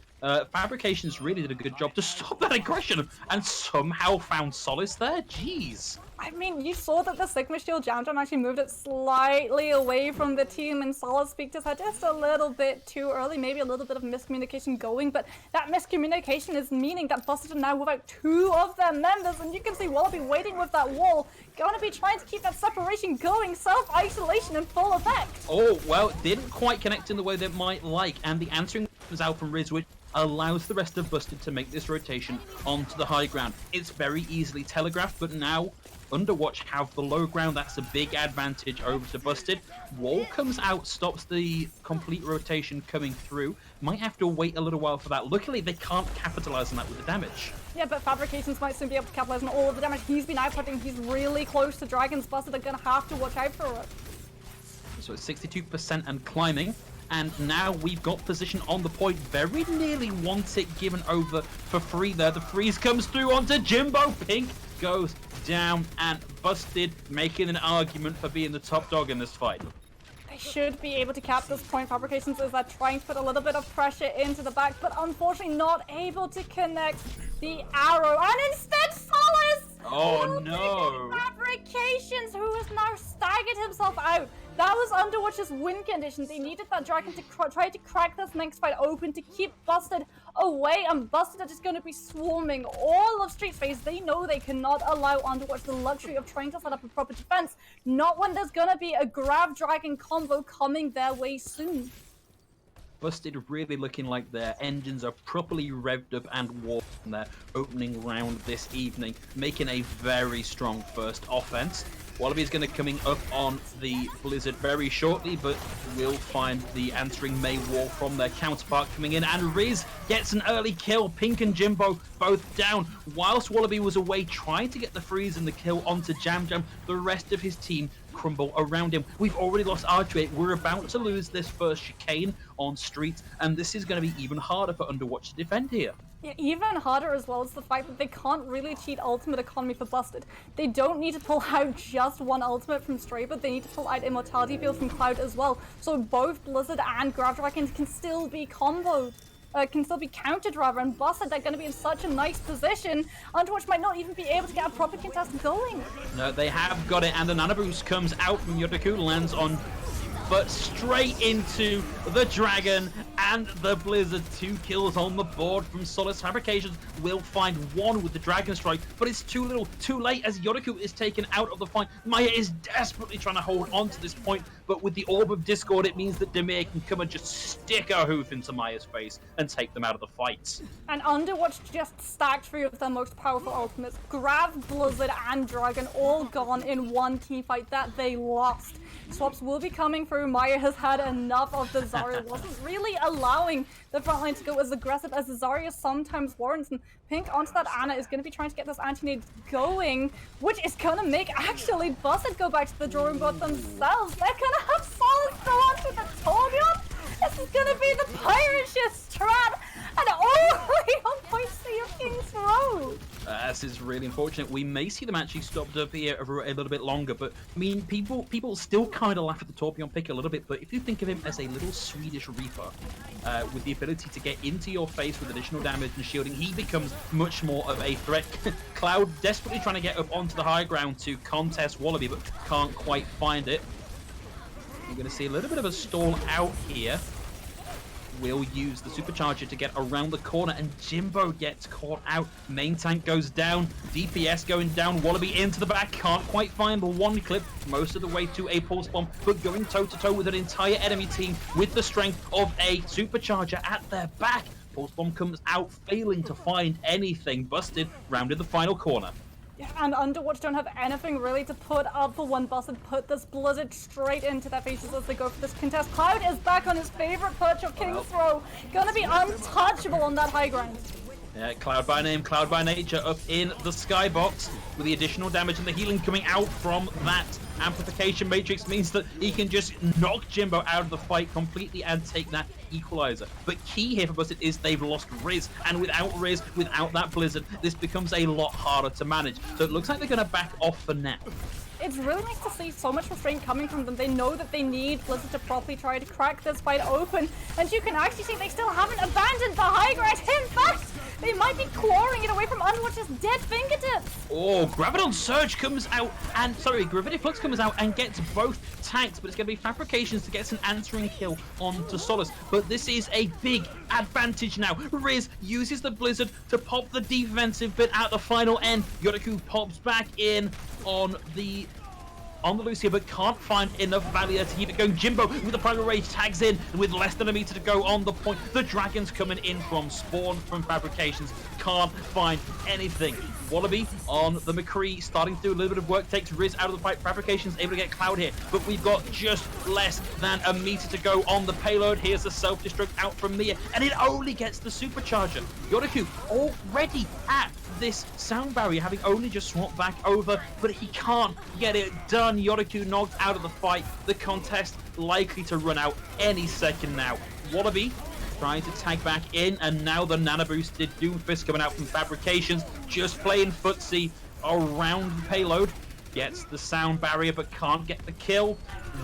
Fabrications really did a good job to stop that aggression and somehow found solace there. Jeez. I mean, you saw that the Sigma Shield Jam Jam actually moved it slightly away from the team, and Solid Speakers had just a little bit too early, maybe a little bit of miscommunication going, but that miscommunication is meaning that Busted are now without two of their members, and you can see Wallaby waiting with that wall, gonna be trying to keep that separation going, self-isolation in full effect. Oh, well, didn't quite connect in the way they might like, and the answering was out from Riz, which allows the rest of Busted to make this rotation onto the high ground. It's very easily telegraphed, but now Underwatch have the low ground. That's a big advantage over to Busted. Wall comes out, stops the complete rotation coming through. Might have to wait a little while for that. Luckily, they can't capitalize on that with the damage. Yeah, but Fabrications might soon be able to capitalize on all of the damage he's been outputting. He's really close to Dragons. Busted are gonna have to watch out for it. So it's 62% and climbing. And now we've got position on the point. Very nearly want it given over for free there. The freeze comes through onto Jimbo. Pink goes down, and Busted making an argument for being the top dog in this fight. They should be able to cap this point. Fabrications is trying to put a little bit of pressure into the back, but unfortunately not able to connect the arrow. And instead, Solace! Oh no! Fabrications, who has now staggered himself out. That was Underwatch's win condition. They needed that dragon to try to crack this next fight open to keep Busted away, and Busted are just going to be swarming all of Street Space. They know they cannot allow Underwatch the luxury of trying to set up a proper defense, not when there's going to be a Grav Dragon combo coming their way soon. Busted really looking like their engines are properly revved up and warm in their opening round this evening, making a very strong first offense. Wallaby's going to coming up on the Blizzard very shortly, but we'll find the answering May wall from their counterpart coming in, and Riz gets an early kill. Pink and Jimbo both down. Whilst Wallaby was away trying to get the freeze and the kill onto Jam Jam, the rest of his team crumble around him. We've already lost Archway. We're about to lose this first chicane on Street, and this is going to be even harder for Underwatch to defend here. Yeah, even harder as well is the fact that they can't really cheat Ultimate Economy for Busted. They don't need to pull out just one ultimate from Stray, but they need to pull out Immortality Field from Cloud as well. So both Blizzard and Grav Dragons can still be comboed. Can still be countered rather, and Busted are going to be in such a nice position. Underwatch might not even be able to get a proper contest going. No, they have got it, and the Nano Boost comes out from Yotaku, lands on but straight into the Dragon and the Blizzard. 2 kills on the board from Solace. Fabrications will find 1 with the Dragon Strike, but it's too little, too late as Yoriku is taken out of the fight. Maya is desperately trying to hold on to this point, but with the Orb of Discord, it means that Demir can come and just stick a hoof into Maya's face and take them out of the fight. And Underwatch just stacked 3 of their most powerful ultimates. Grav, Blizzard, and Dragon all gone in one team fight that they lost. Swaps will be coming through. Maya has had enough of the Zarya. Wasn't really allowing the front line to go as aggressive as the Zarya sometimes warrants. And Pink onto that Ana is going to be trying to get this anti-nade going, which is going to make actually Busted go back to the drawing board themselves. They're going to have Solace go onto the Torbjorn. This is going to be the Pirate Ship strat, and only on point C of King's Row. This is really unfortunate. We may see them actually stopped up here a little bit longer, but I mean, people still kind of laugh at the Torbjorn pick a little bit, but if you think of him as a little Swedish Reaper with the ability to get into your face with additional damage and shielding, he becomes much more of a threat. Cloud desperately trying to get up onto the high ground to contest Wallaby, but can't quite find it. We're going to see a little bit of a stall out here. Will use the supercharger to get around the corner, and Jimbo gets caught out. Main tank goes down, DPS going down, Wallaby into the back, can't quite find the one clip most of the way to a pulse bomb, but going toe-to-toe with an entire enemy team with the strength of a supercharger at their back. Pulse bomb comes out, failing to find anything. Busted, rounded the final corner. Yeah, and Underwatch don't have anything really to put up for one boss and put this Blizzard straight into their faces as they go for this contest. Cloud is back on his favorite perch of King's Row. Gonna be untouchable on that high ground. Yeah, Cloud by name, Cloud by nature up in the skybox with the additional damage and the healing coming out from that amplification matrix means that he can just knock Jimbo out of the fight completely and take that equalizer. But key here for Busted is they've lost Riz, and without Riz, without that Blizzard, this becomes a lot harder to manage. So it looks like they're going to back off for now. It's really nice to see so much restraint coming from them. They know that they need Blizzard to properly try to crack this fight open, and you can actually see they still haven't abandoned the high ground. In fact, they might be clawing it away from Underwatch's dead fingertips. Oh, Graviton Surge comes out, and Gravity Flux comes out and gets both tanks, but it's going to be Fabrications to get an answering kill onto Solace. But this is a big advantage now. Riz uses the Blizzard to pop the defensive bit at the final end. Yoriku pops back in on the Lucia, but can't find enough value to keep it going. Jimbo with the primary rage tags in, and with less than a meter to go on the point. The Dragon's coming in from spawn from Fabrications. Can't find anything. Wallaby on the McCree starting to do a little bit of work, takes Riz out of the fight. Fabrications able to get Cloud here, but we've got just less than a meter to go on the payload. Here's a self-destruct out from Mia, and it only gets the supercharger. Yoriku already at this sound barrier, having only just swapped back over, but he can't get it done. Yoriku knocked out of the fight. The contest likely to run out any second now. Wallaby trying to tag back in, and now the nano boosted Doomfist coming out from Fabrications, just playing footsie around the payload. Gets the sound barrier but can't get the kill.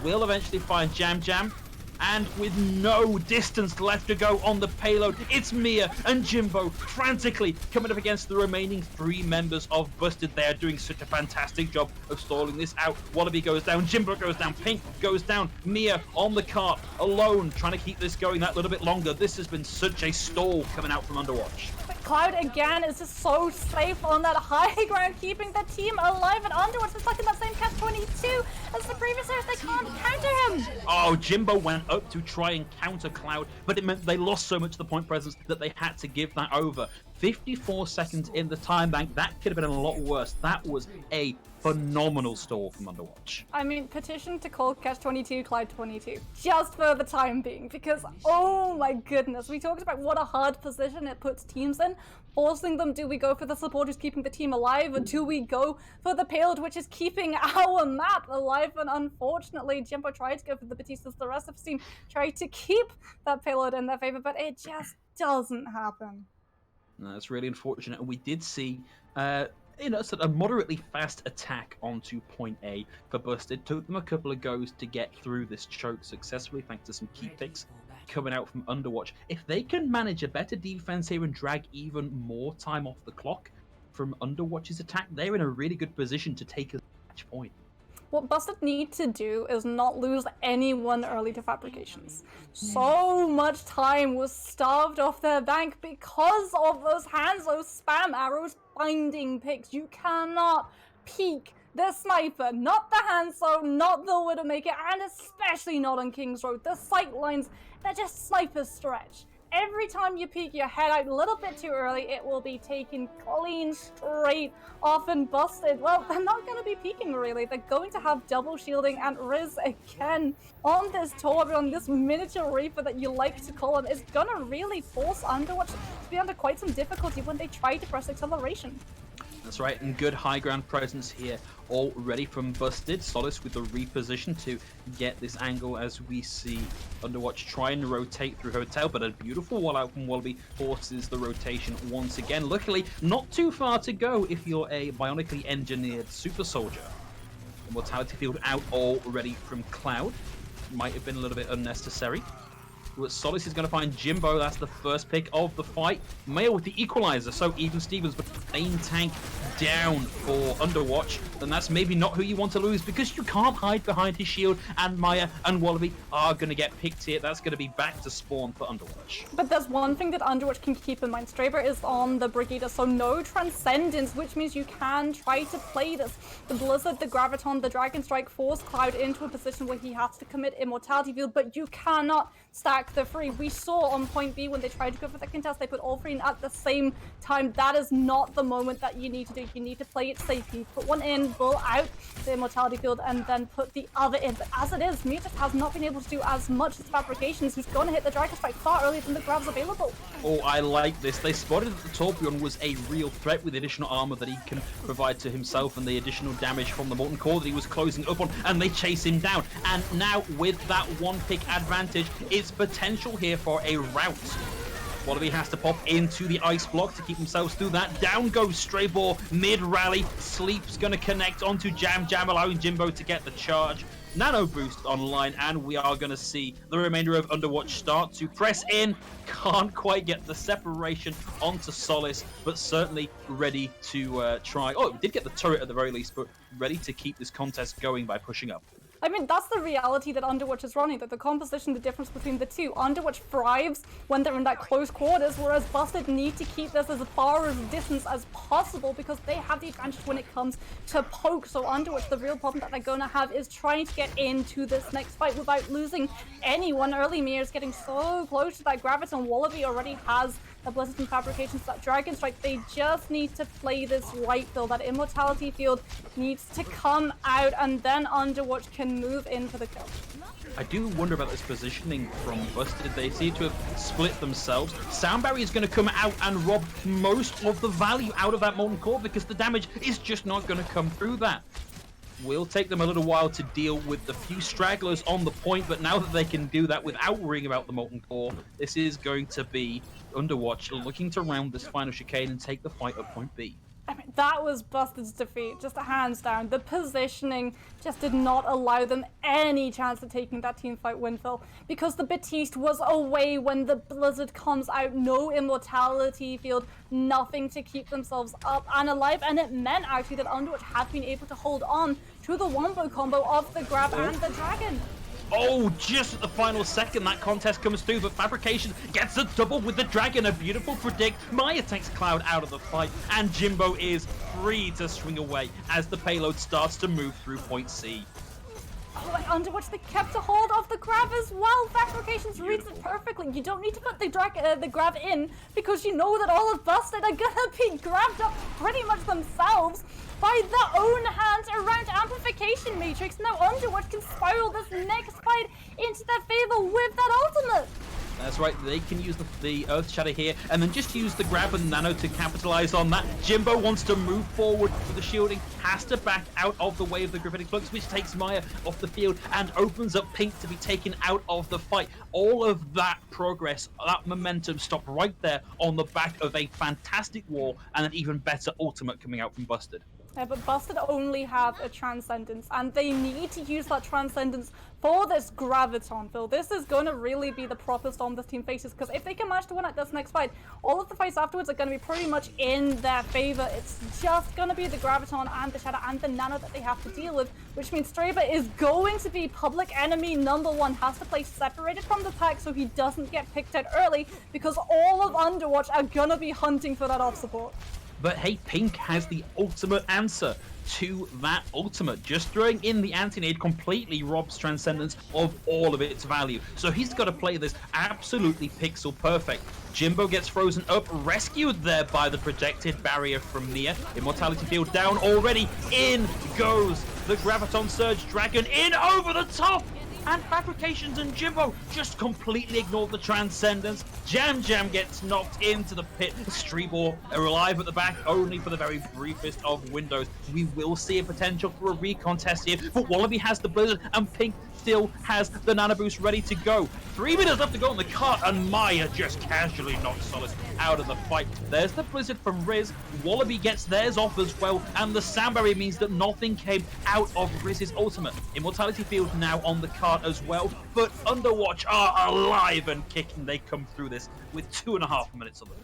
Will eventually find Jam Jam, and with no distance left to go on the payload, it's Mia and Jimbo frantically coming up against the remaining 3 members of Busted. They are doing such a fantastic job of stalling this out. Wallaby goes down, Jimbo goes down, Pink goes down, Mia on the cart, alone, trying to keep this going that little bit longer. This has been such a stall coming out from Underwatch. Cloud again is just so safe on that high ground, keeping the team alive, and Underwatch is stuck in that same catch-22 as the previous series. They can't counter him. Oh, Jimbo went up to try and counter Cloud, but it meant they lost so much of the point presence that they had to give that over. 54 seconds in the time bank. That could have been a lot worse. That was a phenomenal stall from Underwatch. I mean, petition to call Catch-22 Cloud 22, just for the time being, because oh my goodness, we talked about what a hard position it puts teams in, forcing them, do we go for the support who's keeping the team alive, or do we go for the payload which is keeping our map alive? And unfortunately, Jimbo tried to go for the Batistas, the rest of the team tried to keep that payload in their favor, but it just doesn't happen. That's really unfortunate, and we did see sort of a moderately fast attack onto point A for Busted. Took them a couple of goes to get through this choke successfully, thanks to some key picks coming out from Underwatch. If they can manage a better defense here and drag even more time off the clock from Underwatch's attack, they're in a really good position to take a match point. What Busted need to do is not lose anyone early to fabrications. So much time was starved off their bank because of those hands, those spam arrows finding picks. You cannot peek the sniper, not the Hanzo, not the Widowmaker, and especially not on King's Road. The sight lines, they're just sniper stretch. Every time you peek your head out a little bit too early, it will be taken clean straight off and busted. Well, they're not going to be peeking really. They're going to have double shielding, and Riz again on this Torb, on this miniature Reaper that you like to call him, is going to really force Underwatch to be under quite some difficulty when they try to press acceleration. That's right, and good high ground presence here already from Busted. Solace with the reposition to get this angle as we see Underwatch try and rotate through Hotel, but a beautiful wall out from Wallaby forces the rotation once again. Luckily, not too far to go if you're a bionically engineered super soldier. Immortality field out already from Cloud. Might have been a little bit unnecessary. But Solace is going to find Jimbo. That's the first pick of the fight. Mail with the equalizer. So even Stevens, but main tank down for Underwatch. And that's maybe not who you want to lose, because you can't hide behind his shield. And Maya and Wallaby are going to get picked here. That's going to be back to spawn for Underwatch. But there's one thing that Underwatch can keep in mind. Straber is on the Brigida, so no Transcendence, which means you can try to play this. The Blizzard, the Graviton, the Dragon Strike force Cloud into a position where he has to commit Immortality Field, but you cannot stack the three. We saw on point B when they tried to go for the contest, they put all three in at the same time. That is not the moment that you need to do. You need to play it safe. You put one in, bull out the Immortality Field, and then put the other in. But as it is, Mutus has not been able to do as much as Fabrications, who's going to hit the Dragon Strike far earlier than the grabs available. Oh, I like this. They spotted that the Torbjorn was a real threat with the additional armor that he can provide to himself and the additional damage from the Molten Core that he was closing up on, and they chase him down. And now with that one pick advantage, it's potential here for a rout. Wallaby has to pop into the ice block to keep themselves through that. Down goes Stray Ball mid-rally. Sleep's going to connect onto Jam Jam, allowing Jimbo to get the charge. Nano boost online, and we are going to see the remainder of Underwatch start to press in. Can't quite get the separation onto Solace, but certainly ready to try. Oh, did get the turret at the very least, but ready to keep this contest going by pushing up. I mean, that's the reality that Underwatch is running, that the composition, the difference between the two. Underwatch thrives when they're in that close quarters, whereas Busted need to keep this as far as distance as possible because they have the advantage when it comes to poke. So Underwatch, the real problem that they're going to have is trying to get into this next fight without losing anyone. Early Mir is getting so close to that Graviton. Wallaby already has the Blizzard and Fabrications, that Dragon Strike. They just need to play this right, though. That Immortality Field needs to come out, and then Underwatch can move in for the kill. I do wonder about this positioning from Busted. They seem to have split themselves. Sound Barrier is going to come out and rob most of the value out of that Molten Core because the damage is just not going to come through that. Will take them a little while to deal with the few stragglers on the point, but now that they can do that without worrying about the Molten Core, this is going to be Underwatch looking to round this final chicane and take the fight at point B. I mean, that was Busted's defeat, just hands down. The positioning just did not allow them any chance of taking that teamfight win, Phil, because the Batiste was away when the Blizzard comes out. No Immortality Field, nothing to keep themselves up and alive, and it meant actually that Underwatch had been able to hold on to the wombo combo of the grab and the dragon. Oh, just at the final second, that contest comes through, but Fabrication gets a double with the Dragon. A beautiful predict. Maya takes Cloud out of the fight, and Jimbo is free to swing away as the payload starts to move through point C. Oh, and Underwatch, they kept a hold of the grab as well. Fabrications reads it perfectly. You don't need to put the grab in because you know that all of Busted are gonna be grabbed up pretty much themselves by their own hands around Amplification Matrix. Now Underwatch can spiral this next fight into their favor with that ultimate. That's right, they can use the Earth Shatter here and then just use the grab and nano to capitalize on that. Jimbo wants to move forward with the shielding, has to back out of the way of the Gravitic Flux, which takes Maya off the field and opens up Pink to be taken out of the fight. All of that progress, that momentum stopped right there on the back of a fantastic wall and an even better ultimate coming out from Busted. Yeah, but Busted only have a Transcendence, and they need to use that Transcendence for this Graviton build. This is going to really be the proper storm this team faces, because if they can manage to win at this next fight, all of the fights afterwards are going to be pretty much in their favor. It's just going to be the Graviton and the Shadow and the Nano that they have to deal with, which means Straber is going to be public enemy #1, has to play separated from the pack so he doesn't get picked out early, because all of Underwatch are going to be hunting for that off support. But hey, Pink has the ultimate answer to that ultimate. Just throwing in the anti-nade completely robs Transcendence of all of its value. So he's got to play this absolutely pixel perfect. Jimbo gets frozen up, rescued there by the projected barrier from Mia. Immortality field down already. In goes the Graviton Surge Dragon, in over the top! And Fabrications and Jimbo just completely ignored the Transcendence. Jam gets knocked into the pit. Streebor are alive at the back, only for the very briefest of windows. We will see a potential for a recontest here, but Wallaby has the Blizzard, and Pink still has the Nano Boost ready to go. 3 minutes left to go on the cart, and Maya just casually knocks Solace out of the fight. There's the Blizzard from Riz. Wallaby gets theirs off as well, and the Sound Barrier means that nothing came out of Riz's ultimate. Immortality field now on the cart as well, but Underwatch are alive and kicking. They come through this with 2.5 minutes of it.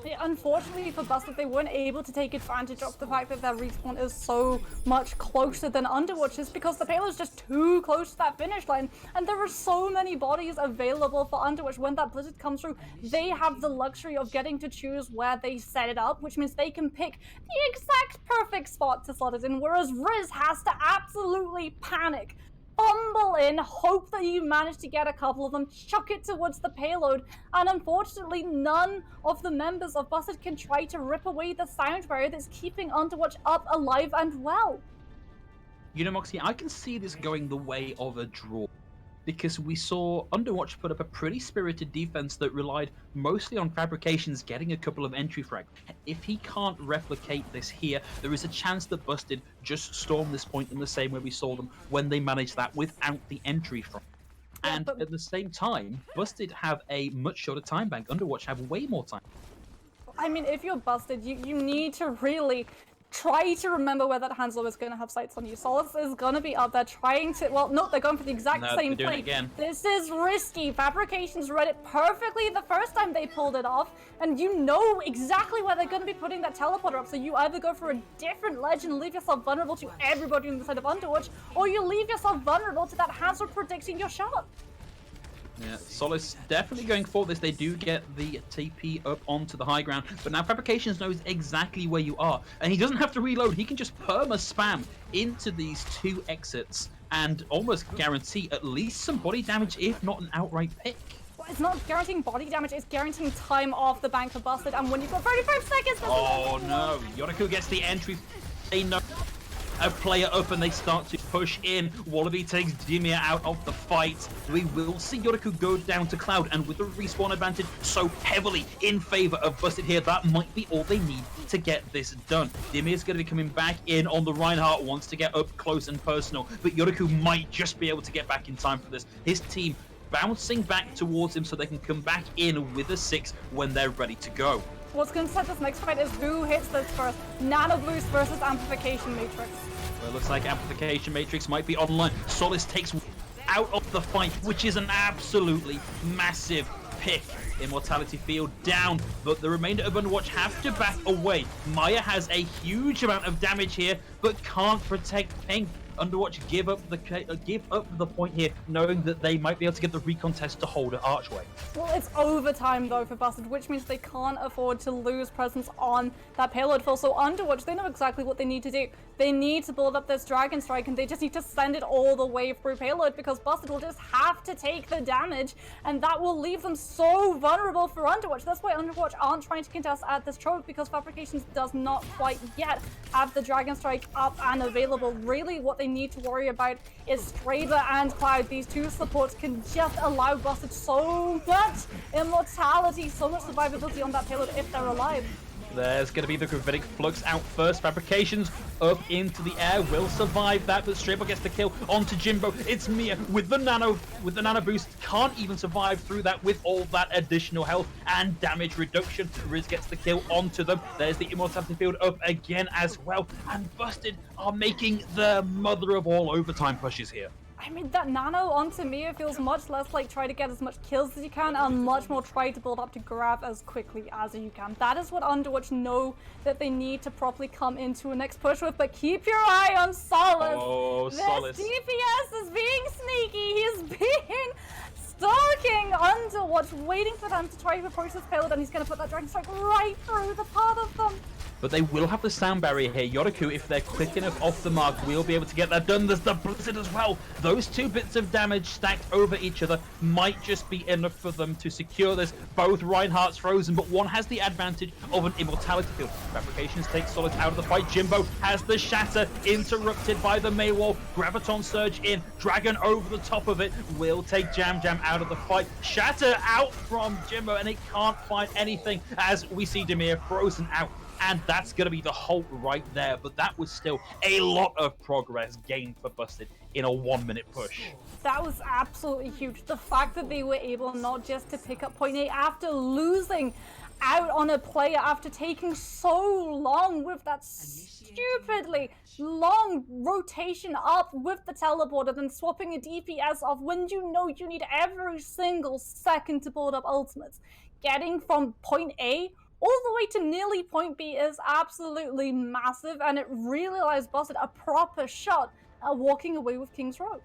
Yeah, unfortunately for Busted, they weren't able to take advantage of the fact that their respawn is so much closer than Underwatch's, because the payload is just too close to that finish line, and there are so many bodies available for Underwatch. When that Blizzard comes through, they have the luxury of getting to choose where they set it up, which means they can pick the exact perfect spot to slot it in, whereas Riz has to absolutely panic, fumble in, hope that you manage to get a couple of them, chuck it towards the payload, and unfortunately none of the members of Busted can try to rip away the sound barrier that's keeping Underwatch up, alive, and well. You know, Moxie, I can see this going the way of a draw, because we saw Underwatch put up a pretty spirited defense that relied mostly on Fabrications getting a couple of entry frags. If he can't replicate this here, there is a chance that Busted just storm this point in the same way we saw them when they managed that without the entry frag. And at the same time, Busted have a much shorter time bank. Underwatch have way more time. I mean, if you're Busted, you need to really try to remember where that Hansel is going to have sights on you. Solace is going to be up there trying to... Well, no, they're going for the exact same play. Again. This is risky. Fabrications read it perfectly the first time they pulled it off, and you know exactly where they're going to be putting that teleporter up, so you either go for a different ledge and leave yourself vulnerable to everybody on the side of Underwatch, or you leave yourself vulnerable to that Hansel predicting your shot. Yeah, Solace definitely going for this. They do get the TP up onto the high ground, but now Fabrications knows exactly where you are, and he doesn't have to reload. He can just perma spam into these two exits and almost guarantee at least some body damage, if not an outright pick. Well, it's not guaranteeing body damage, it's guaranteeing time off the bank for Busted, and when you've got 35 seconds... Oh no, Yoriku gets the entry. They know a player up and they start to push in. Wallaby takes Dimir out of the fight. We will see Yoriku go down to Cloud, and with the respawn advantage so heavily in favor of Busted here, that might be all they need to get this done. Dimir's going to be coming back in on the Reinhardt, wants to get up close and personal, but Yoriku might just be able to get back in time for this. His team bouncing back towards him so they can come back in with a 6 when they're ready to go. What's going to set this next fight is who hits this first. Nano Boost versus Amplification Matrix. Well, it looks like Amplification Matrix might be online. Solace takes out of the fight, which is an absolutely massive pick. Immortality field down, but the remainder of Underwatch have to back away. Maya has a huge amount of damage here, but can't protect Pink. Underwatch give up the point here, knowing that they might be able to get the recontest to hold at Archway. Well, it's overtime though for Busted, which means they can't afford to lose presence on that payload full. So Underwatch, they know exactly what they need to do. They need to build up this Dragon Strike, and they just need to send it all the way through payload, because Busted will just have to take the damage, and that will leave them so vulnerable for Underwatch. That's why Underwatch aren't trying to contest at this choke, because Fabrications does not quite yet have the Dragon Strike up and available. Really, what they need to worry about is Straber and Cloud. These two supports can just allow Busted so much immortality, so much survivability on that payload if they're alive. There's going to be the Gravitic Flux out first. Fabrications up into the air. Will survive that, but Strabo gets the kill onto Jimbo. It's Mia with the nano boost. Can't even survive through that with all that additional health and damage reduction. Riz gets the kill onto them. There's the Immortality Field up again as well. And Busted are making the mother of all overtime pushes here. I mean, that nano onto Mia feels much less like try to get as much kills as you can and much more try to build up to grab as quickly as you can. That is what Underwatch know that they need to properly come into a next push with, but keep your eye on Solace. Oh, Solace. This DPS is being sneaky. He's being stalking Underwatch, waiting for them to try to approach this payload, and he's going to put that Dragon Strike right through the path of them. But they will have the sound barrier here. Yoruku, if they're quick enough off the mark, will be able to get that done. There's the Blizzard as well. Those two bits of damage stacked over each other might just be enough for them to secure this. Both Reinhardt's frozen, but one has the advantage of an Immortality Field. Fabrications take Solid out of the fight. Jimbo has the Shatter, interrupted by the Maywall. Graviton Surge in. Dragon over the top of it will take Jam Jam out of the fight. Shatter out from Jimbo, and it can't find anything as we see Demir frozen out. And that's going to be the halt right there. But that was still a lot of progress gained for Busted in a 1 minute push. That was absolutely huge. The fact that they were able not just to pick up point A after losing out on a player after taking so long with that stupidly long rotation up with the teleporter, then swapping a DPS off when you know you need every single second to build up ultimates. Getting from point A all the way to nearly point B is absolutely massive, and it really allows Busted a proper shot at walking away with King's Row.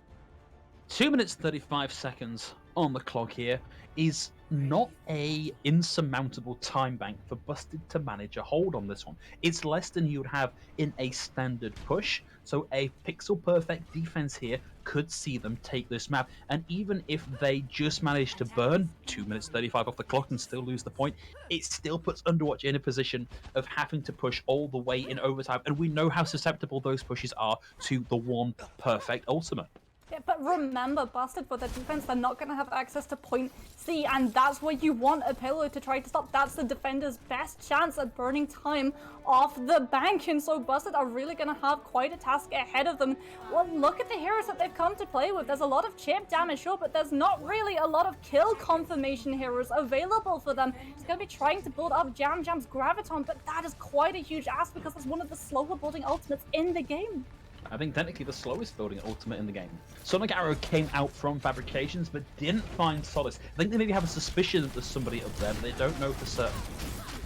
2 minutes 35 seconds on the clock here is not a insurmountable time bank for Busted to manage a hold on this one. It's less than you would have in a standard push, so a pixel perfect defense here could see them take this map. And even if they just manage to burn 2 minutes 35 off the clock and still lose the point, it still puts Underwatch in a position of having to push all the way in overtime, and we know how susceptible those pushes are to the one perfect ultimate. Yeah, but remember, Busted for the defense, they're not going to have access to point C, and that's where you want a payload to try to stop. That's the defender's best chance at burning time off the bank, and so Busted are really going to have quite a task ahead of them. Well, look at the heroes that they've come to play with. There's a lot of chip damage, sure, but there's not really a lot of kill confirmation heroes available for them. It's going to be trying to build up Jam Jam's Graviton, but that is quite a huge ask because it's one of the slower building ultimates in the game. I think technically the slowest building ultimate in the game. Sonic Arrow came out from Fabrications, but didn't find Solace. I think they maybe have a suspicion that there's somebody up there, but they don't know for certain.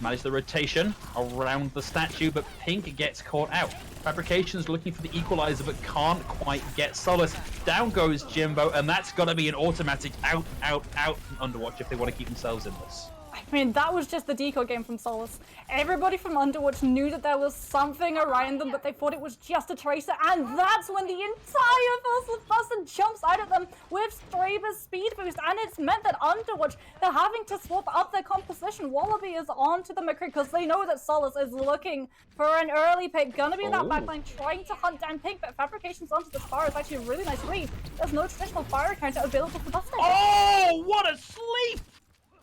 Manage the rotation around the statue, but Pink gets caught out. Fabrications looking for the equalizer, but can't quite get Solace. Down goes Jimbo, and that's got to be an automatic out from Underwatch if they want to keep themselves in this. I mean, that was just the decoy game from Solace. Everybody from Underwatch knew that there was something around them, but they thought it was just a tracer, and that's when the entire force of Busted jumps out at them with Straber's speed boost, and it's meant that Underwatch, they're having to swap up their composition. Wallaby is onto the McCree because they know that Solace is looking for an early pick, gonna be in that backline trying to hunt down Pink, but Fabrications onto the Spire is actually a really nice read. There's no traditional fire counter available for Busted. Oh, what a sleep!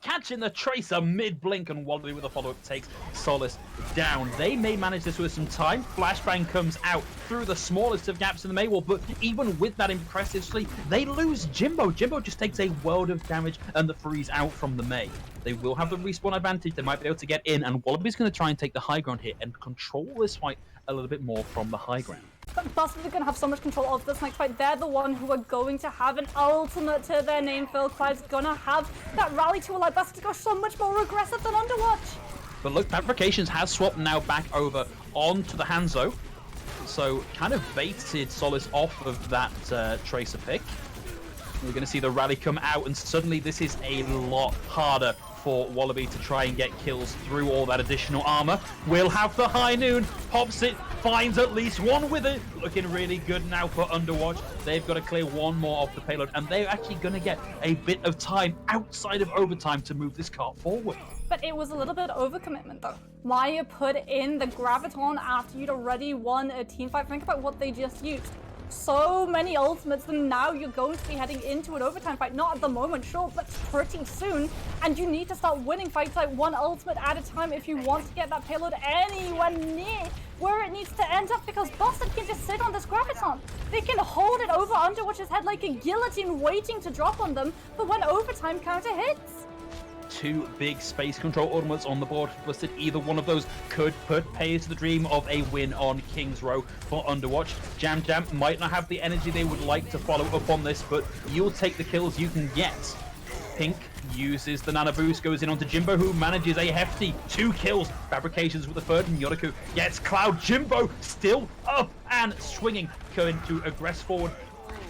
Catching the Tracer mid-blink, and Wallaby with a follow-up takes Solace down. They may manage this with some time. Flashbang comes out through the smallest of gaps in the Maywall, but even with that impressive sleep, they lose Jimbo. Jimbo just takes a world of damage, and the freeze out from the May. They will have the respawn advantage. They might be able to get in, and Wallaby's going to try and take the high ground here and control this fight a little bit more from the high ground. But Busted are going to have so much control of this next fight. They're the one who are going to have an ultimate to their name. Phil Clive's going to have that rally to allow Busted to go so much more aggressive than Underwatch. But look, Fabrications has swapped now back over onto the Hanzo. So kind of baited Solace off of that Tracer pick. We're going to see the rally come out, and suddenly this is a lot harder for Wallaby to try and get kills through all that additional armor. We'll have the high noon, pops it, finds at least one with it. Looking really good now for Underwatch. They've got to clear one more off the payload, and they're actually going to get a bit of time outside of overtime to move this cart forward. But it was a little bit of overcommitment though. Maya put in the Graviton after you'd already won a team fight. Think about what they just used. so many ultimates, and now you're going to be heading into an overtime fight. Not at the moment, sure, but pretty soon. And you need to start winning fights like one ultimate at a time if you want to get that payload anywhere near where it needs to end up, because Busted can just sit on this graviton. They can hold it over Underwatch's head like a guillotine waiting to drop on them for when overtime counter hits. Two big space control ultimates on the board for Busted. Either one of those could put pay to the dream of a win on King's Row for Underwatch. Jam might not have the energy they would like to follow up on this, but you'll take the kills you can get. Pink uses the nano boost, goes in onto Jimbo, who manages a hefty 2 kills. Fabrications with the third, and Yodaku gets Cloud. Jimbo still up and swinging, going to aggress forward.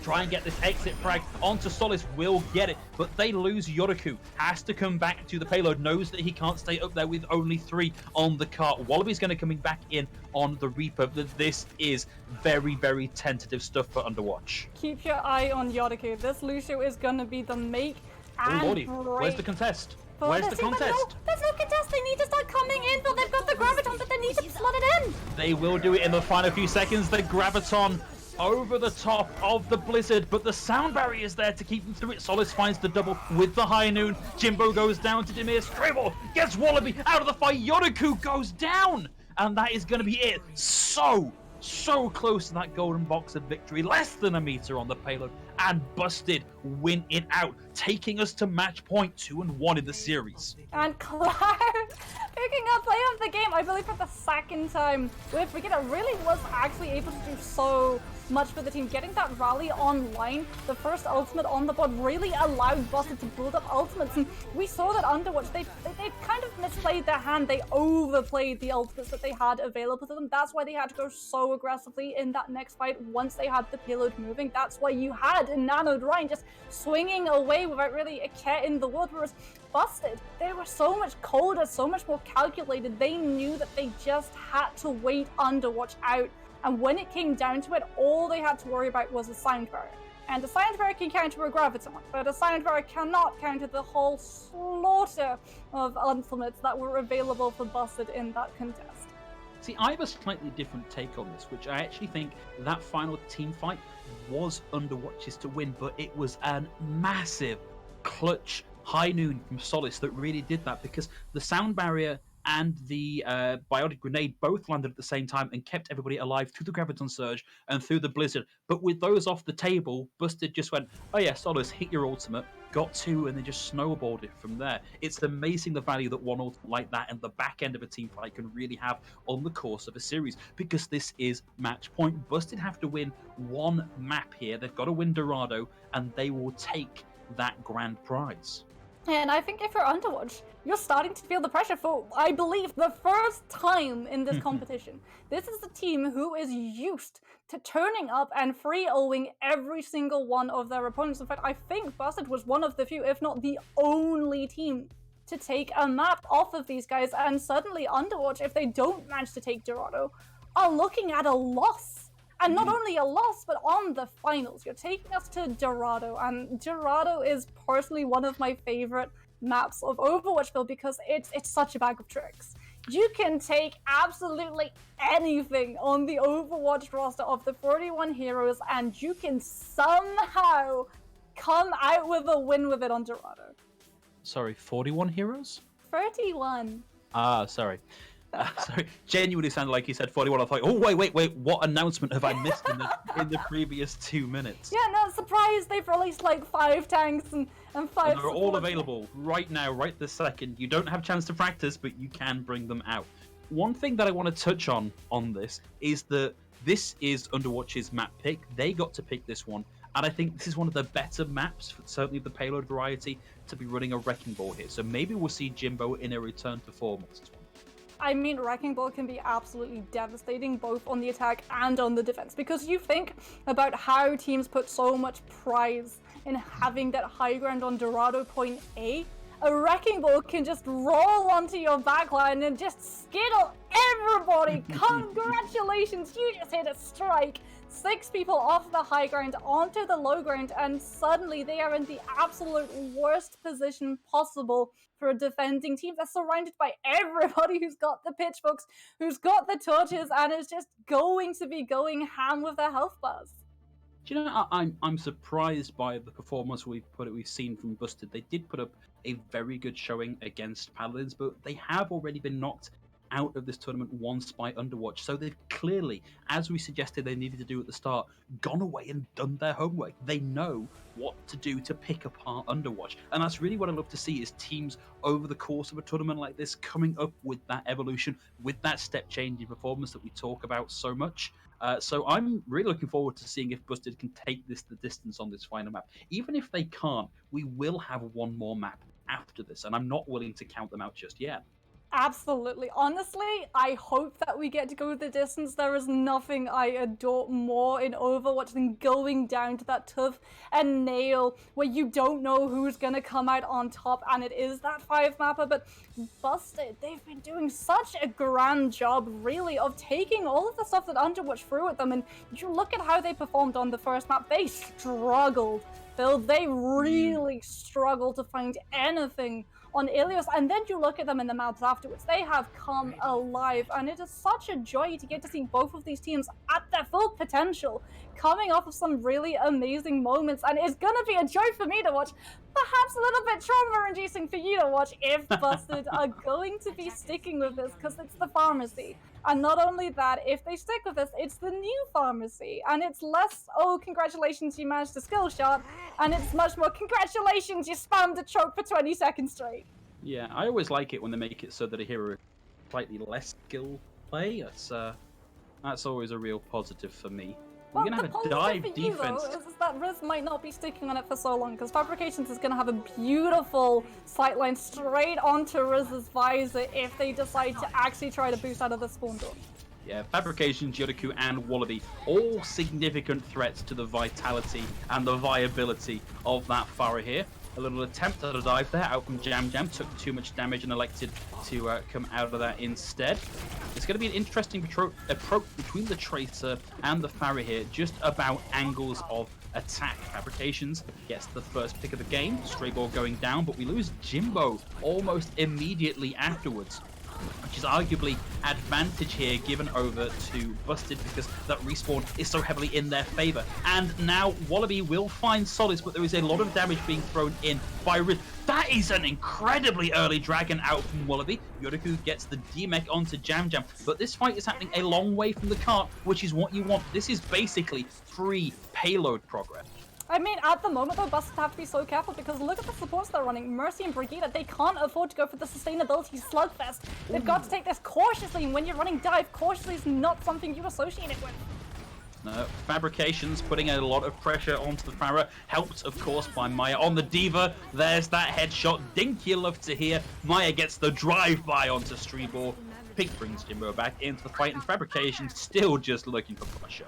Try and get this exit frag onto Solis, will get it, but they lose Yodaku. Has to come back to the payload, knows that he can't stay up there with only 3 on the cart. Wallaby's going to coming back in on the Reaper. This is very, very tentative stuff for Underwatch. Keep your eye on Yodaku. This Lucio is going to be the make and oh lordy, break. where's the contest? Where's the contest? There's no contest. They need to start coming in, but they've got the graviton, but they need to slot it in. They will do it in the final few seconds. The graviton over the top of the Blizzard, but the sound barrier is there to keep them through it. Solis finds the double with the high noon. Jimbo goes down to Demir. Strable gets Wallaby out of the fight. Yodaku goes down, and that is going to be it. So close to that golden box of victory. Less than a meter on the payload, and Busted win it out, taking us to match point 2-1 in the series. And Cloud picking up play of the game, I believe for the second time. With Brigida really was actually able to do so much for the team. Getting that rally online, the first ultimate on the board, really allowed Busted to build up ultimates. And we saw that Underwatch, they kind of misplayed their hand. They overplayed the ultimates that they had available to them. That's why they had to go so aggressively in that next fight once they had the payload moving. That's why you had Nano Ryan just swinging away without really a care in the world. Whereas Busted, they were so much colder, so much more calculated. They knew that they just had to wait Underwatch out. And when it came down to it, all they had to worry about was a sound barrier. And a sound barrier can counter a graviton, but a sound barrier cannot counter the whole slaughter of ultimates that were available for Busted in that contest. See, I have a slightly different take on this, which I actually think that final team fight was Underwatch's to win, but it was a massive clutch high noon from Solis that really did that, because the sound barrier and the biotic grenade both landed at the same time and kept everybody alive through the graviton surge and through the blizzard. But with those off the table, Busted just went, oh yeah, Solis, hit your ultimate, got 2, and then just snowballed it from there. It's amazing the value that one ultimate like that and the back end of a team fight can really have on the course of a series, because this is match point. Busted have to win one map here. They've got to win Dorado, and they will take that grand prize. And I think if you're Underwatch, you're starting to feel the pressure for, I believe, the first time in this competition. This is a team who is used to turning up and 3-0ing every single one of their opponents. In fact, I think Busted was one of the few, if not the only team, to take a map off of these guys. And suddenly Underwatch, if they don't manage to take Dorado, are looking at a loss. And not only a loss, but on the finals. You're taking us to Dorado, and Dorado is personally one of my favorite maps of Overwatch build, because it's such a bag of tricks. You can take absolutely anything on the Overwatch roster of the 41 heroes, and you can somehow come out with a win with it on Dorado. Sorry, 41 heroes? 31. Ah, sorry. Sorry, genuinely sounded like you said 41. I thought, oh, wait, what announcement have I missed in the previous 2 minutes? Yeah, no, surprise, they've released like 5 tanks and 5 and they're all available right now, right this second. You don't have a chance to practice, but you can bring them out. One thing that I want to touch on this is that this is Underwatch's map pick. They got to pick this one, and I think this is one of the better maps, certainly the payload variety, to be running a Wrecking Ball here. So maybe we'll see Jimbo in a return to form on this one. I mean, Wrecking Ball can be absolutely devastating both on the attack and on the defense, because you think about how teams put so much prize in having that high ground on Dorado Point A. A Wrecking Ball can just roll onto your backline and just skittle everybody. Congratulations, you just hit a strike. 6 people off the high ground onto the low ground, and suddenly they are in the absolute worst position possible for a defending team. They're surrounded by everybody who's got the pitchforks, who's got the torches, and is just going to be going ham with their health bars. Do you know, I'm surprised by the performance we've seen from Busted. They did put up a very good showing against Paladins, but they have already been knocked out of this tournament once by Underwatch. So they've clearly, as we suggested they needed to do at the start, gone away and done their homework. They know what to do to pick apart Underwatch. And that's really what I love to see is teams over the course of a tournament like this coming up with that evolution, with that step change in performance that we talk about so much. So I'm really looking forward to seeing if Busted can take this the distance on this final map. Even if they can't, we will have one more map after this, and I'm not willing to count them out just yet. Absolutely. Honestly, I hope that we get to go the distance. There is nothing I adore more in Overwatch than going down to that tooth and nail where you don't know who's gonna come out on top, and it is that 5-mapper. But Busted, they've been doing such a grand job, really, of taking all of the stuff that Underwatch threw at them, and you look at how they performed on the first map. They struggled, Phil. They really struggled to find anything on Ilios, and then you look at them in the maps afterwards. They have come alive, and it is such a joy to get to see both of these teams at their full potential, coming off of some really amazing moments, and it's gonna be a joy for me to watch, perhaps a little bit trauma-inducing for you to watch if Busted are going to be sticking with this, because it's the pharmacy. And not only that, if they stick with this, it's the new pharmacy, and it's less, oh, congratulations, you managed a skill shot, and it's much more, congratulations, you spammed a choke for 20 seconds straight. Yeah, I always like it when they make it so that a hero is slightly less skill play. That's always a real positive for me. We're going to have a dive defense. Though, is that Riz might not be sticking on it for so long, because Fabrications is going to have a beautiful sightline straight onto Riz's visor if they decide to actually try to boost out of the spawn door. Yeah, Fabrications, Yodaku, and Wallaby, all significant threats to the vitality and the viability of that Pharah here. A little attempt at a dive there out from Jam Jam, took too much damage and elected to come out of that instead. It's going to be an interesting approach between the Tracer and the Pharah here, just about angles of attack. Fabrications gets the first pick of the game, Stray Ball going down, but we lose Jimbo almost immediately afterwards, which is arguably advantage here given over to Busted because that respawn is so heavily in their favor. And now Wallaby will find Solace, but there is a lot of damage being thrown in by Riz. That is an incredibly early dragon out from Wallaby. Yodaku gets the D-Mech onto Jam Jam, but this fight is happening a long way from the cart, which is what you want. This is basically free payload progress. I mean, at the moment, though, Busted have to be so careful because look at the supports they're running. Mercy and Brigitte, they can't afford to go for the sustainability slugfest. They've got to take this cautiously, and when you're running dive, cautiously is not something you associate it with. No, Fabrications putting a lot of pressure onto the Pharah, helped, of course, by Maya on the Diva. There's that headshot. Dink you love to hear. Maya gets the drive-by onto Streebor. Pig brings Jimbo back into the fight, and Fabrications still just looking for pressure.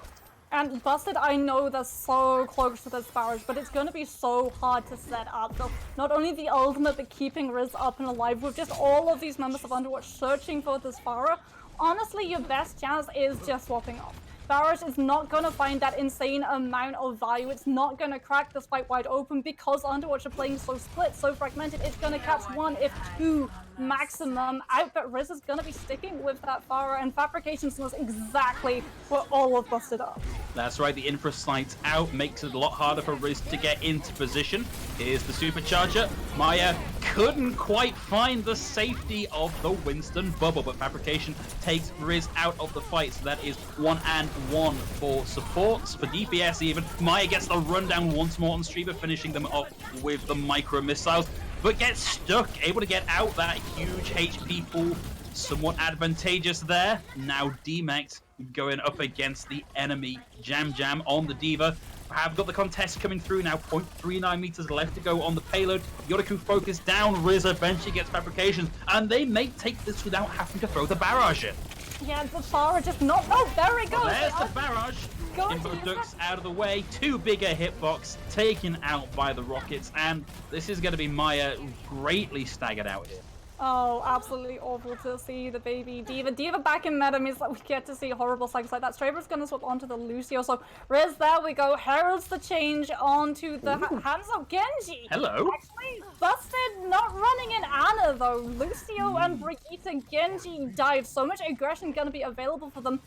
And Busted, I know they're so close to this barrage, but it's going to be so hard to set up. So not only the ultimate, but keeping Riz up and alive with just all of these members of Underwatch searching for this Pharah. Honestly, your best chance is just swapping off. Barrage is not going to find that insane amount of value. It's not going to crack this fight wide open because Underwatch are playing so split, so fragmented. It's going to catch one, if two, maximum out, but Riz is going to be sticking with that Pharah, and Fabrications knows exactly what all of Busted are. That's right, the infra site's out, makes it a lot harder for Riz to get into position. Here's the supercharger. Maya couldn't quite find the safety of the Winston bubble, but Fabrication takes Riz out of the fight, so that is 1-1 for supports, for DPS even. Maya gets the rundown once more on Streamer, finishing them off with the micro missiles, but gets stuck, able to get out that huge HP pool. Somewhat advantageous there. Now D-Max going up against the enemy. Jam Jam on the Diva. Have got the contest coming through now. 0.39 meters left to go on the payload. Yodaku focus down. Riz eventually gets Fabrications, and they may take this without having to throw the barrage in. Yeah, the Pharah just not. Oh, there it goes. Well, there's the barrage. Info ducks out of the way. Two bigger hitbox taken out by the rockets, and this is going to be Maya greatly staggered out here. Oh, absolutely awful to see the baby Diva. Diva back in meta means that we get to see horrible cycles like that. Straber's going to swap onto the Lucio. So, Riz, there we go. Heralds the change onto the hands of Genji. Hello. Actually, Busted not running in Ana, though. Lucio and Brigitte and Genji dive. So much aggression going to be available for them.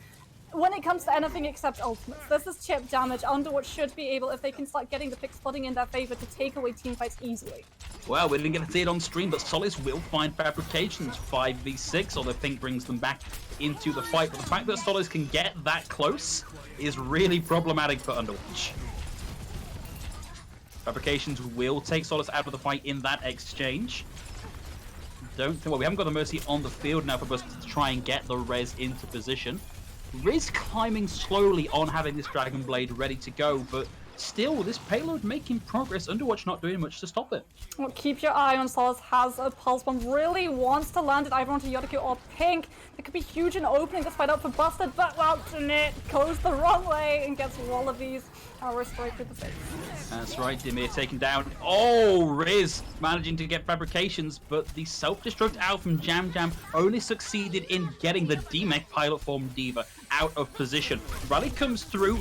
when it comes to anything except ultimates, this is chip damage. Underwatch should be able, if they can start getting the pick spotting in their favor, to take away teamfights easily. Well, we didn't get to see it on stream, but Solis will find Fabrications 5v6, although Pink brings them back into the fight. But the fact that Solis can get that close is really problematic for Underwatch. Fabrications will take Solis out of the fight in that exchange. Well, we haven't got the Mercy on the field now for us to try and get the res into position. Riz climbing slowly on having this Dragon Blade ready to go, but still, this payload making progress. Underwatch not doing much to stop it. Well, keep your eye on Solis. Has a pulse bomb, really wants to land it either onto Yodaku or Pink. It could be huge in opening this fight up for Busted, but well, Jeanette goes the wrong way and gets Wallabies straight through the face. That's right, Dimir taken down. Oh, Riz managing to get Fabrications, but the self-destruct out from Jam Jam only succeeded in getting the D-Mech pilot form Diva out of position. Rally comes through,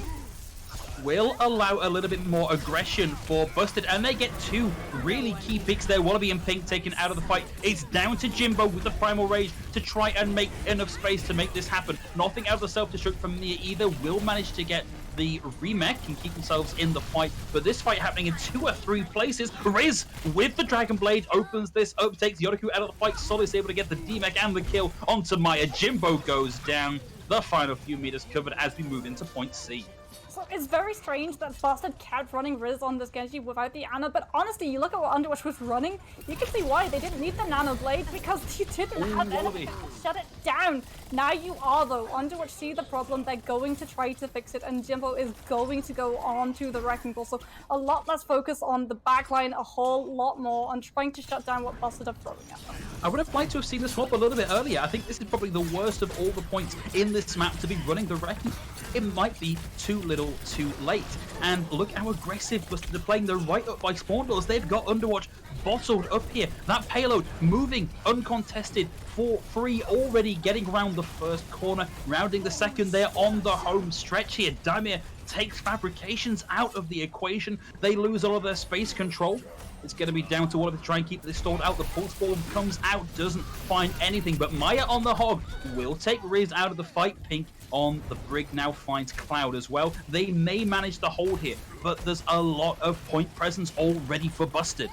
will allow a little bit more aggression for Busted, and they get two really key picks there. Wallaby and Pink taken out of the fight. It's down to Jimbo with the Primal Rage to try and make enough space to make this happen. Nothing out of the self-destruct from Nia either. Will manage to get the remech and keep themselves in the fight, but this fight happening in 2 or 3 places. Riz with the Dragon Blade opens this up, takes Yodaku out of the fight. Solis able to get the D-Mech and the kill onto Maya. Jimbo goes down. The final few meters covered as we move into point C. So it's very strange that Busted kept running Riz on this Genji without the Ana, but honestly, you look at what Underwatch was running, you can see why they didn't need the Nano Blade, because you didn't have anything to shut it down. Now you are, though. Underwatch see the problem, they're going to try to fix it, and Jimbo is going to go on to the Wrecking Ball. So a lot less focus on the backline, a whole lot more on trying to shut down what Busted are throwing at them. I would have liked to have seen the swap a little bit earlier. I think this is probably the worst of all the points in this map to be running the Wrecking. It might be too little too late. And look how aggressive Busted are playing. They're right up by spawn doors. They've got Underwatch bottled up here. That payload moving uncontested for free, already getting around the first corner, rounding the second there on the home stretch here. Daimir takes Fabrications out of the equation. They lose all of their space control. It's going to be down to Wallaby to try and keep this stalled out. The pulse bomb comes out, doesn't find anything, but Maya on the hog will take Riz out of the fight. Pink on the brig now finds Cloud as well. They may manage to hold here, but there's a lot of point presence already for Busted.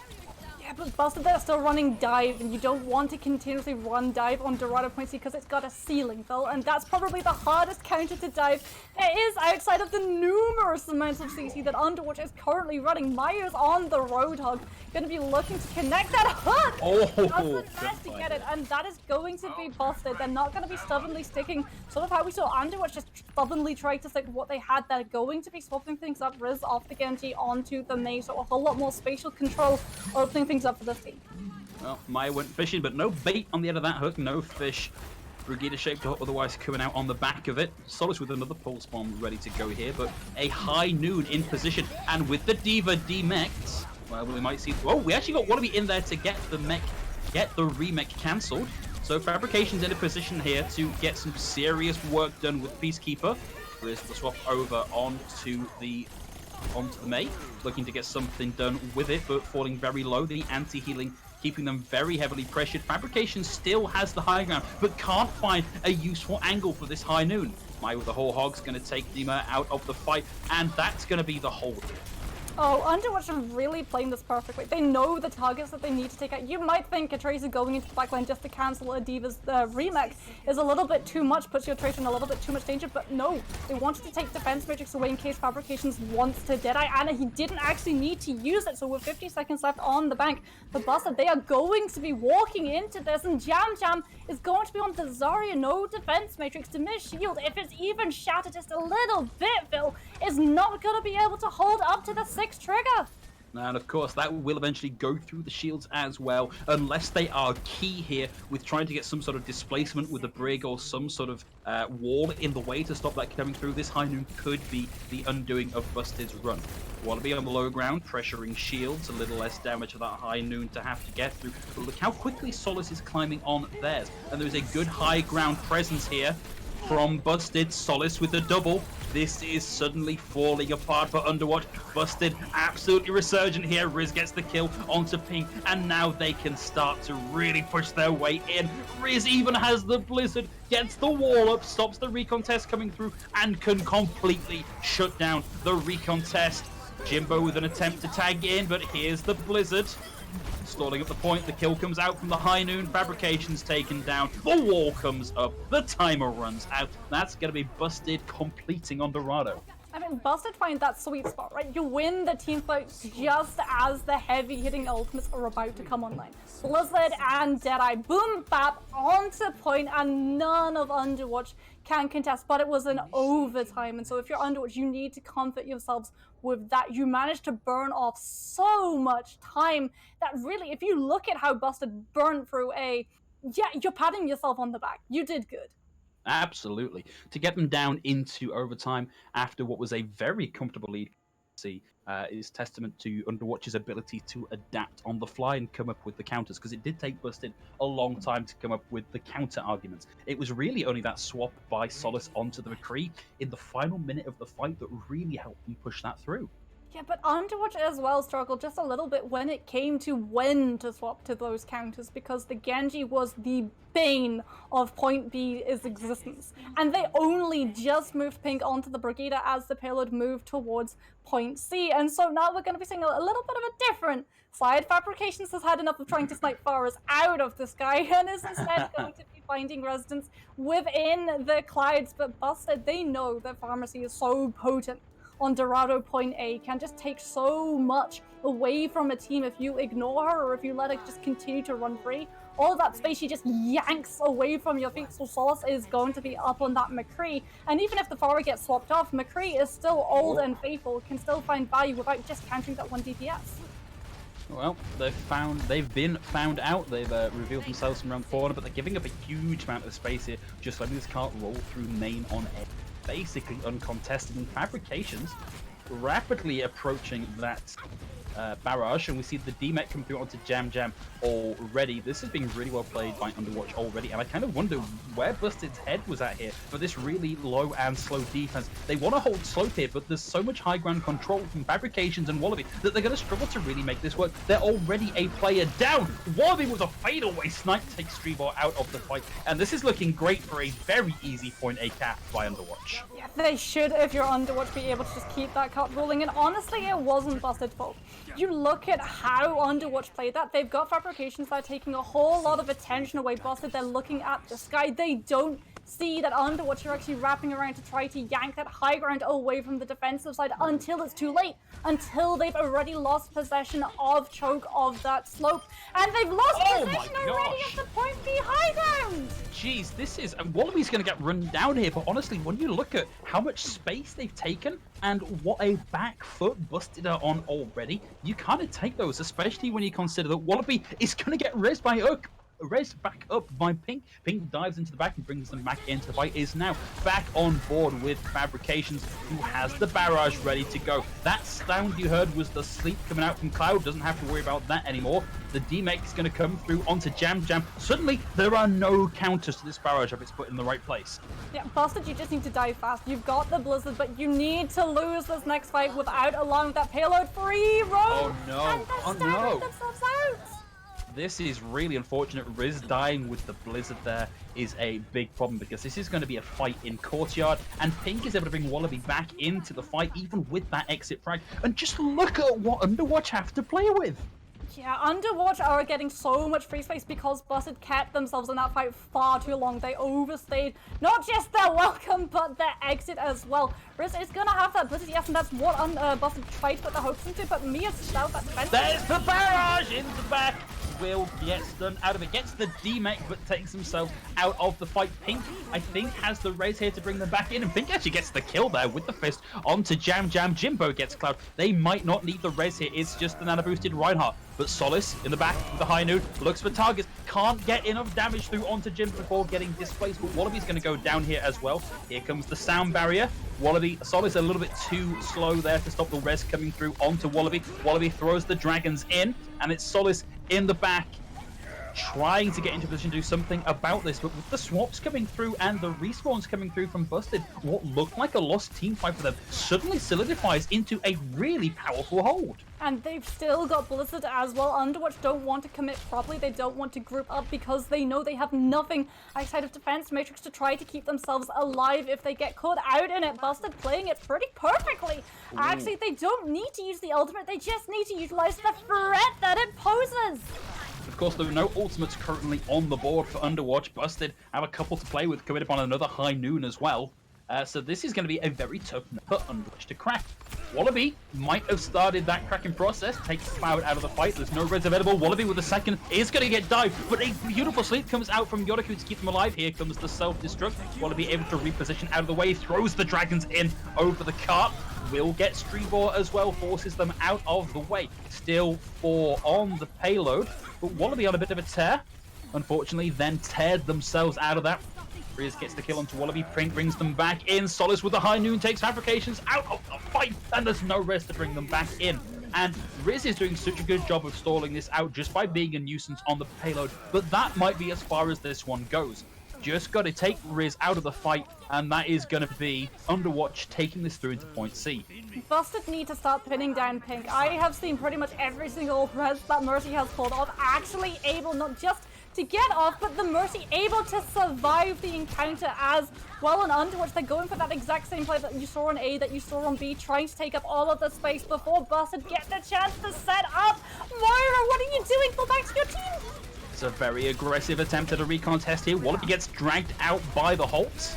Yeah, but Busted, they're still running dive, and you don't want to continuously run dive on Dorado Point C because it's got a ceiling, Phil, and that's probably the hardest counter to dive. It is outside of the numerous amounts of CC that Underwatch is currently running. Maya's on the Roadhog, going to be looking to connect that hook. Doesn't manage to get it, and that is going to be Busted. They're not going to be stubbornly sticking, sort of how we saw Underwatch just stubbornly try to stick what they had. They're going to be swapping things up. Riz off the Genji onto the Mei, so a whole lot more spatial control, opening things up for this team. Well, Maya went fishing, but no bait on the end of that hook, no fish. Brigida shaped up, otherwise coming out on the back of it. Solis with another pulse bomb ready to go here, but a high noon in position, and with the Diva D-Mechs, well, we might see. Oh, we actually got Wallaby in there to get the remech cancelled. So Fabrications in a position here to get some serious work done with Peacekeeper. Riz the swap over onto the Mei, looking to get something done with it, but falling very low. The anti-healing keeping them very heavily pressured. Fabrication still has the high ground, but can't find a useful angle for this high noon. Mai with the whole hog's going to take Dima out of the fight, and that's going to be the hold. Oh, Underwatch are really playing this perfectly. They know the targets that they need to take out. You might think a Tracer going into the backline just to cancel a Diva's remech is a little bit too much, puts your Tracer in a little bit too much danger, but no. They wanted to take Defense Matrix away in case Fabrications wants to Deadeye Ana. He didn't actually need to use it, so with 50 seconds left on the bank, the Busted, they are going to be walking into this, and Jam Jam is going to be on the Zarya. No Defense Matrix to miss shield. If it's even shattered just a little bit, Phil is not going to be able to hold up to the 6th trigger. And of course, that will eventually go through the shields as well, unless they are key here with trying to get some sort of displacement with the brig or some sort of wall in the way to stop that coming through. This high noon could be the undoing of Busted's run. Wallaby on the low ground, pressuring shields, a little less damage for that high noon to have to get through. But look how quickly Solis is climbing on theirs. And there's a good high ground presence here. from Busted. Solace with the double. This is suddenly falling apart for Underwatch. Busted absolutely resurgent here. Riz gets the kill onto Pink, and now they can start to really push their way in. Riz even has the Blizzard, gets the wall up, stops the recon test coming through, and can completely shut down the recon test. Jimbo with an attempt to tag in, but here's the Blizzard. Stalling up the point, the kill comes out from the high noon, Fabrication's taken down, the wall comes up, the timer runs out. That's going to be Busted completing on Dorado. I mean, Busted find that sweet spot, right? You win the team fight just as the heavy-hitting ultimates are about to come online. Blizzard and Deadeye, boom, bap, onto point, and none of Underwatch can contest, but it was an overtime, and so if you're Underwatch, you need to comfort yourselves with that. You managed to burn off so much time that really, if you look at how Busted burned through yeah, you're patting yourself on the back. You did good. Absolutely. To get them down into overtime after what was a very comfortable lead is testament to Underwatch's ability to adapt on the fly and come up with the counters, because it did take Busted a long time to come up with the counter arguments. It was really only that swap by Solace onto the McCree in the final minute of the fight that really helped them push that through. Yeah, but Underwatch as well struggled just a little bit when it came to when to swap to those counters, because the Genji was the bane of Point B's existence. And they only just moved Pink onto the Brigida as the payload moved towards Point C. And so now we're going to be seeing a little bit of a different side. Fabrications has had enough of trying to snipe Faras out of the sky and is instead going to be finding residents within the clouds. But Busted, they know that Pharmacy is so potent on Dorado Point A, can just take so much away from a team if you ignore her or if you let her just continue to run free. All that space she just yanks away from your feet, so Solace is going to be up on that McCree. And even if the Pharah gets swapped off, McCree is still old and faithful, can still find value without just countering that one DPS. Well, they've been found out. They've revealed themselves from round 4, but they're giving up a huge amount of space here, just letting this cart roll through main on edge. Basically uncontested, and Fabrications rapidly approaching that barrage, and we see the D-Mech come through onto Jam Jam already. This has been really well played by Underwatch already, and I kind of wonder where Busted's head was at here for this really low and slow defense. They want to hold slow here, but there's so much high ground control from Fabrications and Wallaby that they're going to struggle to really make this work. They're already a player down. Wallaby with a fadeaway snipe takes Stribor out of the fight, and this is looking great for a very easy point A cap by Underwatch. Yeah, they should, if you're Underwatch, be able to just keep that cut rolling, and honestly, it wasn't Busted's fault. You look at how Underwatch played that. They've got Fabrications that are taking a whole lot of attention away. Busted, they're looking at the sky. They don't see that Underwatch are actually wrapping around to try to yank that high ground away from the defensive side until it's too late, until they've already lost possession of choke of that slope. And they've lost possession already of the Point B high ground! Jeez, this is... Wallaby's going to get run down here, but honestly, when you look at how much space they've taken and what a back foot Busted are on already, you kind of take those, especially when you consider that Wallaby is going to get raised by Hook. Raised back up by Pink. Pink dives into the back and brings them back into the fight. Is now back on board with Fabrications, who has the barrage ready to go. That sound you heard was the sleep coming out from Cloud. Doesn't have to worry about that anymore. The D-Mech is going to come through onto Jam Jam. Suddenly, there are no counters to this barrage if it's put in the right place. Yeah, Busted, you just need to dive fast. You've got the Blizzard, but you need to lose this next fight without allowing that payload free roam. Oh no! And they're staggering themselves out. This is really unfortunate. Riz dying with the Blizzard there is a big problem, because this is going to be a fight in Courtyard, and Pink is able to bring Wallaby back into the fight, even with that exit frag. And just look at what Underwatch have to play with. Yeah, Underwatch are getting so much free space because Busted kept themselves in that fight far too long. They overstayed not just their welcome, but their exit as well. Riz is going to have that Blizzard, yes, and that's what Busted tried to put their hopes into, but Mia's just out that defense. There's the barrage in the back. Will gets done out of it, gets the D-Mech, but takes himself out of the fight. Pink, I think, has the raise here to bring them back in, and Pink actually gets the kill there with the fist onto Jam Jam. Jimbo gets Cloud. They might not need the raise here. It's just the nano-boosted Reinhardt. But Solace in the back with the high noon looks for targets. Can't get enough damage through onto Jim before getting displaced. But Wallaby's going to go down here as well. Here comes the sound barrier. Solace a little bit too slow there to stop the res coming through onto Wallaby. Wallaby throws the dragons in, and it's Solace in the back. trying to get into position to do something about this, but with the swaps coming through and the respawns coming through from Busted, what looked like a lost team fight for them suddenly solidifies into a really powerful hold. And they've still got Blizzard as well. Underwatch don't want to commit properly. They don't want to group up because they know they have nothing outside of Defense Matrix to try to keep themselves alive if they get caught out in it. Busted playing it pretty perfectly. Ooh. Actually, they don't need to use the ultimate. They just need to utilize the threat that it poses. Of course, there are no ultimates currently on the board for Underwatch. Busted have a couple to play with, coming upon another high noon as well. So this is going to be a very tough nut for Underwatch to crack. Wallaby might have started that cracking process, takes Cloud out of the fight. There's no reds available. Wallaby with the second is going to get dived, but a beautiful sleep comes out from Yoriku to keep them alive. Here comes the self-destruct. Wallaby able to reposition out of the way, throws the dragons in over the cart. Will get Streebor as well, forces them out of the way. Still 4 on the payload, but Wallaby on a bit of a tear. Unfortunately, then teared themselves out of that. Riz gets the kill onto Wallaby, Prink brings them back in. Solace with the high noon takes Fabrications out of the fight, and there's no Riz to bring them back in. And Riz is doing such a good job of stalling this out just by being a nuisance on the payload, but that might be as far as this one goes. Just got to take Riz out of the fight, and that is going to be Underwatch taking this through into point C. Busted need to start pinning down Pink. I have seen pretty much every single res that Mercy has pulled off actually able not just to get off, but the Mercy able to survive the encounter as well on Underwatch. They're going for that exact same play that you saw on A, that you saw on B, trying to take up all of the space before Busted get the chance to set up. Moira, what are you doing? Go back to your team! It's a very aggressive attempt at a recon test here. Wallaby gets dragged out by the Holtz,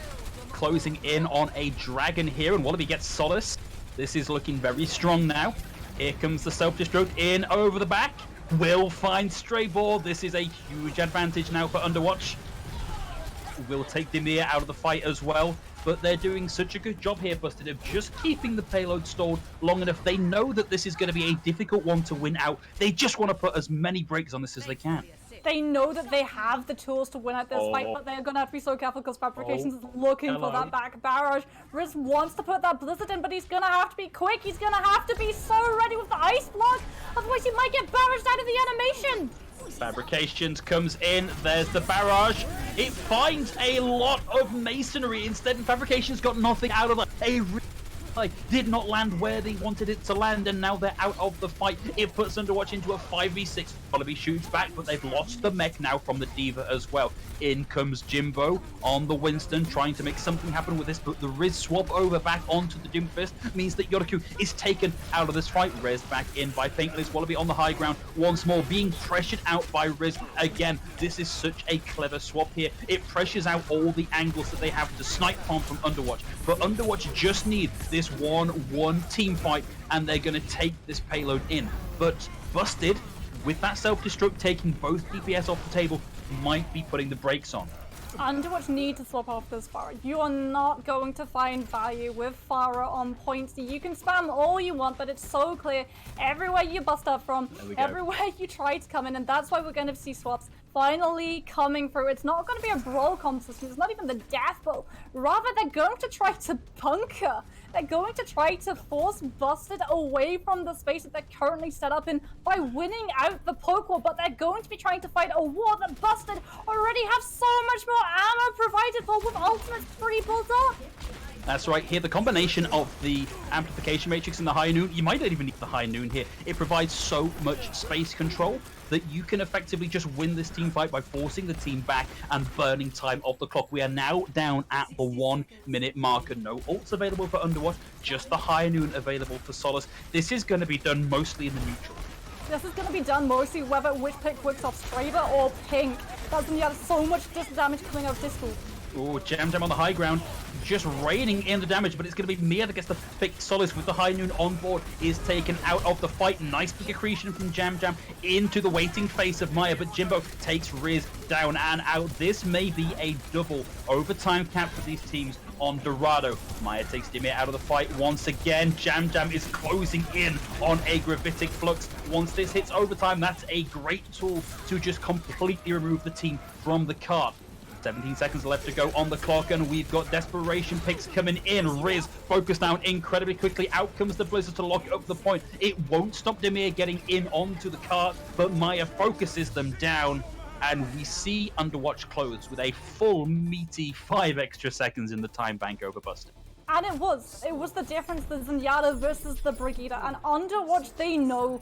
closing in on a dragon here, and Wallaby gets Solace. This is looking very strong now. Here comes the self-destruct in over the back. Will find Strayball. This is a huge advantage now for Underwatch. Will take Dimir out of the fight as well, but they're doing such a good job here, Busted, of just keeping the payload stalled long enough. They know that this is going to be a difficult one to win out. They just want to put as many breaks on this as they can. They know that they have the tools to win at this fight, but they're going to have to be so careful because Fabrications is looking for that back barrage. Riz wants to put that Blizzard in, but he's going to have to be quick. He's going to have to be so ready with the Ice Block, otherwise he might get barraged out of the animation. Fabrications comes in, there's the barrage. It finds a lot of masonry instead, and Fabrications got nothing out of it. Did not land where they wanted it to land, and now they're out of the fight. It puts Underwatch into a 5v6. Wallaby shoots back, but they've lost the mech now from the D.Va as well. In comes Jimbo on the Winston, trying to make something happen with this, but the Riz swap over back onto the Doomfist means that Yoriku is taken out of this fight. Riz back in by Pinkless. Wallaby on the high ground once more, being pressured out by Riz. Again, this is such a clever swap here. It pressures out all the angles that they have to snipe from Underwatch, but Underwatch just need this 1-1 team fight, and they're going to take this payload in. But Busted, with that self-destruct taking both DPS off the table, might be putting the brakes on. Underwatch need to swap off this Pharah. You are not going to find value with Pharah on points. You can spam all you want, but it's so clear everywhere you bust up from, everywhere you try to come in, and that's why we're going to see swaps finally coming through. It's not going to be a brawl competition. It's not even the death bowl. Rather, they're going to try to bunker. They're going to try to force Busted away from the space that they're currently set up in by winning out the poke war, but they're going to be trying to fight a war that Busted already have so much more ammo provided for with ultimates pre-built up. That's right, here the combination of the amplification matrix and the high noon, you might not even need the high noon here. It provides so much space control that you can effectively just win this team fight by forcing the team back and burning time off the clock. We are now down at the 1 minute marker. No ults available for Underwatch, just the high noon available for Solace. This is going to be done mostly in the neutral. This is going to be done mostly whether which pick works off Straver or Pink. That's when you have so much damage coming out of Discord. Oh, Jam Jam on the high ground, just raining in the damage, but it's going to be Mia that gets the pick. Solace with the high noon on board is taken out of the fight. Nice big accretion from Jam Jam into the waiting face of Maya, but Jimbo takes Riz down and out. This may be a double overtime cap for these teams on Dorado. Maya takes Dimir out of the fight once again. Jam Jam is closing in on a Gravitic Flux. Once this hits overtime, that's a great tool to just completely remove the team from the cart. 17 seconds left to go on the clock, and we've got desperation picks coming in. Riz focused down incredibly quickly. Out comes the Blizzard to lock up the point. It won't stop Dimir getting in onto the cart, but Maya focuses them down. and we see Underwatch close with a full meaty 5 extra seconds in the time bank over Busted. And it was the difference, the Zenyatta versus the Brigitte, and Underwatch, they know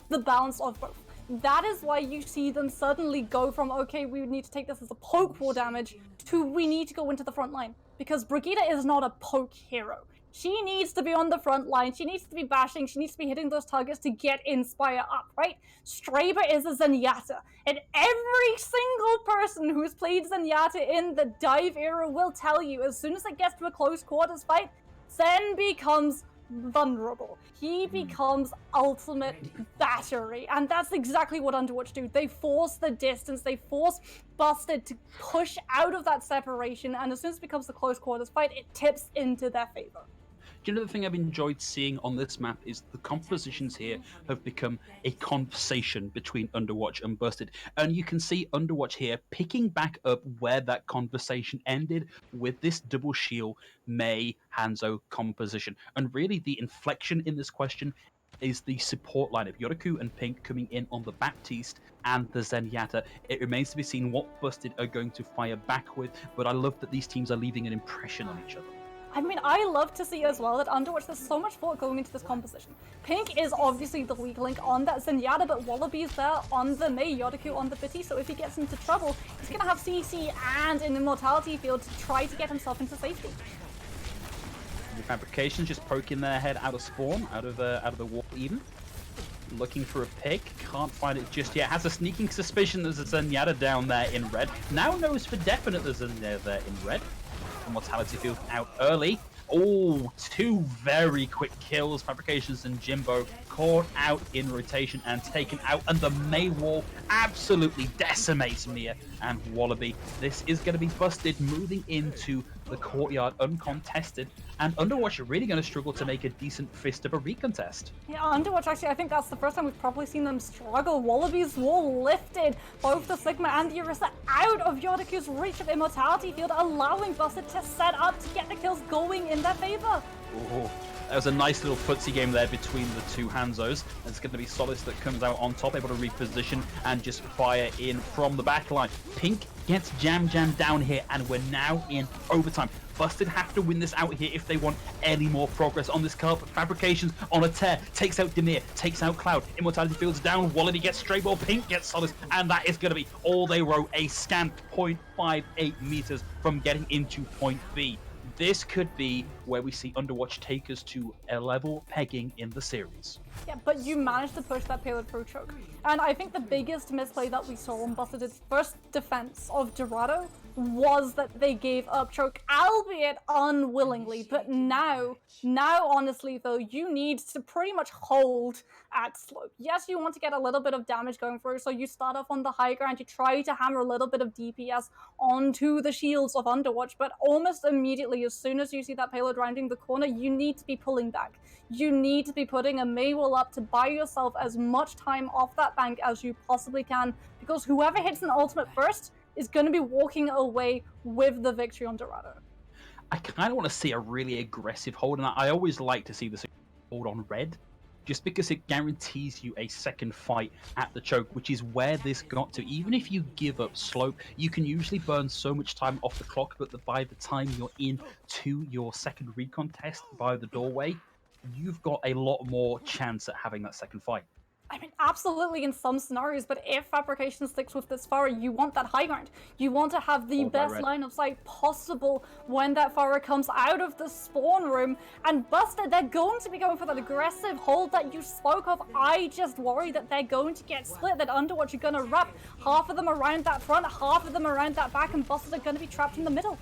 the balance of both. That is why you see them suddenly go from, okay, we need to take this as a poke war damage, to we need to go into the front line. Because Brigitte is not a poke hero. She needs to be on the front line, she needs to be bashing, she needs to be hitting those targets to get Inspire up, right? Straber is a Zenyatta, and every single person who's played Zenyatta in the dive era will tell you, as soon as it gets to a close quarters fight, Zen becomes vulnerable. He becomes ultimate battery, and that's exactly what Underwatch do. They force the distance, they force Busted to push out of that separation, and as soon as it becomes the close quarters fight, it tips into their favor. Do you know the thing I've enjoyed seeing on this map is the compositions here have become a conversation between Underwatch and Busted. And you can see Underwatch here picking back up where that conversation ended with this double shield Mei Hanzo composition. And really the inflection in this question is the support line of Yoruku and Pink coming in on the Baptiste and the Zenyatta. It remains to be seen what Busted are going to fire back with, but I love that these teams are leaving an impression on each other. I mean, I love to see as well that Underwatch, there's so much thought going into this composition. Pink is obviously the weak link on that Zenyatta, but Wallaby's there on the Mei, Yoruku on the Bitty, so if he gets into trouble, he's going to have CC and an Immortality field to try to get himself into safety. The Fabrications just poking their head out of spawn, out of the wall even. Looking for a pick, can't find it just yet. Has a sneaking suspicion there's a Zenyatta down there in red. Now knows for definite there's a Zenyatta there in red. Mortality field out early. Oh, 2 very quick kills. Fabrications and Jimbo caught out in rotation and taken out. And the Mei wall absolutely decimates Mia and Wallaby. This is going to be Busted moving into the courtyard uncontested. And Underwatch are really going to struggle to make a decent fist of a recontest. Yeah, Underwatch, actually, I think that's the first time we've probably seen them struggle. Wallaby's wall lifted both the Sigma and the Orisa out of Yoruku's reach of Immortality field, allowing Busted to set up to get the kills going in their favor. Oh, that was a nice little footsie game there between the two Hanzos. It's going to be Solace that comes out on top, able to reposition and just fire in from the back line. Pink gets jammed down here, and we're now in overtime. Busted have to win this out here if they want any more progress on this carpet. Fabrications on a tear, takes out Demir, takes out Cloud. Immortality fields down, Wallaby gets stray ball, Pink gets Solace, and that is going to be all they row, a scant 0.58 meters from getting into point B. This could be where we see Underwatch take us to a level pegging in the series. Yeah, but you managed to push that payload through choke. And I think the biggest misplay that we saw on Busted's first defense of Dorado was that they gave up choke, albeit unwillingly. But now honestly though, you need to pretty much hold at slope. Yes, you want to get a little bit of damage going through, so you start off on the high ground, you try to hammer a little bit of DPS onto the shields of Underwatch, but almost immediately, as soon as you see that payload rounding the corner, you need to be pulling back. You need to be putting a Mei wall up to buy yourself as much time off that bank as you possibly can, because whoever hits an ultimate first is going to be walking away with the victory on Dorado. I kind of want to see a really aggressive hold, and I always like to see this hold on red, just because it guarantees you a second fight at the choke, which is where this got to. Even if you give up slope, you can usually burn so much time off the clock, but by the time you're in to your second recon test by the doorway, you've got a lot more chance at having that second fight. I mean, absolutely in some scenarios, but if Fabrication sticks with this Pharah, you want that high ground. You want to have the best line of sight possible when that Pharah comes out of the spawn room. And Busted, they're going to be going for that aggressive hold that you spoke of. I just worry that they're going to get split, that Underwatch are going to wrap half of them around that front, half of them around that back, and Busted are going to be trapped in the middle.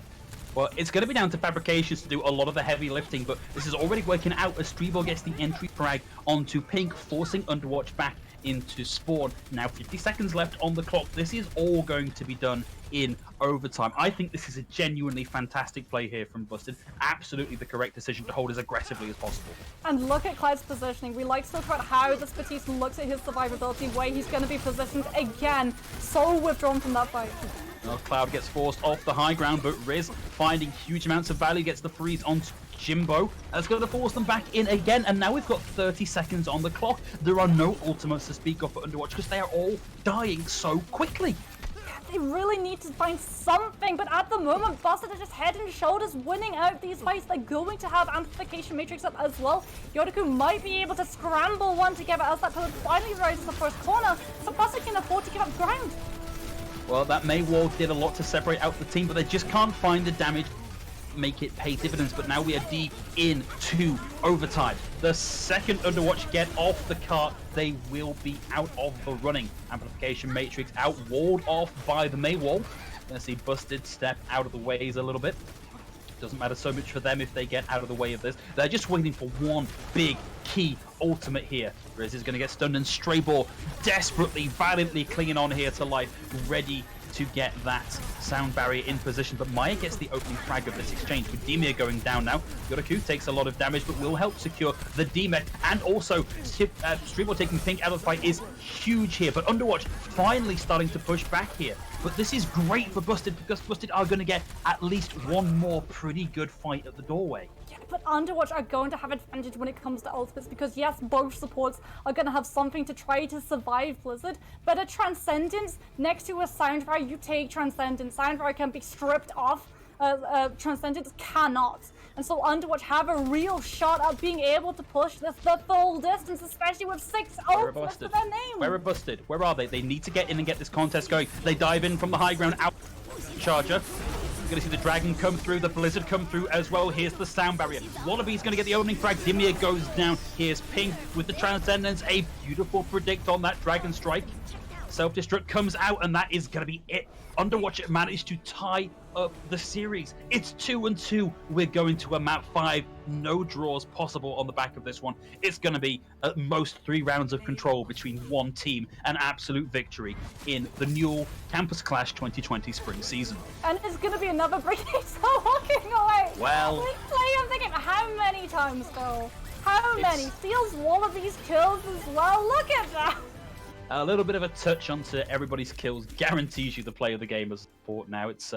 Well, it's going to be down to Fabrications to do a lot of the heavy lifting, but this is already working out as Strebo gets the entry frag onto Pink, forcing Underwatch back into spawn. Now 50 seconds left on the clock. This is all going to be done in overtime. I think this is a genuinely fantastic play here from Busted. Absolutely the correct decision to hold as aggressively as possible. And look at Cloud's positioning. We like to talk about how this Batiste looks at his survivability, where he's going to be positioned again. So withdrawn from that fight. Well, Cloud gets forced off the high ground, but Riz, finding huge amounts of value, gets the freeze onto Jimbo. That's going to force them back in again, and now we've got 30 seconds on the clock. There are no ultimates to speak of for Underwatch because they are all dying so quickly. They really need to find something, but at the moment, Busted are just head and shoulders winning out these fights. They're going to have Amplification Matrix up as well. Yodaku might be able to scramble one together as that pillar finally rises the first corner, so Busted can afford to give up ground. Well, that May wall did a lot to separate out the team, but they just can't find the damage, make it pay dividends. But now we are deep into overtime. The second Underwatch get off the cart, they will be out of the running. Amplification Matrix out, walled off by the May wall. Gonna see Busted step out of the ways a little bit. Doesn't matter so much for them if they get out of the way of this. They're just waiting for one big key ultimate here. Riz is going to get stunned, and Strayball desperately, valiantly clinging on here to life, ready to get that sound barrier in position. But Maya gets the opening frag of this exchange, with Demir going down now. Yodaku takes a lot of damage, but will help secure the D-Med, and also Strayball taking pink out of the fight is huge here. But Underwatch finally starting to push back here. But this is great for Busted, because Busted are going to get at least one more pretty good fight at the doorway. Yeah, but Underwatch are going to have advantage when it comes to ultimates, because yes, both supports are going to have something to try to survive Blizzard, but a Transcendence next to a Soundfire, you take Transcendence. Soundfire can be stripped off, Transcendence cannot. And so Underwatch have a real shot at being able to push this the full distance, especially with 6 ultimates to their name. Where are Busted? Where are they? They need to get in and get this contest going. They dive in from the high ground, out Charger. You're going to see the Dragon come through, the Blizzard come through as well. Here's the sound barrier. Wallaby's going to get the opening frag. Dimir goes down. Here's Pink with the Transcendence. A beautiful predict on that Dragon Strike. Self-destruct comes out, and that is going to be it. Underwatch managed to tie up the series. It's 2-2. We're going to a map 5. No draws possible on the back of this one. It's going to be at most 3 rounds of control between one team. An absolute victory in the Newell Campus Clash 2020 spring season. And it's going to be another break. It's walking away. Well, we play of the game. How many times, though? How many? Steals Wallaby's kills as well. Look at that. A little bit of a touch onto everybody's kills guarantees you the play of the game as support now. It's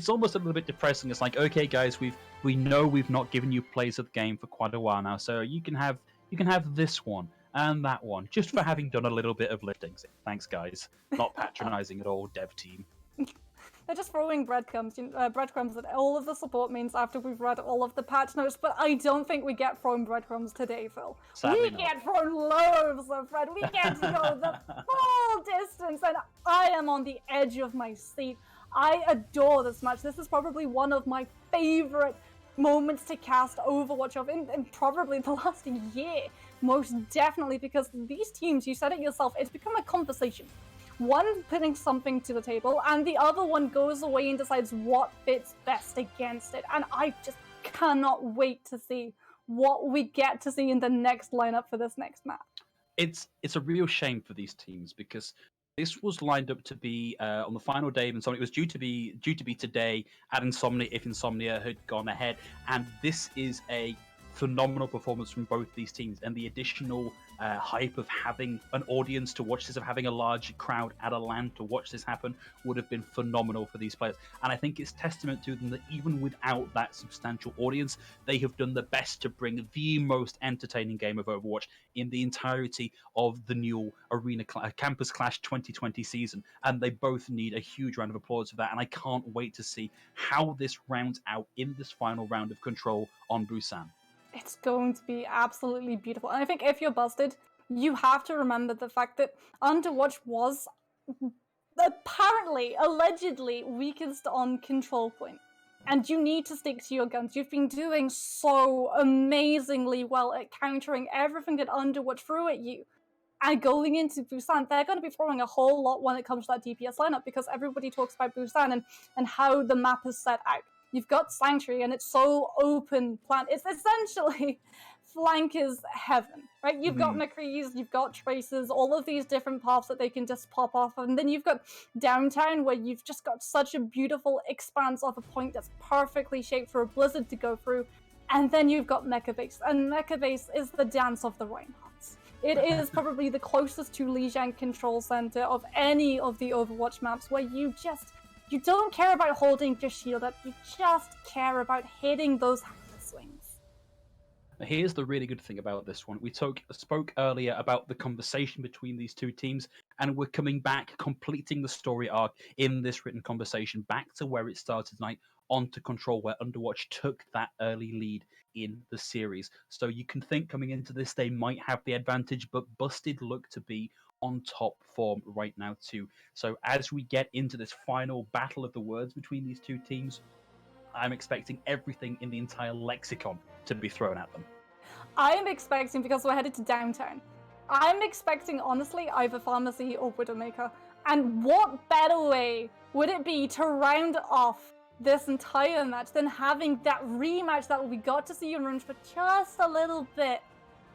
almost a little bit depressing. It's like, okay, guys, we know we've not given you plays of the game for quite a while now, so you can have this one and that one just for having done a little bit of lifting. Thanks, guys. Not patronizing at all, dev team. They're just throwing breadcrumbs, breadcrumbs at all of the support means after we've read all of the patch notes, but I don't think we get thrown breadcrumbs today, Phil. Sadly we get thrown loaves of bread. We get to go the full distance, and I am on the edge of my seat. I adore this match. This is probably one of my favorite moments to cast Overwatch of in probably the last year. Most definitely, because these teams, you said it yourself, it's become a conversation. One putting something to the table, and the other one goes away and decides what fits best against it. And I just cannot wait to see what we get to see in the next lineup for this next map. It's a real shame for these teams, because this was lined up to be on the final day of Insomnia. It was due to be today at Insomnia if Insomnia had gone ahead, and this is a phenomenal performance from both these teams, and the additional hype of having an audience to watch this, of having a large crowd at a LAN to watch this happen, would have been phenomenal for these players. And I think it's testament to them that even without that substantial audience, they have done the best to bring the most entertaining game of Overwatch in the entirety of the Newell Campus Clash 2020 season. And they both need a huge round of applause for that. And I can't wait to see how this rounds out in this final round of Control on Busan. It's going to be absolutely beautiful. And I think if you're Busted, you have to remember the fact that Underwatch was apparently, allegedly, weakest on Control Point. And you need to stick to your guns. You've been doing so amazingly well at countering everything that Underwatch threw at you. And going into Busan, they're going to be throwing a whole lot when it comes to that DPS lineup, because everybody talks about Busan and how the map is set out. You've got Sanctuary, and it's so open plan. It's essentially flankers heaven, right? You've got McCree's, you've got Traces, all of these different paths that they can just pop off. And then you've got Downtown, where you've just got such a beautiful expanse of a point that's perfectly shaped for a Blizzard to go through. And then you've got Mecha Base, and Mecha Base is the dance of the Reinhardts. It is probably the closest to Lijiang Control Center of any of the Overwatch maps, where you don't care about holding your shield up, you just care about hitting those hand swings. Here's the really good thing about this one. We spoke earlier about the conversation between these two teams, and we're coming back, completing the story arc in this written conversation, back to where it started tonight, onto Control, where Underwatch took that early lead in the series. So you can think coming into this, they might have the advantage, but Busted look to be on top form right now too. So as we get into this final battle of the words between these two teams, I'm expecting everything in the entire lexicon to be thrown at them. I'm expecting, because we're headed to downtown, I'm expecting, honestly, either Pharmacy or Widowmaker. And what better way would it be to round off this entire match than having that rematch that we got to see in Runes for just a little bit,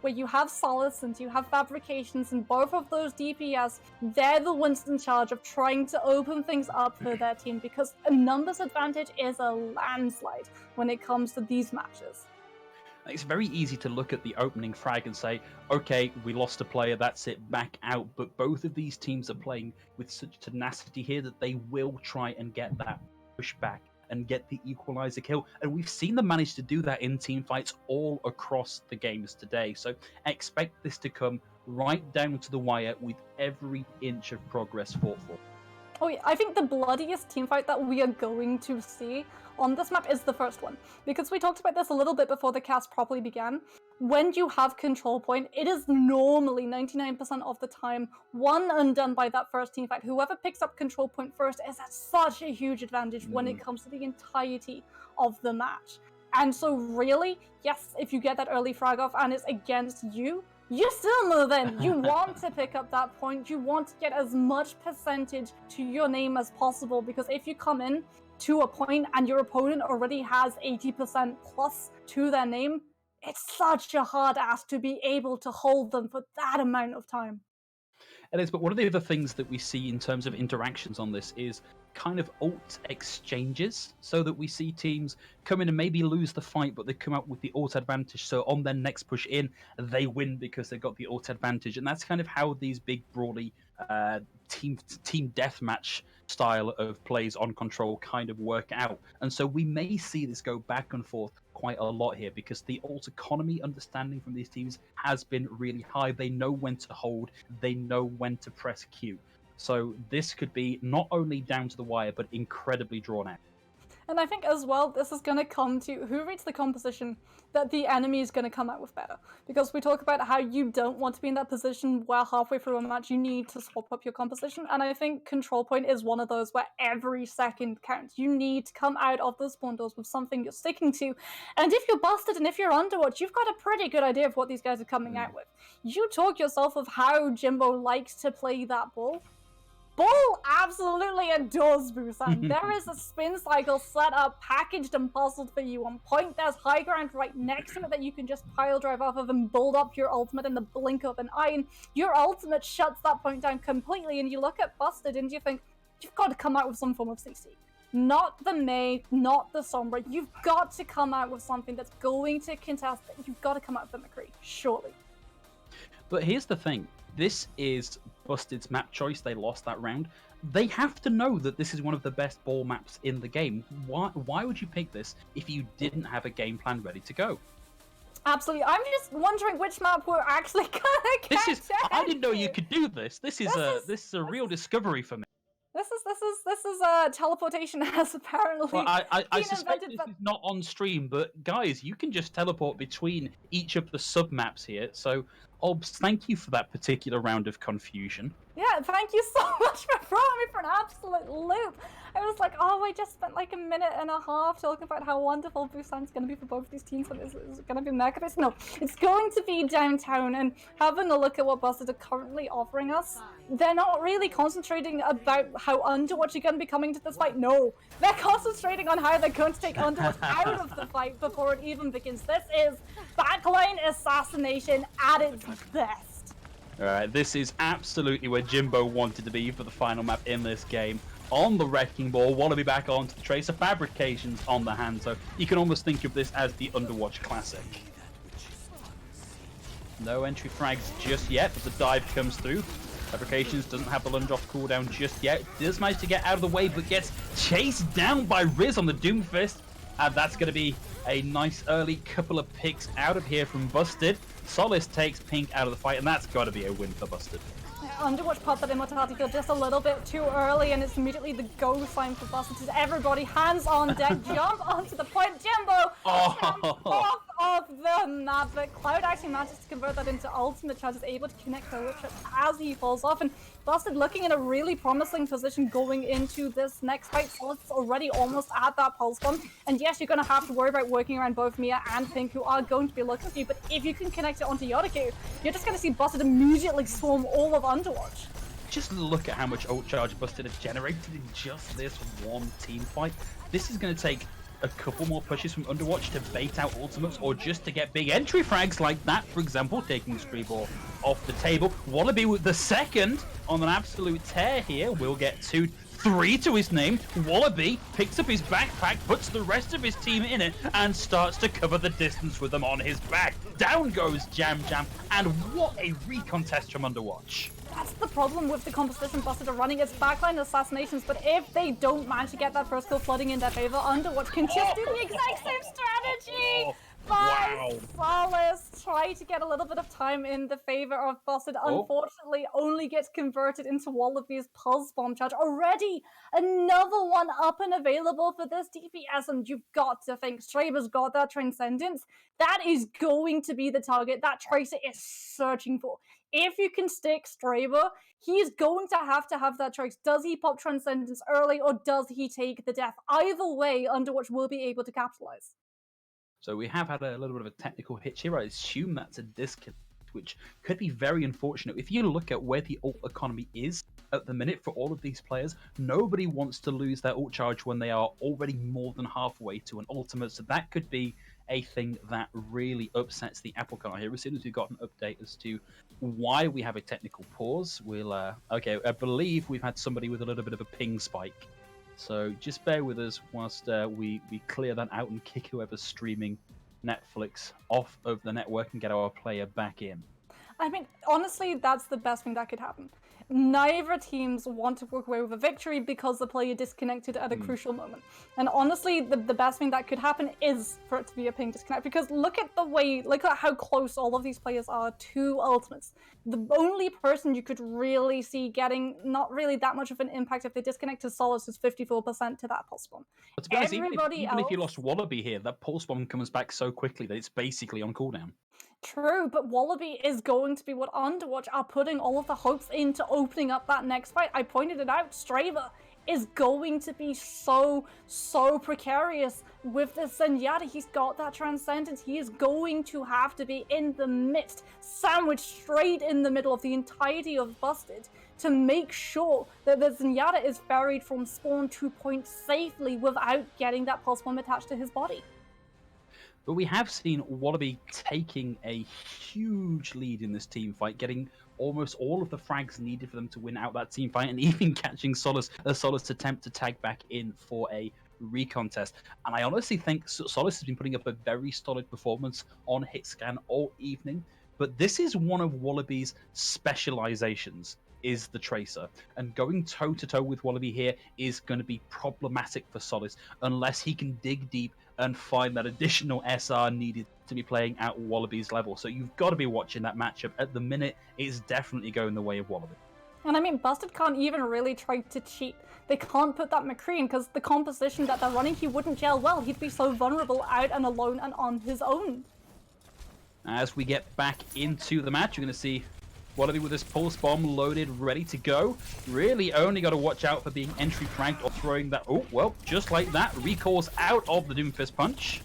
where you have Solace and you have Fabrications, and both of those DPS, they're the ones in charge of trying to open things up for their team, because a numbers advantage is a landslide when it comes to these matches. It's very easy to look at the opening frag and say, okay, we lost a player, that's it, back out. But both of these teams are playing with such tenacity here that they will try and get that pushback and get the equalizer kill. And we've seen them manage to do that in team fights all across the games today. So expect this to come right down to the wire with every inch of progress fought for. Oh yeah, I think the bloodiest teamfight that we are going to see on this map is the first one. Because we talked about this a little bit before the cast properly began. When you have control point, it is normally 99% of the time one and done by that first teamfight. Whoever picks up control point first is at such a huge advantage when it comes to the entirety of the match. And so really, yes, if you get that early frag off and it's against you, you still move in. You want to pick up that point. You want to get as much percentage to your name as possible, because if you come in to a point and your opponent already has 80% plus to their name, it's such a hard ask to be able to hold them for that amount of time. It is, but one of the other things that we see in terms of interactions on this is kind of ult exchanges, so that we see teams come in and maybe lose the fight, but they come out with the ult advantage, so on their next push in, they win because they got the ult advantage. And that's kind of how these big, brawly team deathmatch style of plays on Control kind of work out. And so we may see this go back and forth quite a lot here, because the ult economy understanding from these teams has been really high. They know when to hold, they know when to press Q. So this could be not only down to the wire, but incredibly drawn out. And I think as well, this is going to come to who reads the composition that the enemy is going to come out with better. Because we talk about how you don't want to be in that position where halfway through a match you need to swap up your composition. And I think control point is one of those where every second counts. You need to come out of the spawn doors with something you're sticking to. And if you're busted and if you're Underwatch, you've got a pretty good idea of what these guys are coming out with. You talk yourself of how Jimbo likes to play that ball. Bull absolutely adores Busan. There is a spin cycle set up, packaged and puzzled for you on point. There's high ground right next to it that you can just pile drive off of and build up your ultimate in the blink of an eye. And your ultimate shuts that point down completely, and you look at Busted and you think, you've got to come out with some form of CC. Not the Mei, not the Sombra. You've got to come out with something that's going to contest. You've got to come out with the McCree, surely. But here's the thing. This is Busted's map choice. They lost that round. They have to know that this is one of the best ball maps in the game. Why would you pick this if you didn't have a game plan ready to go? Absolutely. I'm just wondering which map we're actually gonna get. I didn't know you could do this. This is a real discovery for me. This is teleportation has apparently well, I suspect invented, this is not on stream, but guys, you can just teleport between each of the sub maps here. So, Obs, thank you for that particular round of confusion. Yeah, thank you so much for throwing me for an absolute loop. I was like, oh, I just spent like a minute and a half talking about how wonderful Busan's going to be for both these teams, and it's going to be mega base. No, it's going to be downtown, and having a look at what Busted are currently offering us, they're not really concentrating about how Underwatch are going to be coming to this fight. No, they're concentrating on how they're going to take Underwatch out of the fight before it even begins. This is backline assassination at its best. Alright, this is absolutely where Jimbo wanted to be for the final map in this game. On the Wrecking Ball, Wallaby back onto the Tracer, Fabrications on the hand, so you can almost think of this as the Underwatch classic. No entry frags just yet, but the dive comes through. Fabrications doesn't have the lunge off cooldown just yet. Does manage to get out of the way, but gets chased down by Riz on the Doomfist. And that's going to be a nice early couple of picks out of here from Busted. Solace takes Pink out of the fight, and that's got to be a win for Busted. Underwatch popped that immortality field just a little bit too early, and it's immediately the go sign for Busted. Just everybody, hands on deck, jump onto the point. Jimbo off of the map, but Cloud actually manages to convert that into ultimate charge, is able to connect the trip as he falls off, and Busted looking in a really promising position going into this next fight. Solace is already almost at that pulse bomb, and yes, you're going to have to worry about working around both Mia and Pink, who are going to be looking for you, but if you can connect it onto Yodaku, you're just going to see Busted immediately swarm all of Underwatch. Just look at how much ult charge Busted has generated in just this one team fight. This is going to take a couple more pushes from Underwatch to bait out ultimates, or just to get big entry frags like that, for example, taking Screeball off the table. Wallaby with the second on an absolute tear here. Will get 2-3 to his name. Wallaby picks up his backpack, puts the rest of his team in it, and starts to cover the distance with them on his back. Down goes Jam Jam, and what a recontest from Underwatch. That's the problem with the composition Busted are running. It's backline assassinations, but if they don't manage to get that first kill flooding in their favor, Underwatch can just do the exact same strategy. But Solace try to get a little bit of time in the favor of Busted. Unfortunately, only gets converted into Wallaby's pulse bomb charge. Already another one up and available for this DPS, and you've got to think Straber's got that Transcendence. That is going to be the target that Tracer is searching for. If you can stick Straber, he's going to have that choice. Does he pop Transcendence early, or does he take the death? Either way, Underwatch will be able to capitalize. So we have had a little bit of a technical hitch here. I assume that's a disconnect, which could be very unfortunate. If you look at where the ult economy is at the minute for all of these players, nobody wants to lose their ult charge when they are already more than halfway to an ultimate. So that could be a thing that really upsets the apple cart here. As soon as we've got an update as to why we have a technical pause, we'll okay, I believe we've had somebody with a little bit of a ping spike, so just bear with us whilst we clear that out and kick whoever's streaming Netflix off of the network and get our player back in. I mean, honestly, that's the best thing that could happen. Neither teams want to walk away with a victory because the player disconnected at a crucial moment. And honestly, the best thing that could happen is for it to be a ping disconnect, because look at how close all of these players are to ultimates. The only person you could really see getting not really that much of an impact if they disconnect is Solace, is 54% to that pulse bomb. But to be honest, even if you lost Wallaby here, that pulse bomb comes back so quickly that it's basically on cooldown. True, but Wallaby is going to be what Underwatch are putting all of the hopes into opening up that next fight. I pointed it out, Straber is going to be so precarious with this Zenyatta. He's got that Transcendence. He is going to have to be in the midst, sandwiched straight in the middle of the entirety of Busted, to make sure that the Zenyatta is ferried from spawn to point safely without getting that pulse bomb attached to his body. But we have seen Wallaby taking a huge lead in this team fight, getting almost all of the frags needed for them to win out that team fight, and even catching Solace attempt to tag back in for a recontest. And I honestly think Solace has been putting up a very solid performance on Hitscan all evening, but this is one of Wallaby's specializations, is the Tracer, and going toe-to-toe with Wallaby here is going to be problematic for Solace unless he can dig deep and find that additional SR needed to be playing at Wallaby's level. So you've got to be watching that matchup. At the minute, it's definitely going the way of Wallaby. And I mean, Busted can't even really try to cheat. They can't put that McCree in because the composition that they're running, he wouldn't gel well. He'd be so vulnerable out and alone and on his own. As we get back into the match, you're going to see Wallaby with this pulse bomb loaded, ready to go. Really only got to watch out for being entry fragged or throwing that. Oh, well, just like that, recalls out of the Doomfist Punch.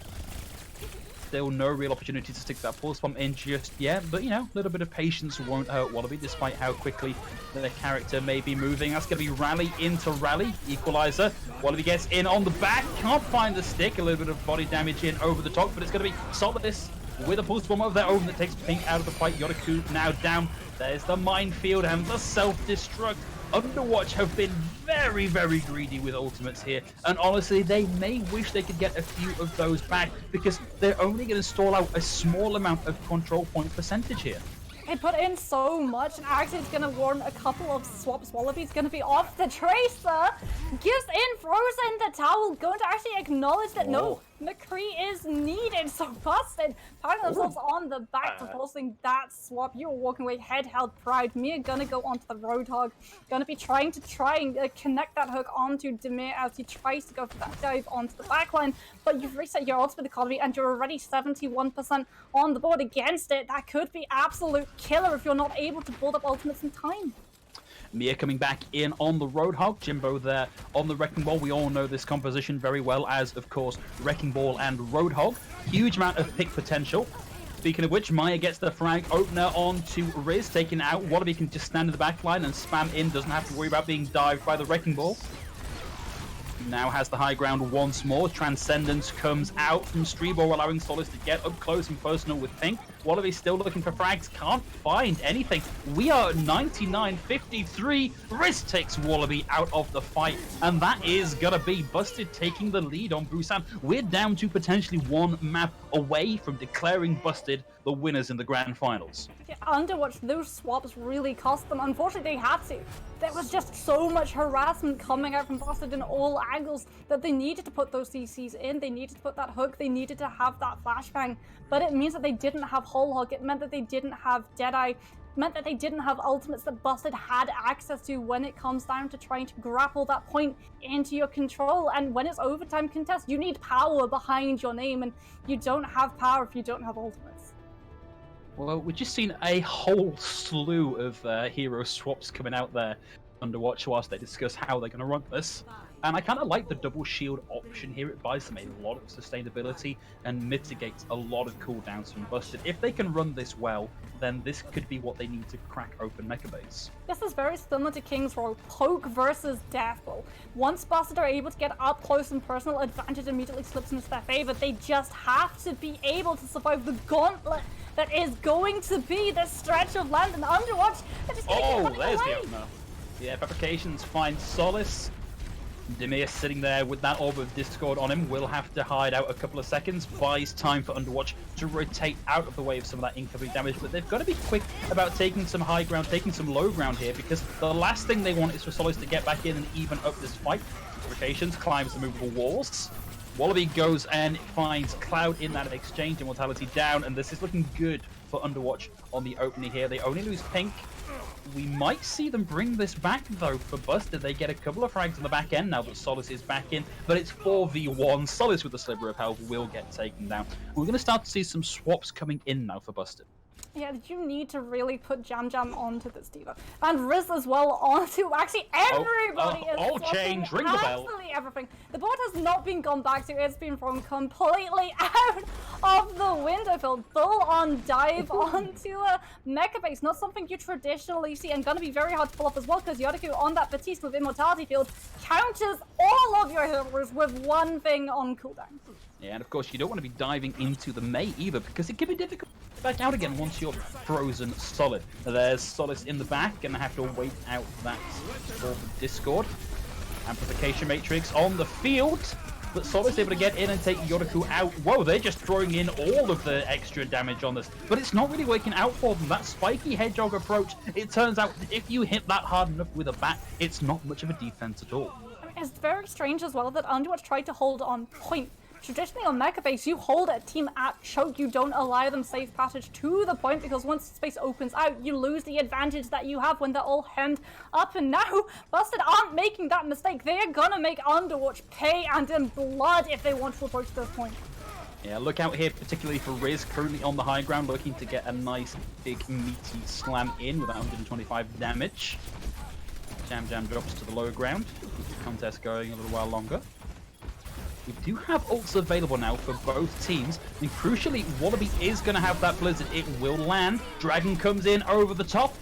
Still no real opportunity to stick that pulse bomb in just yet, but you know, a little bit of patience won't hurt Wallaby, despite how quickly the character may be moving. That's going to be rally into rally, equalizer. Wallaby gets in on the back, can't find the stick, a little bit of body damage in over the top, but it's going to be Solace with a pulse bomb of their own that takes Pink out of the fight. Yodaku now down. There's the minefield and the self-destruct. Underwatch have been very, very greedy with ultimates here, and honestly, they may wish they could get a few of those back because they're only going to stall out a small amount of control point percentage here. They put in so much, and actually it's going to warn a couple of swaps. Wallaby's going to be off the Tracer. Gives in Frozen the the towel, going to actually acknowledge that no, McCree is needed. So Busted patting themselves on the back for forcing that swap. You were walking away, head held pride. Mia gonna go onto the Roadhog, gonna be trying to connect that hook onto Demir as he tries to go for that dive onto the backline. But you've reset your ultimate economy and you're already 71% on the board against it. That could be absolute killer if you're not able to build up ultimates in time. Mia coming back in on the Roadhog, Jimbo there on the Wrecking Ball. We all know this composition very well as, of course, Wrecking Ball and Roadhog. Huge amount of pick potential. Speaking of which, Maya gets the frag opener onto Riz, taking out. Wallaby can just stand in the back line and spam in, doesn't have to worry about being dived by the Wrecking Ball. Now has the high ground once more. Transcendence comes out from Streebor, allowing Solis to get up close and personal with Pink. Wallaby still looking for frags, can't find anything. We are at 99-53. Riz takes Wallaby out of the fight, and that is gonna be Busted taking the lead on Busan. We're down to potentially one map away from declaring Busted the winners in the grand finals. Yeah, Underwatch, those swaps really cost them. Unfortunately, they had to. There was just so much harassment coming out from Busted in all angles that they needed to put those CCs in. They needed to put that hook. They needed to have that flashbang. But it means that they didn't have Whole Hog. It meant that they didn't have Deadeye. Meant that they didn't have ultimates that Busted had access to when it comes down to trying to grapple that point into your control. And when it's overtime contest, you need power behind your name, and you don't have power if you don't have ultimates. Well, we've just seen a whole slew of hero swaps coming out there Underwatch whilst they discuss how they're going to run this. And I kind of like the double shield option here. It buys them a lot of sustainability and mitigates a lot of cooldowns from Busted. If they can run this well, then this could be what they need to crack open Mecha Base. This is very similar to King's Row, poke versus Death Blow. Once Busted are able to get up close and personal, advantage immediately slips into their favor. They just have to be able to survive the gauntlet that is going to be the stretch of land. And Underwatch, they're just going to keep running there's away. The opener. Yeah, Fabrications find Solace. Demir sitting there with that Orb of Discord on him, will have to hide out a couple of seconds, buys time for Underwatch to rotate out of the way of some of that incoming damage, but they've got to be quick about taking some high ground, taking some low ground here, because the last thing they want is for Solace to get back in and even up this fight. Fabrications climbs the movable walls. Wallaby goes and finds Cloud in that exchange, Immortality down, and this is looking good for Underwatch on the opening here. They only lose Pink. We might see them bring this back, though, for Busted. They get a couple of frags on the back end now that Solace is back in, but it's 4v1. Solace with a sliver of health will get taken down. We're going to start to see some swaps coming in now for Busted. Yeah, you need to really put Jam Jam onto this diva. And Riz as well onto actually everybody is all change, ring the bell. Absolutely everything. The board has not been gone back to, it's been thrown completely out of the window, Phil. Full on dive onto a Mecha Base. Not something you traditionally see, and gonna be very hard to pull off as well, because Yodaku on that Batiste with Immortality Field counters all of your healers with one thing on cooldown. Yeah, and of course you don't want to be diving into the Mei either, because it can be difficult to get back out again once you're frozen solid. There's Solace in the back, gonna have to wait out that Orb of Discord. Amplification Matrix on the field, but Solace able to get in and take Yodaku out. Whoa, they're just throwing in all of the extra damage on this, but it's not really working out for them. That spiky hedgehog approach, it turns out if you hit that hard enough with a bat, it's not much of a defense at all. I mean, it's very strange as well that Underwatch tried to hold on point. Traditionally on Mecha Base, you hold a team at choke, you don't allow them safe passage to the point, because once space opens out, you lose the advantage that you have when they're all hemmed up. And now, Busted aren't making that mistake. They are gonna make Underwatch pay, and in blood, if they want to approach this point. Yeah, look out here, particularly for Riz, currently on the high ground, looking to get a nice, big, meaty slam in with 125 damage. Jam Jam drops to the low ground. Contest going a little while longer. We do have ults available now for both teams, and crucially, Wallaby is going to have that Blizzard. It will land. Dragon comes in over the top.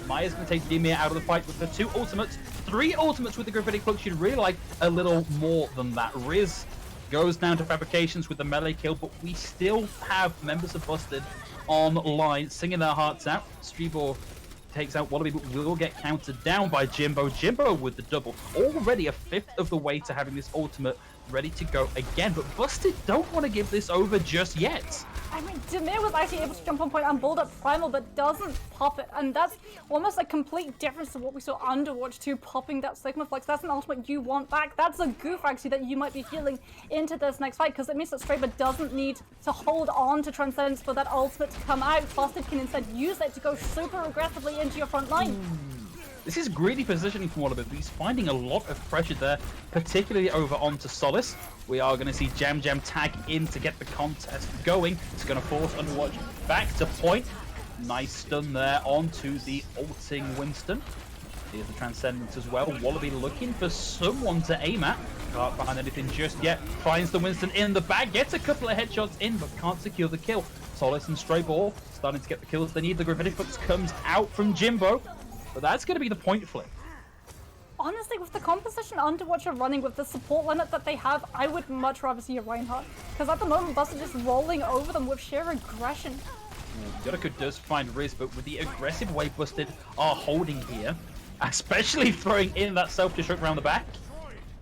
Maya's going to take Dimir out of the fight with the 2 ultimates. 3 ultimates with the Graffiti Cloak. She'd really like a little more than that. Riz goes down to Fabrications with the melee kill, but we still have members of Busted online singing their hearts out. Streebor takes out Wallaby, but will get countered down by Jimbo. Jimbo with the double. Already a 5th of the way to having this ultimate ready to go again, but Busted don't want to give this over just yet. I mean, Demir was actually able to jump on point and build up Primal, but doesn't pop it. And that's almost a complete difference to what we saw Underwatch 2 popping that Sigma Flex. That's an ultimate you want back. That's a goof, actually, that you might be feeling into this next fight, because it means that Straber doesn't need to hold on to Transcendence for that ultimate to come out. Busted can instead use it to go super aggressively into your front line. This is greedy positioning from Wallaby. He's finding a lot of pressure there, particularly over onto Solace. We are going to see Jam Jam tag in to get the contest going. It's going to force Underwatch back to point. Nice stun there onto the ulting Winston. Here's the Transcendence as well. Wallaby looking for someone to aim at. Can't find anything just yet. Finds the Winston in the bag. Gets a couple of headshots in, but can't secure the kill. Solace and Stray Ball starting to get the kills they need. The Gravitiflux comes out from Jimbo. But that's going to be the point flip. Honestly, with the composition Underwatch are running with the support lineup that they have, I would much rather see a Reinhardt. Because at the moment, Buster just rolling over them with sheer aggression. Yoruku does find Riz, but with the aggressive way Busted are holding here, especially throwing in that self-destruct around the back,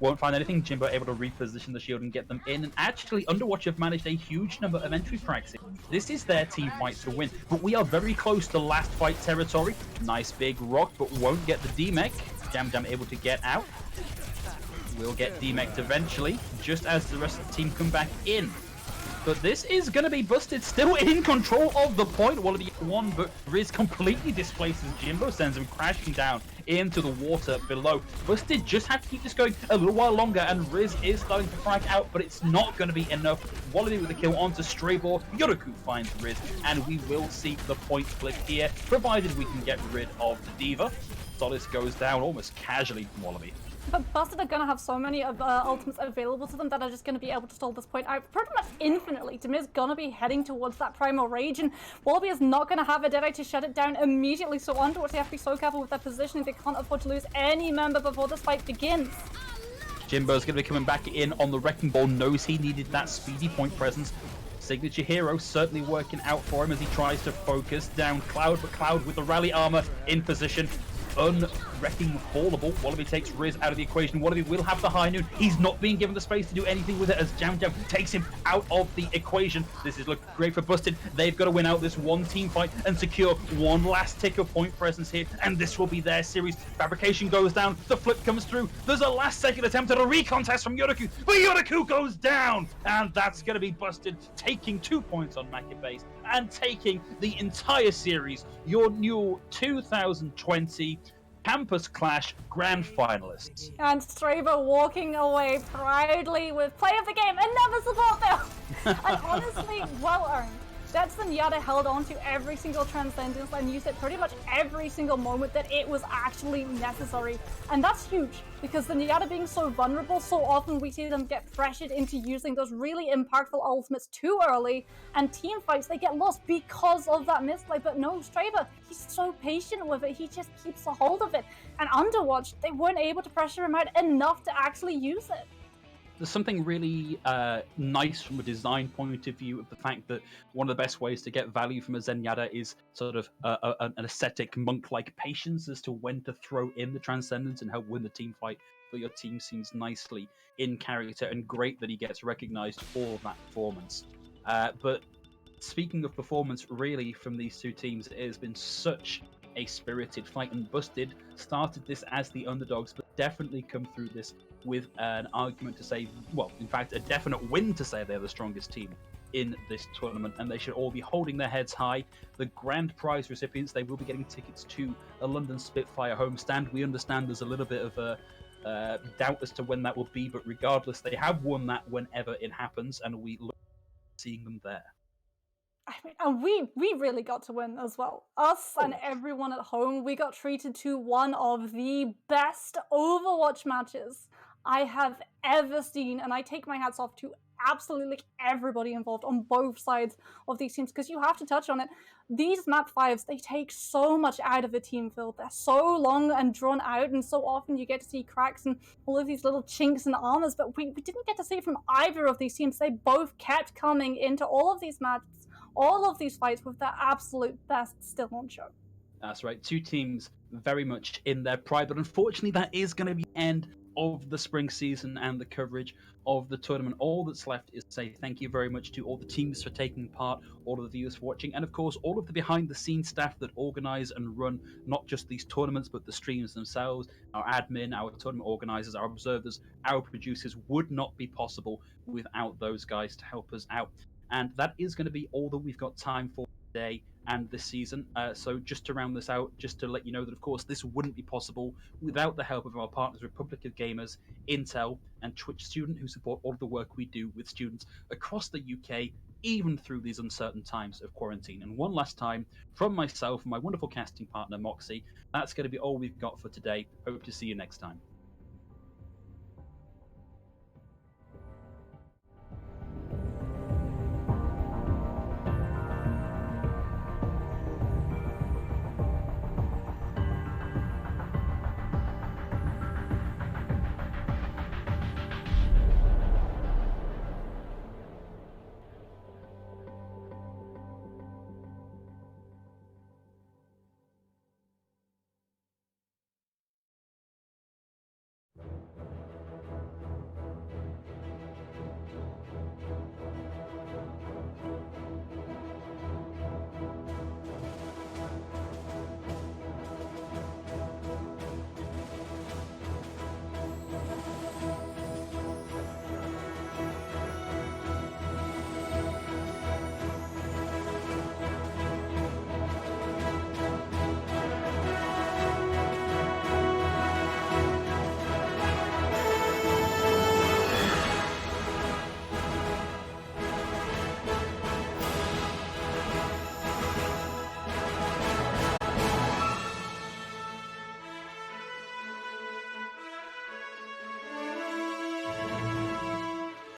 won't find anything. Jimbo able to reposition the shield and get them in. And actually, Underwatch have managed a huge number of entry frags. This is their team fight to win. But we are very close to last fight territory. Nice big rock, but won't get the D-Mech. Jam Jam able to get out. We'll get D-Mech eventually, just as the rest of the team come back in. But this is going to be Busted still in control of the point. Wallaby one, but Riz completely displaces Jimbo, sends him crashing down into the water below. Busted just have to keep this going a little while longer, and Riz is starting to frag out, but it's not going to be enough. Wallaby with a kill onto Strayball. Yoruku finds Riz, and we will see the point flip here, provided we can get rid of the Diva. Solace goes down almost casually from Wallaby. But Busted are going to have so many of ultimates available to them that are just going to be able to stall this point out pretty much infinitely. Demir's going to be heading towards that Primal Rage, and Wallaby is not going to have a Deadeye to shut it down immediately, so Underwatch, they have to be so careful with their positioning. They can't afford to lose any member before this fight begins. Jimbo's going to be coming back in on the Wrecking Ball, knows he needed that speedy point presence. Signature Hero certainly working out for him as he tries to focus down Cloud, but Cloud with the rally armor in position. Unwrecking Fallable. Wallaby takes Riz out of the equation. Wallaby will have the high noon. He's not being given the space to do anything with it as Jam Jam takes him out of the equation. This is looking great for Busted. They've got to win out this one team fight and secure one last tick of point presence here, and this will be their series. Fabrication goes down. The flip comes through. There's a last second attempt at a recontest from Yoruku, but Yoruku goes down, and that's going to be Busted taking 2 points on Mackett Base and taking the entire series, your new 2020 Campus Clash Grand Finalists. And Straber walking away proudly with play of the game, another support bill! And honestly, well earned. That's the Nyata held on to every single Transcendence and used it pretty much every single moment that it was actually necessary. And that's huge, because the Nyata being so vulnerable, so often we see them get pressured into using those really impactful ultimates too early, and team fights, they get lost because of that misplay. But no, Straber, he's so patient with it, he just keeps a hold of it. And Underwatch, they weren't able to pressure him out enough to actually use it. There's something really nice from a design point of view of the fact that one of the best ways to get value from a Zenyatta is sort of an ascetic monk-like patience as to when to throw in the Transcendence and help win the team fight. But your team seems nicely in character, and great that he gets recognized for that performance. But speaking of performance, really, from these two teams, it has been such a spirited fight, and Busted started this as the underdogs, but definitely come through this with an argument to say, well, in fact, a definite win to say they're the strongest team in this tournament, and they should all be holding their heads high. The grand prize recipients, they will be getting tickets to a London Spitfire homestand. We understand there's a little bit of a doubt as to when that will be, but regardless, they have won that whenever it happens, and we look forward to seeing them there. I mean, and we really got to win as well. Us and everyone at home, we got treated to one of the best Overwatch matches I have ever seen, and I take my hats off to absolutely everybody involved on both sides of these teams, because you have to touch on it. These map 5s, they take so much out of a team field. They're so long and drawn out, and so often you get to see cracks and all of these little chinks in armors, but we didn't get to see it from either of these teams. They both kept coming into all of these matches, all of these fights, with their absolute best still on show. That's right. Two teams very much in their pride, but unfortunately that is going to be the end of the spring season and the coverage of the tournament. All that's left is to say thank you very much to all the teams for taking part, all of the viewers for watching, and of course, all of the behind the scenes staff that organize and run not just these tournaments, but the streams themselves. Our admin, our tournament organizers, our observers, our producers would not be possible without those guys to help us out. And that is going to be all that we've got time for today and this season. So just to round this out, just to let you know that, of course, this wouldn't be possible without the help of our partners, Republic of Gamers, Intel, and Twitch Student, who support all of the work we do with students across the UK, even through these uncertain times of quarantine. And one last time, from myself and my wonderful casting partner, Moxie, that's going to be all we've got for today. Hope to see you next time.